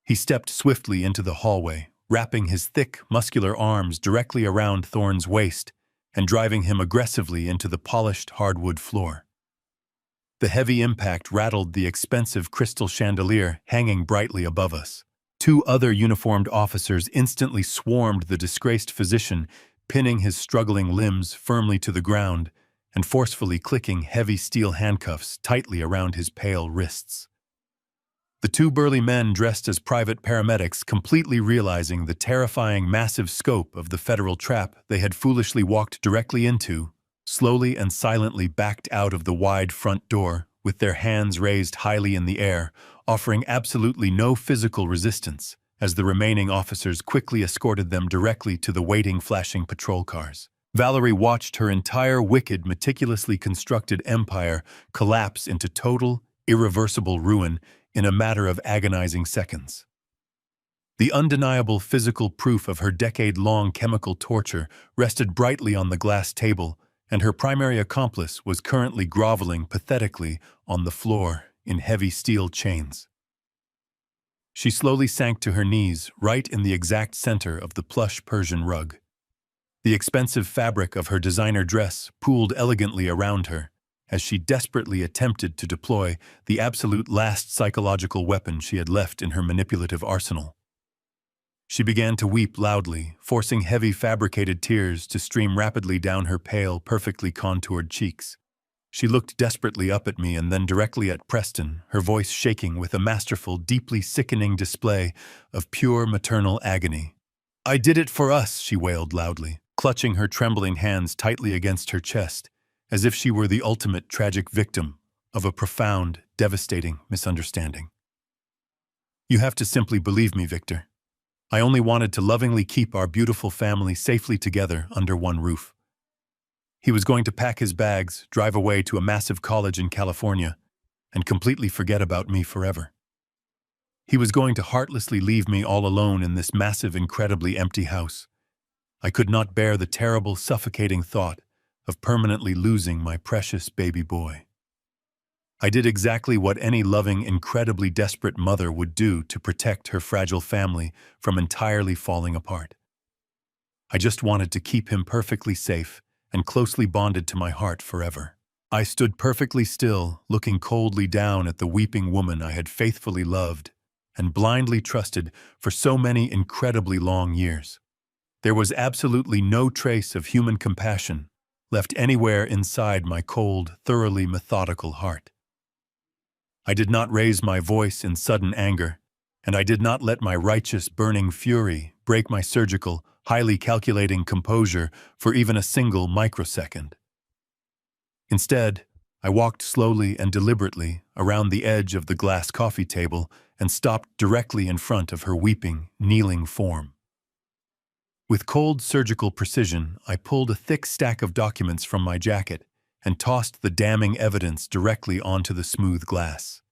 He stepped swiftly into the hallway, wrapping his thick, muscular arms directly around Thorne's waist and driving him aggressively into the polished hardwood floor. The heavy impact rattled the expensive crystal chandelier hanging brightly above us. Two other uniformed officers instantly swarmed the disgraced physician, pinning his struggling limbs firmly to the ground and forcefully clicking heavy steel handcuffs tightly around his pale wrists. The two burly men dressed as private paramedics, completely realizing the terrifying massive scope of the federal trap they had foolishly walked directly into, slowly and silently backed out of the wide front door with their hands raised highly in the air, offering absolutely no physical resistance, as the remaining officers quickly escorted them directly to the waiting flashing patrol cars. Valerie watched her entire wicked, meticulously constructed empire collapse into total, irreversible ruin in a matter of agonizing seconds. The undeniable physical proof of her decade-long chemical torture rested brightly on the glass table, and her primary accomplice was currently groveling pathetically on the floor in heavy steel chains. She slowly sank to her knees right in the exact center of the plush Persian rug. The expensive fabric of her designer dress pooled elegantly around her, as she desperately attempted to deploy the absolute last psychological weapon she had left in her manipulative arsenal. She began to weep loudly, forcing heavy fabricated tears to stream rapidly down her pale, perfectly contoured cheeks. She looked desperately up at me and then directly at Preston, her voice shaking with a masterful, deeply sickening display of pure maternal agony. "I did it for us," she wailed loudly, clutching her trembling hands tightly against her chest, as if she were the ultimate tragic victim of a profound, devastating misunderstanding. "You have to simply believe me, Victor. I only wanted to lovingly keep our beautiful family safely together under one roof." He was going to pack his bags, drive away to a massive college in California, and completely forget about me forever. He was going to heartlessly leave me all alone in this massive, incredibly empty house. I could not bear the terrible, suffocating thought of permanently losing my precious baby boy. I did exactly what any loving, incredibly desperate mother would do to protect her fragile family from entirely falling apart. I just wanted to keep him perfectly safe and closely bonded to my heart forever. I stood perfectly still, looking coldly down at the weeping woman I had faithfully loved and blindly trusted for so many incredibly long years. There was absolutely no trace of human compassion left anywhere inside my cold, thoroughly methodical heart. I did not raise my voice in sudden anger, and I did not let my righteous, burning fury break my surgical, highly calculating composure for even a single microsecond. Instead, I walked slowly and deliberately around the edge of the glass coffee table and stopped directly in front of her weeping, kneeling form. With cold surgical precision, I pulled a thick stack of documents from my jacket and tossed the damning evidence directly onto the smooth glass.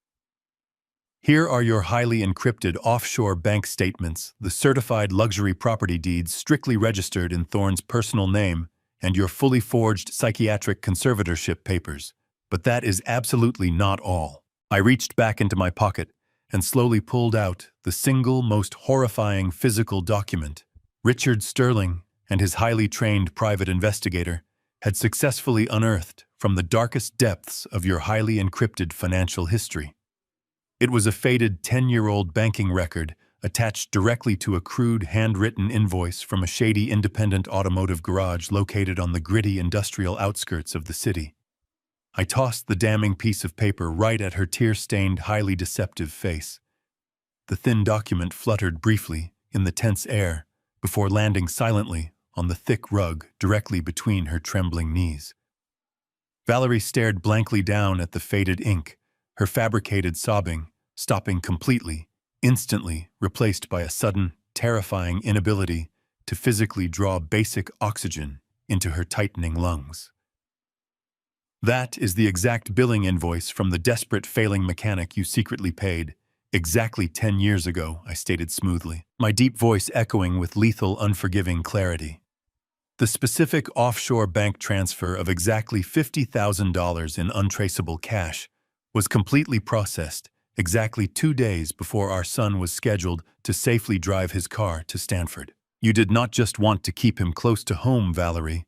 "Here are your highly encrypted offshore bank statements, the certified luxury property deeds strictly registered in Thorne's personal name, and your fully forged psychiatric conservatorship papers. But that is absolutely not all." I reached back into my pocket and slowly pulled out the single most horrifying physical document. Richard Sterling and his highly trained private investigator had successfully unearthed from the darkest depths of your highly encrypted financial history. It was a faded 10-year-old banking record attached directly to a crude handwritten invoice from a shady independent automotive garage located on the gritty industrial outskirts of the city. I tossed the damning piece of paper right at her tear-stained, highly deceptive face. The thin document fluttered briefly in the tense air before landing silently on the thick rug directly between her trembling knees. Valerie stared blankly down at the faded ink, her fabricated sobbing stopping completely, instantly replaced by a sudden, terrifying inability to physically draw basic oxygen into her tightening lungs. "That is the exact billing invoice from the desperate failing mechanic you secretly paid exactly 10 years ago," I stated smoothly, my deep voice echoing with lethal, unforgiving clarity. "The specific offshore bank transfer of exactly $50,000 in untraceable cash was completely processed exactly 2 days before our son was scheduled to safely drive his car to Stanford. You did not just want to keep him close to home, Valerie.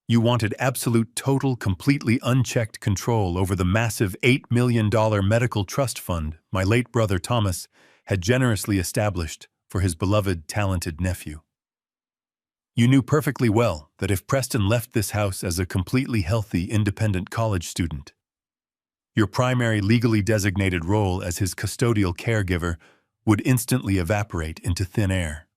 You wanted absolute, total, completely unchecked control over the massive $8 million medical trust fund my late brother Thomas had generously established for his beloved, talented nephew. You knew perfectly well that if Preston left this house as a completely healthy, independent college student, your primary legally designated role as his custodial caregiver would instantly evaporate into thin air.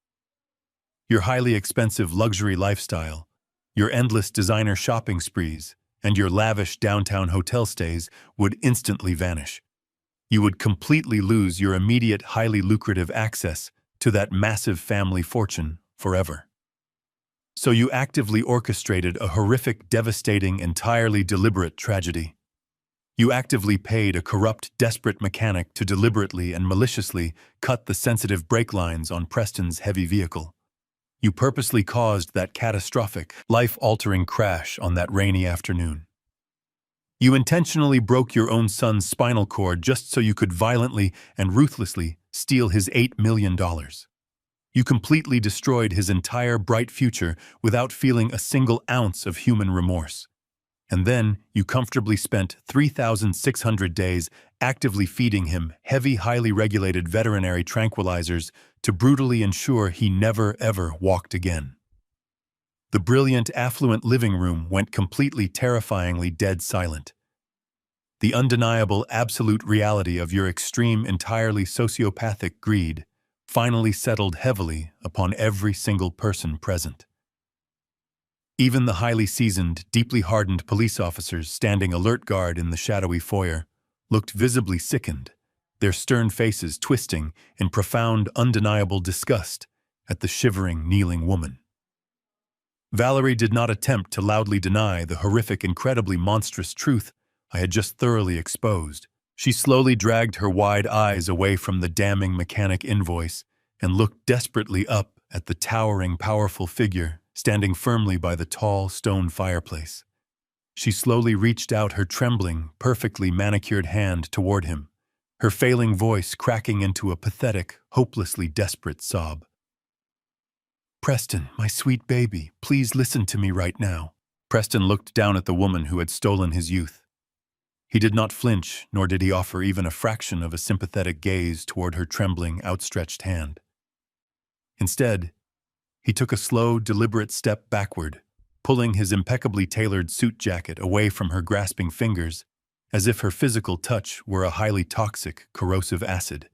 Your highly expensive luxury lifestyle, your endless designer shopping sprees, and your lavish downtown hotel stays would instantly vanish. You would completely lose your immediate, highly lucrative access to that massive family fortune forever. So you actively orchestrated a horrific, devastating, entirely deliberate tragedy. You actively paid a corrupt, desperate mechanic to deliberately and maliciously cut the sensitive brake lines on Preston's heavy vehicle. You purposely caused that catastrophic, life-altering crash on that rainy afternoon. You intentionally broke your own son's spinal cord just so you could violently and ruthlessly steal his $8 million. You completely destroyed his entire bright future without feeling a single ounce of human remorse. And then you comfortably spent 3,600 days actively feeding him heavy, highly regulated veterinary tranquilizers to brutally ensure he never, ever walked again. The brilliant, affluent living room went completely terrifyingly dead silent. The undeniable, absolute reality of your extreme, entirely sociopathic greed finally settled heavily upon every single person present. Even the highly seasoned, deeply hardened police officers standing alert guard in the shadowy foyer looked visibly sickened, their stern faces twisting in profound, undeniable disgust at the shivering, kneeling woman. Valerie did not attempt to loudly deny the horrific, incredibly monstrous truth I had just thoroughly exposed. She slowly dragged her wide eyes away from the damning mechanic invoice and looked desperately up at the towering, powerful figure standing firmly by the tall stone fireplace. She slowly reached out her trembling, perfectly manicured hand toward him, her failing voice cracking into a pathetic, hopelessly desperate sob. "Preston, my sweet baby, please listen to me right now." Preston looked down at the woman who had stolen his youth. He did not flinch, nor did he offer even a fraction of a sympathetic gaze toward her trembling, outstretched hand. Instead, he took a slow, deliberate step backward, pulling his impeccably tailored suit jacket away from her grasping fingers, as if her physical touch were a highly toxic, corrosive acid.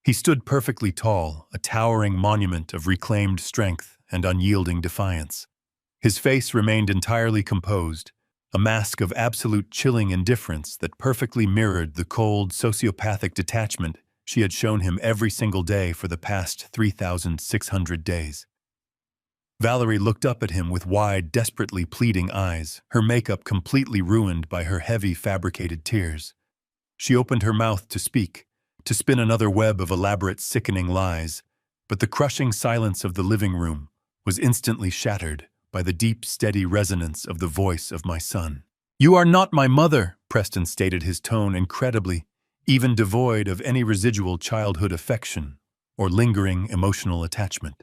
He stood perfectly tall, a towering monument of reclaimed strength and unyielding defiance. His face remained entirely composed, a mask of absolute chilling indifference that perfectly mirrored the cold, sociopathic detachment she had shown him every single day for the past 3,600 days. Valerie looked up at him with wide, desperately pleading eyes, her makeup completely ruined by her heavy, fabricated tears. She opened her mouth to speak, to spin another web of elaborate, sickening lies, but the crushing silence of the living room was instantly shattered by the deep, steady resonance of the voice of my son. "You are not my mother," Preston stated, his tone incredibly, even devoid of any residual childhood affection or lingering emotional attachment.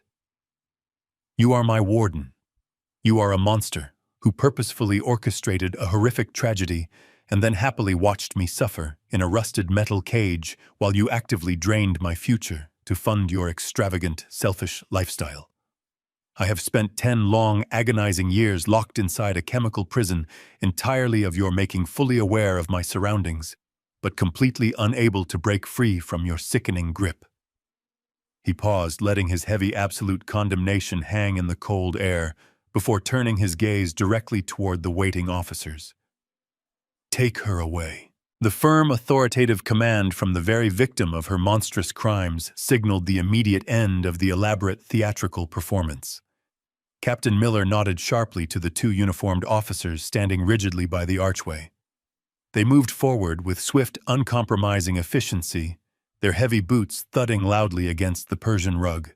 "You are my warden. You are a monster who purposefully orchestrated a horrific tragedy and then happily watched me suffer in a rusted metal cage while you actively drained my future to fund your extravagant, selfish lifestyle. I have spent 10 long, agonizing years locked inside a chemical prison entirely of your making, fully aware of my surroundings, but completely unable to break free from your sickening grip." He paused, letting his heavy absolute condemnation hang in the cold air before turning his gaze directly toward the waiting officers. "Take her away." The firm, authoritative command from the very victim of her monstrous crimes signaled the immediate end of the elaborate theatrical performance. Captain Miller nodded sharply to the 2 uniformed officers standing rigidly by the archway. They moved forward with swift, uncompromising efficiency, their heavy boots thudding loudly against the Persian rug.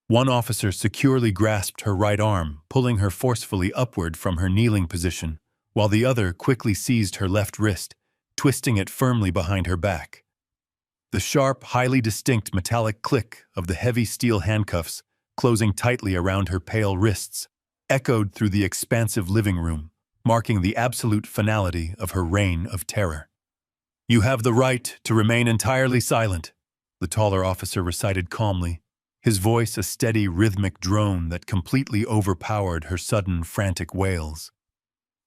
One officer securely grasped her right arm, pulling her forcefully upward from her kneeling position, while the other quickly seized her left wrist, twisting it firmly behind her back. The sharp, highly distinct metallic click of the heavy steel handcuffs, closing tightly around her pale wrists, echoed through the expansive living room, marking the absolute finality of her reign of terror. "You have the right to remain entirely silent," the taller officer recited calmly, his voice a steady, rhythmic drone that completely overpowered her sudden, frantic wails.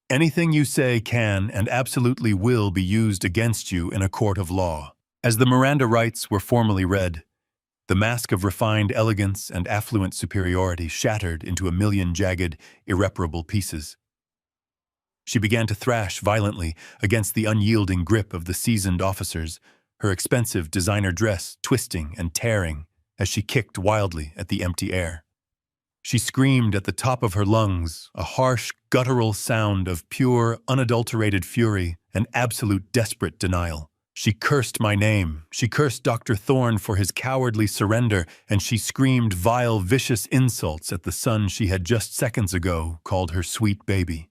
"Anything you say can and absolutely will be used against you in a court of law." As the Miranda rights were formally read, the mask of refined elegance and affluent superiority shattered into a million jagged, irreparable pieces. She began to thrash violently against the unyielding grip of the seasoned officers, her expensive designer dress twisting and tearing as she kicked wildly at the empty air. She screamed at the top of her lungs, a harsh, guttural sound of pure, unadulterated fury and absolute desperate denial. She cursed my name, she cursed Dr. Thorne for his cowardly surrender, and she screamed vile, vicious insults at the son she had just seconds ago called her sweet baby.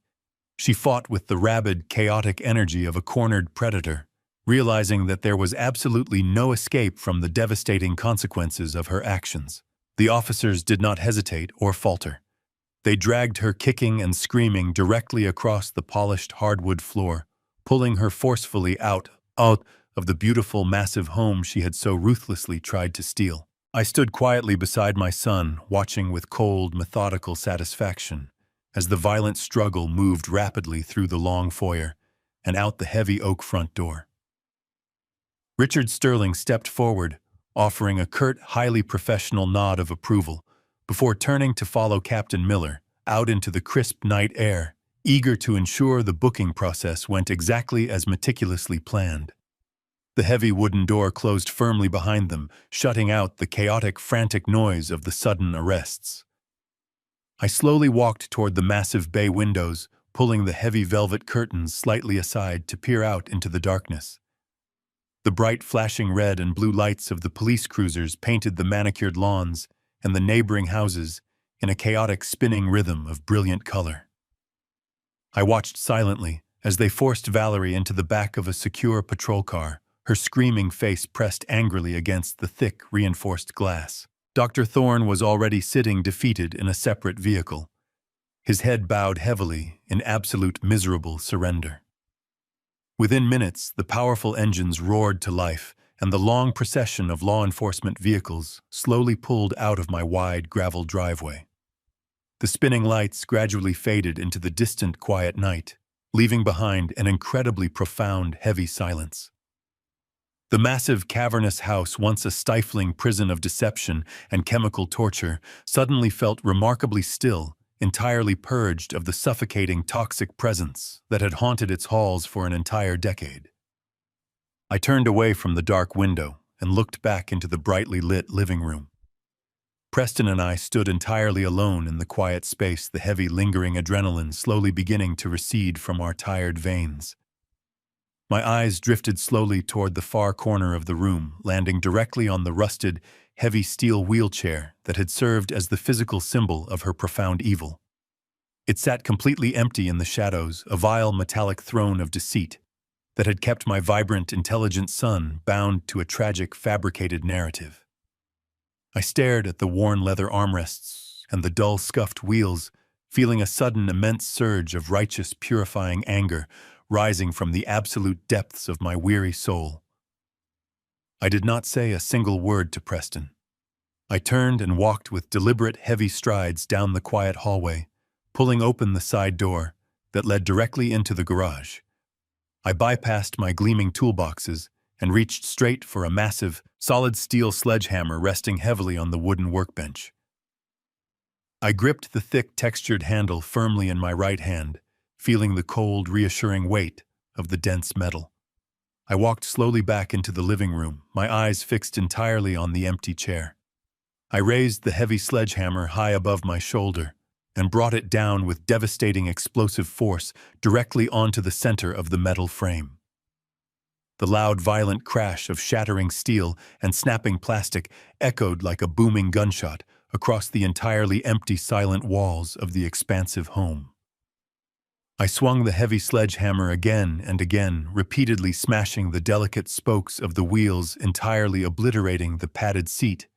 She fought with the rabid, chaotic energy of a cornered predator, realizing that there was absolutely no escape from the devastating consequences of her actions. The officers did not hesitate or falter. They dragged her kicking and screaming directly across the polished hardwood floor, pulling her forcefully out of the beautiful, massive home she had so ruthlessly tried to steal. I stood quietly beside my son, watching with cold, methodical satisfaction as the violent struggle moved rapidly through the long foyer and out the heavy oak front door. Richard Sterling stepped forward, offering a curt, highly professional nod of approval, before turning to follow Captain Miller out into the crisp night air, eager to ensure the booking process went exactly as meticulously planned. The heavy wooden door closed firmly behind them, shutting out the chaotic, frantic noise of the sudden arrests. I slowly walked toward the massive bay windows, pulling the heavy velvet curtains slightly aside to peer out into the darkness. The bright flashing red and blue lights of the police cruisers painted the manicured lawns and the neighboring houses in a chaotic spinning rhythm of brilliant color. I watched silently as they forced Valerie into the back of a secure patrol car, her screaming face pressed angrily against the thick, reinforced glass. Dr. Thorne was already sitting defeated in a separate vehicle, his head bowed heavily in absolute miserable surrender. Within minutes, the powerful engines roared to life, and the long procession of law enforcement vehicles slowly pulled out of my wide gravel driveway. The spinning lights gradually faded into the distant, quiet night, leaving behind an incredibly profound, heavy silence. The massive, cavernous house, once a stifling prison of deception and chemical torture, suddenly felt remarkably still, entirely purged of the suffocating, toxic presence that had haunted its halls for an entire decade. I turned away from the dark window and looked back into the brightly lit living room. Preston and I stood entirely alone in the quiet space, the heavy, lingering adrenaline slowly beginning to recede from our tired veins. My eyes drifted slowly toward the far corner of the room, landing directly on the rusted, heavy steel wheelchair that had served as the physical symbol of her profound evil. It sat completely empty in the shadows, a vile metallic throne of deceit that had kept my vibrant, intelligent son bound to a tragic, fabricated narrative. I stared at the worn leather armrests and the dull, scuffed wheels, feeling a sudden, immense surge of righteous, purifying anger rising from the absolute depths of my weary soul. I did not say a single word to Preston. I turned and walked with deliberate, heavy strides down the quiet hallway, pulling open the side door that led directly into the garage. I bypassed my gleaming toolboxes and reached straight for a massive, solid steel sledgehammer resting heavily on the wooden workbench. I gripped the thick, textured handle firmly in my right hand, feeling the cold, reassuring weight of the dense metal. I walked slowly back into the living room, my eyes fixed entirely on the empty chair. I raised the heavy sledgehammer high above my shoulder and brought it down with devastating explosive force directly onto the center of the metal frame. The loud, violent crash of shattering steel and snapping plastic echoed like a booming gunshot across the entirely empty, silent walls of the expansive home. I swung the heavy sledgehammer again and again, repeatedly smashing the delicate spokes of the wheels, entirely obliterating the padded seat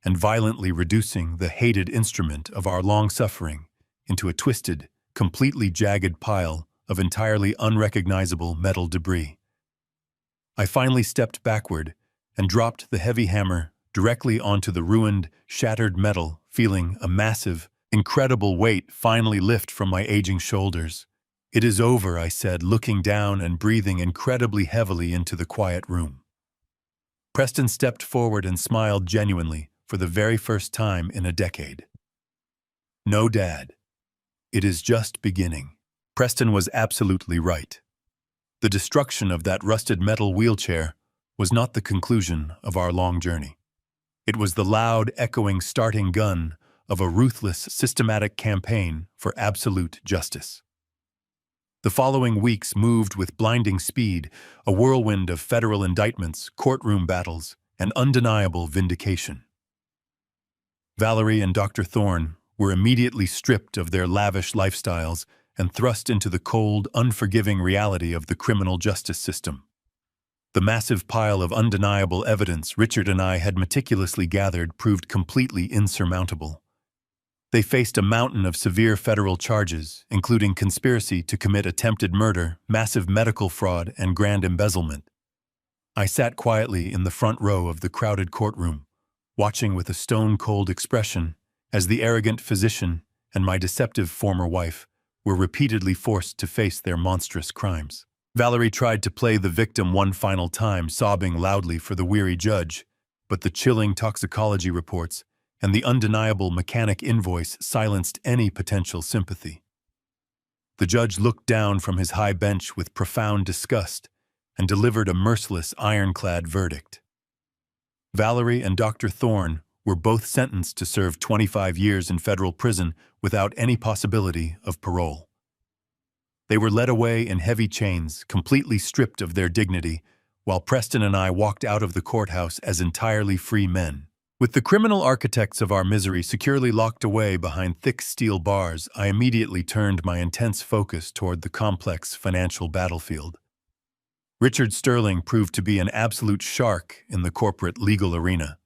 and violently reducing the hated instrument of our long-suffering into a twisted, completely jagged pile of entirely unrecognizable metal debris. I finally stepped backward and dropped the heavy hammer directly onto the ruined, shattered metal, feeling a massive, incredible weight finally lift from my aging shoulders. "It is over," I said, looking down and breathing incredibly heavily into the quiet room. Preston stepped forward and smiled genuinely for the very first time in a decade. "No, Dad. It is just beginning." Preston was absolutely right. The destruction of that rusted metal wheelchair was not the conclusion of our long journey. It was the loud, echoing starting gun of a ruthless, systematic campaign for absolute justice. The following weeks moved with blinding speed, a whirlwind of federal indictments, courtroom battles, and undeniable vindication. Valerie and Dr. Thorne were immediately stripped of their lavish lifestyles and thrust into the cold, unforgiving reality of the criminal justice system. The massive pile of undeniable evidence Richard and I had meticulously gathered proved completely insurmountable. They faced a mountain of severe federal charges, including conspiracy to commit attempted murder, massive medical fraud, and grand embezzlement. I sat quietly in the front row of the crowded courtroom, watching with a stone-cold expression as the arrogant physician and my deceptive former wife were repeatedly forced to face their monstrous crimes. Valerie tried to play the victim one final time, sobbing loudly for the weary judge, but the chilling toxicology reports and the undeniable mechanic invoice silenced any potential sympathy. The judge looked down from his high bench with profound disgust and delivered a merciless, ironclad verdict. Valerie and Dr. Thorne were both sentenced to serve 25 years in federal prison without any possibility of parole. They were led away in heavy chains, completely stripped of their dignity, while Preston and I walked out of the courthouse as entirely free men. With the criminal architects of our misery securely locked away behind thick steel bars, I immediately turned my intense focus toward the complex financial battlefield. Richard Sterling proved to be an absolute shark in the corporate legal arena.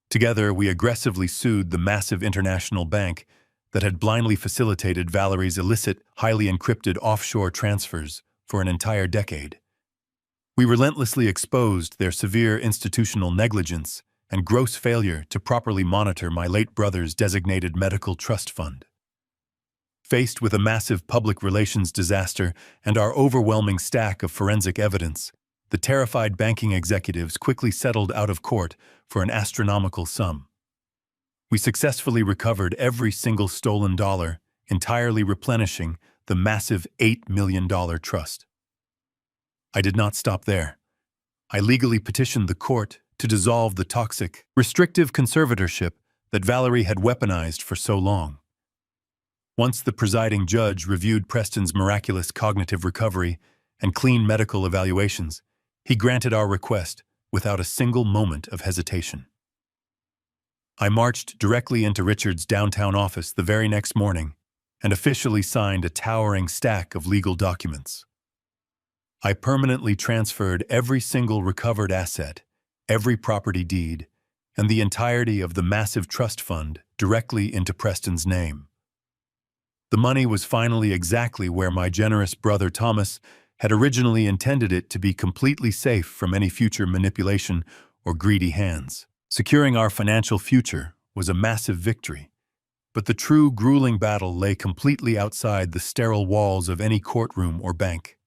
Together, we aggressively sued the massive international bank that had blindly facilitated Valerie's illicit, highly encrypted offshore transfers for an entire decade. We relentlessly exposed their severe institutional negligence and gross failure to properly monitor my late brother's designated medical trust fund. Faced with a massive public relations disaster and our overwhelming stack of forensic evidence, the terrified banking executives quickly settled out of court for an astronomical sum. We successfully recovered every single stolen dollar, entirely replenishing the massive $8 million trust. I did not stop there. I legally petitioned the court to dissolve the toxic, restrictive conservatorship that Valerie had weaponized for so long. Once the presiding judge reviewed Preston's miraculous cognitive recovery and clean medical evaluations, he granted our request without a single moment of hesitation. I marched directly into Richard's downtown office the very next morning and officially signed a towering stack of legal documents. I permanently transferred every single recovered asset, every property deed, and the entirety of the massive trust fund directly into Preston's name. The money was finally exactly where my generous brother Thomas had originally intended it to be, completely safe from any future manipulation or greedy hands. Securing our financial future was a massive victory, but the true grueling battle lay completely outside the sterile walls of any courtroom or bank.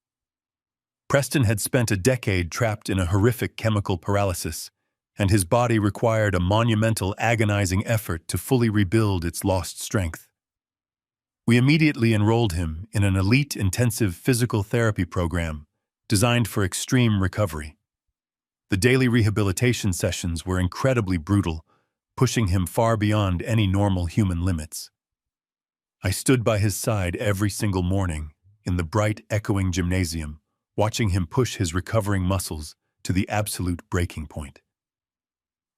Preston had spent a decade trapped in a horrific chemical paralysis, and his body required a monumental, agonizing effort to fully rebuild its lost strength. We immediately enrolled him in an elite intensive physical therapy program designed for extreme recovery. The daily rehabilitation sessions were incredibly brutal, pushing him far beyond any normal human limits. I stood by his side every single morning in the bright, echoing gymnasium, watching him push his recovering muscles to the absolute breaking point.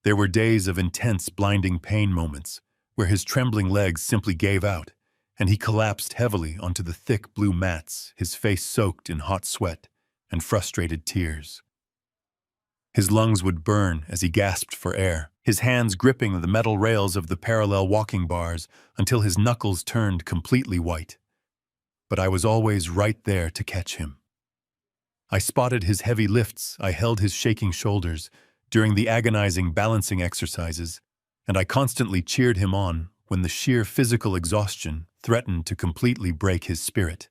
There were days of intense, blinding pain moments where his trembling legs simply gave out, and he collapsed heavily onto the thick blue mats, his face soaked in hot sweat and frustrated tears. His lungs would burn as he gasped for air, his hands gripping the metal rails of the parallel walking bars until his knuckles turned completely white. But I was always right there to catch him. I spotted his heavy lifts, I held his shaking shoulders during the agonizing balancing exercises, and I constantly cheered him on when the sheer physical exhaustion threatened to completely break his spirit.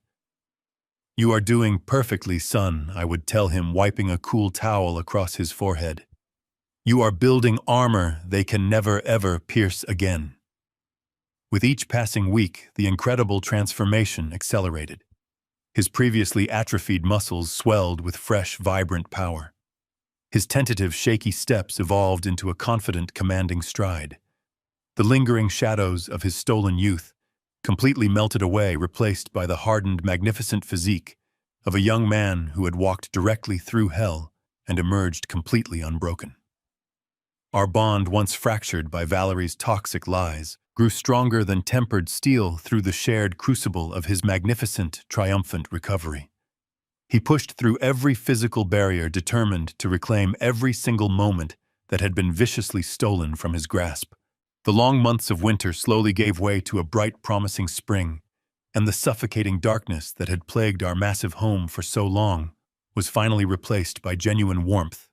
"You are doing perfectly, son," I would tell him, wiping a cool towel across his forehead. "You are building armor they can never ever pierce again." With each passing week, the incredible transformation accelerated. His previously atrophied muscles swelled with fresh, vibrant power. His tentative, shaky steps evolved into a confident, commanding stride. The lingering shadows of his stolen youth completely melted away, replaced by the hardened, magnificent physique of a young man who had walked directly through hell and emerged completely unbroken. Our bond, once fractured by Valerie's toxic lies, grew stronger than tempered steel through the shared crucible of his magnificent, triumphant recovery. He pushed through every physical barrier, determined to reclaim every single moment that had been viciously stolen from his grasp. The long months of winter slowly gave way to a bright, promising spring, and the suffocating darkness that had plagued our massive home for so long was finally replaced by genuine warmth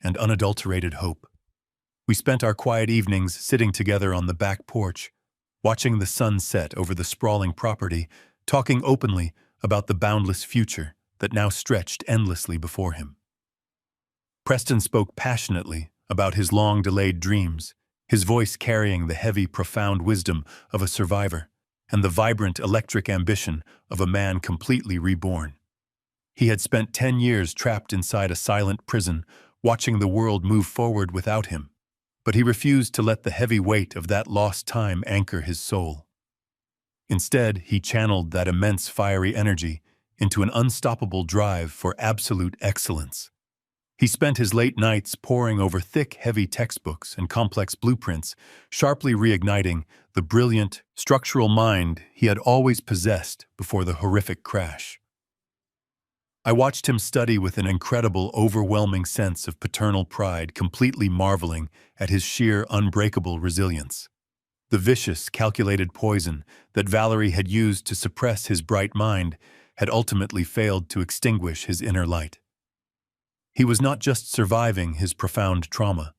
and unadulterated hope. We spent our quiet evenings sitting together on the back porch, watching the sun set over the sprawling property, talking openly about the boundless future that now stretched endlessly before him. Preston spoke passionately about his long-delayed dreams, his voice carrying the heavy, profound wisdom of a survivor and the vibrant, electric ambition of a man completely reborn. He had spent 10 years trapped inside a silent prison, watching the world move forward without him, but he refused to let the heavy weight of that lost time anchor his soul. Instead, he channeled that immense fiery energy into an unstoppable drive for absolute excellence. He spent his late nights poring over thick, heavy textbooks and complex blueprints, sharply reigniting the brilliant, structural mind he had always possessed before the horrific crash. I watched him study with an incredible, overwhelming sense of paternal pride, completely marveling at his sheer, unbreakable resilience. The vicious, calculated poison that Valerie had used to suppress his bright mind had ultimately failed to extinguish his inner light. He was not just surviving his profound trauma.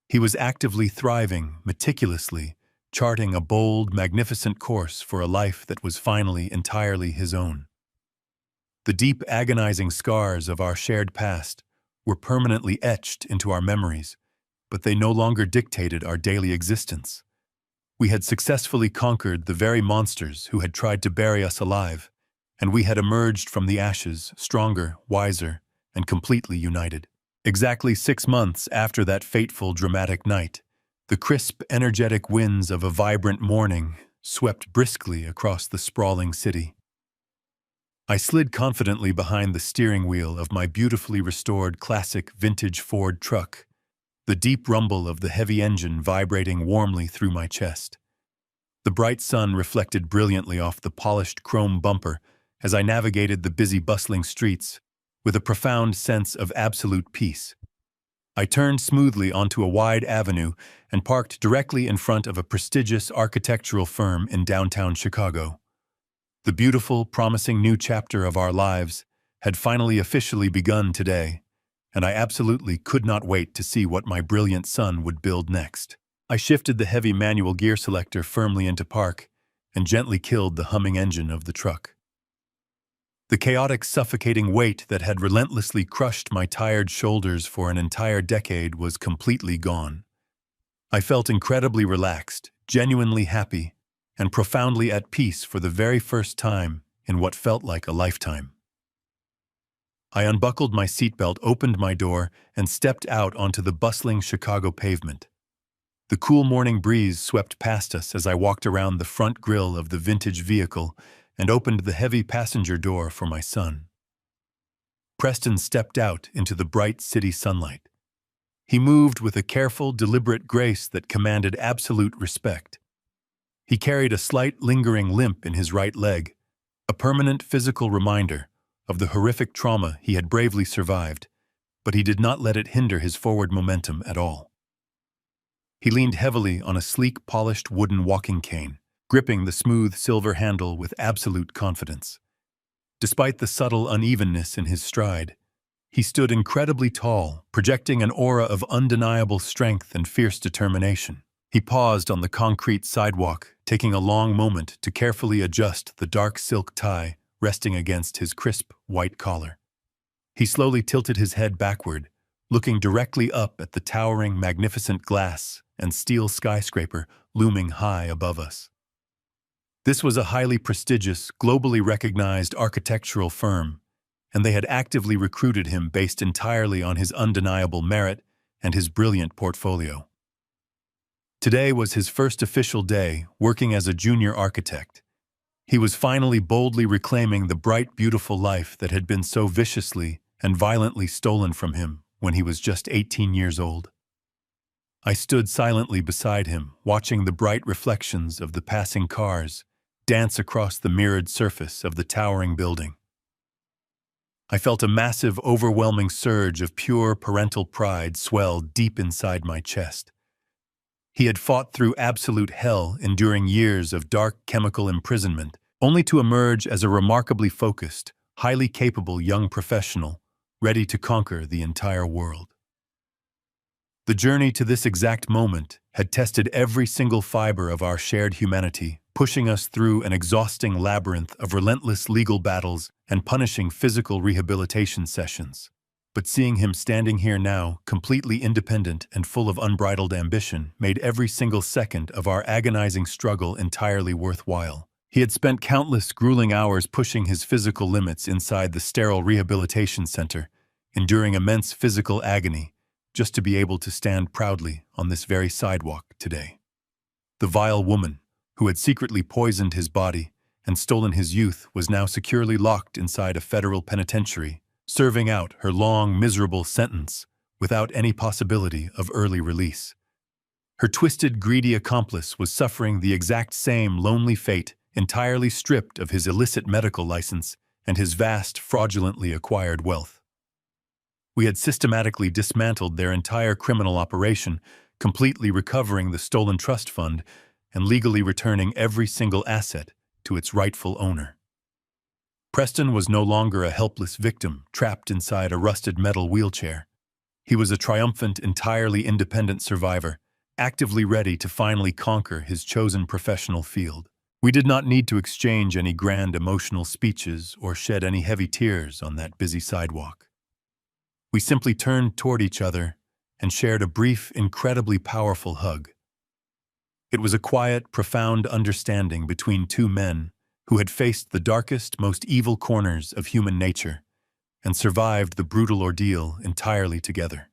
He was actively thriving, meticulously, charting a bold, magnificent course for a life that was finally entirely his own. The deep, agonizing scars of our shared past were permanently etched into our memories, but they no longer dictated our daily existence. We had successfully conquered the very monsters who had tried to bury us alive, and we had emerged from the ashes stronger, wiser, and completely united. Exactly 6 months after that fateful, dramatic night, the crisp, energetic winds of a vibrant morning swept briskly across the sprawling city. I slid confidently behind the steering wheel of my beautifully restored classic vintage Ford truck, the deep rumble of the heavy engine vibrating warmly through my chest. The bright sun reflected brilliantly off the polished chrome bumper as I navigated the busy, bustling streets with a profound sense of absolute peace. I turned smoothly onto a wide avenue and parked directly in front of a prestigious architectural firm in downtown Chicago. The beautiful, promising new chapter of our lives had finally officially begun today, and I absolutely could not wait to see what my brilliant son would build next. I shifted the heavy manual gear selector firmly into park and gently killed the humming engine of the truck. The chaotic, suffocating weight that had relentlessly crushed my tired shoulders for an entire decade was completely gone. I felt incredibly relaxed, genuinely happy, and profoundly at peace for the very first time in what felt like a lifetime. I unbuckled my seatbelt, opened my door, and stepped out onto the bustling Chicago pavement. The cool morning breeze swept past us as I walked around the front grille of the vintage vehicle and opened the heavy passenger door for my son. Preston stepped out into the bright city sunlight. He moved with a careful, deliberate grace that commanded absolute respect. He carried a slight, lingering limp in his right leg, a permanent physical reminder of the horrific trauma he had bravely survived, but he did not let it hinder his forward momentum at all. He leaned heavily on a sleek, polished wooden walking cane, gripping the smooth silver handle with absolute confidence. Despite the subtle unevenness in his stride, he stood incredibly tall, projecting an aura of undeniable strength and fierce determination. He paused on the concrete sidewalk, taking a long moment to carefully adjust the dark silk tie resting against his crisp, white collar. He slowly tilted his head backward, looking directly up at the towering, magnificent glass and steel skyscraper looming high above us. This was a highly prestigious, globally recognized architectural firm, and they had actively recruited him based entirely on his undeniable merit and his brilliant portfolio. Today was his first official day working as a junior architect. He was finally boldly reclaiming the bright, beautiful life that had been so viciously and violently stolen from him when he was just 18 years old. I stood silently beside him, watching the bright reflections of the passing cars dance across the mirrored surface of the towering building. I felt a massive, overwhelming surge of pure parental pride swell deep inside my chest. He had fought through absolute hell, enduring years of dark chemical imprisonment, only to emerge as a remarkably focused, highly capable young professional, ready to conquer the entire world. The journey to this exact moment had tested every single fiber of our shared humanity, pushing us through an exhausting labyrinth of relentless legal battles and punishing physical rehabilitation sessions. But seeing him standing here now, completely independent and full of unbridled ambition, made every single second of our agonizing struggle entirely worthwhile. He had spent countless grueling hours pushing his physical limits inside the sterile rehabilitation center, enduring immense physical agony, just to be able to stand proudly on this very sidewalk today. The vile woman, who had secretly poisoned his body and stolen his youth, was now securely locked inside a federal penitentiary, serving out her long, miserable sentence without any possibility of early release. Her twisted, greedy accomplice was suffering the exact same lonely fate, entirely stripped of his illicit medical license and his vast, fraudulently acquired wealth. We had systematically dismantled their entire criminal operation, completely recovering the stolen trust fund and legally returning every single asset to its rightful owner. Preston was no longer a helpless victim trapped inside a rusted metal wheelchair. He was a triumphant, entirely independent survivor, actively ready to finally conquer his chosen professional field. We did not need to exchange any grand emotional speeches or shed any heavy tears on that busy sidewalk. We simply turned toward each other and shared a brief, incredibly powerful hug. It was a quiet, profound understanding between two men who had faced the darkest, most evil corners of human nature and survived the brutal ordeal entirely together.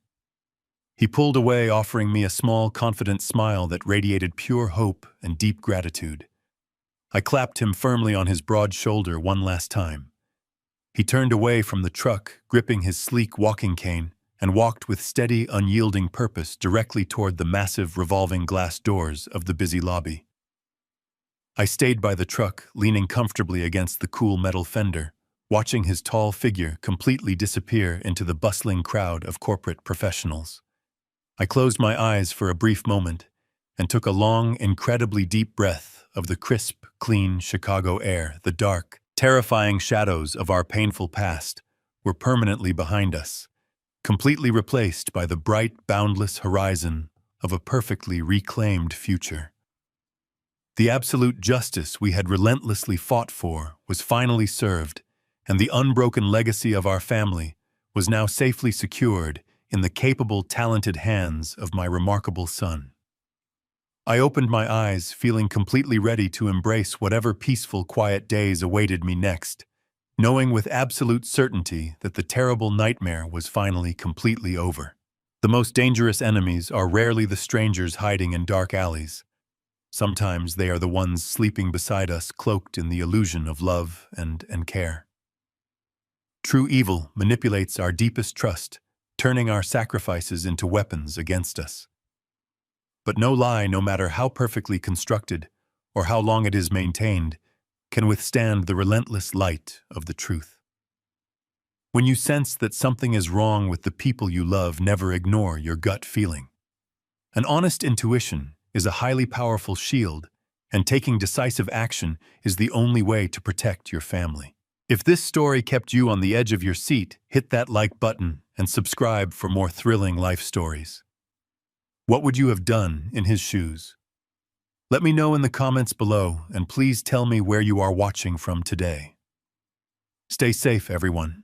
He pulled away, offering me a small, confident smile that radiated pure hope and deep gratitude. I clapped him firmly on his broad shoulder one last time. He turned away from the truck, gripping his sleek walking cane, and walked with steady, unyielding purpose directly toward the massive revolving glass doors of the busy lobby. I stayed by the truck, leaning comfortably against the cool metal fender, watching his tall figure completely disappear into the bustling crowd of corporate professionals. I closed my eyes for a brief moment and took a long, incredibly deep breath of the crisp, clean Chicago air. The dark, terrifying shadows of our painful past were permanently behind us, completely replaced by the bright, boundless horizon of a perfectly reclaimed future. The absolute justice we had relentlessly fought for was finally served, and the unbroken legacy of our family was now safely secured in the capable, talented hands of my remarkable son. I opened my eyes, feeling completely ready to embrace whatever peaceful, quiet days awaited me next, knowing with absolute certainty that the terrible nightmare was finally completely over. The most dangerous enemies are rarely the strangers hiding in dark alleys. Sometimes they are the ones sleeping beside us, cloaked in the illusion of love and care. True evil manipulates our deepest trust, turning our sacrifices into weapons against us. But no lie, no matter how perfectly constructed or how long it is maintained, can withstand the relentless light of the truth. When you sense that something is wrong with the people you love, never ignore your gut feeling. An honest intuition is a highly powerful shield, and taking decisive action is the only way to protect your family. If this story kept you on the edge of your seat, hit that like button and subscribe for more thrilling life stories. What would you have done in his shoes? Let me know in the comments below, and please tell me where you are watching from today. Stay safe, everyone.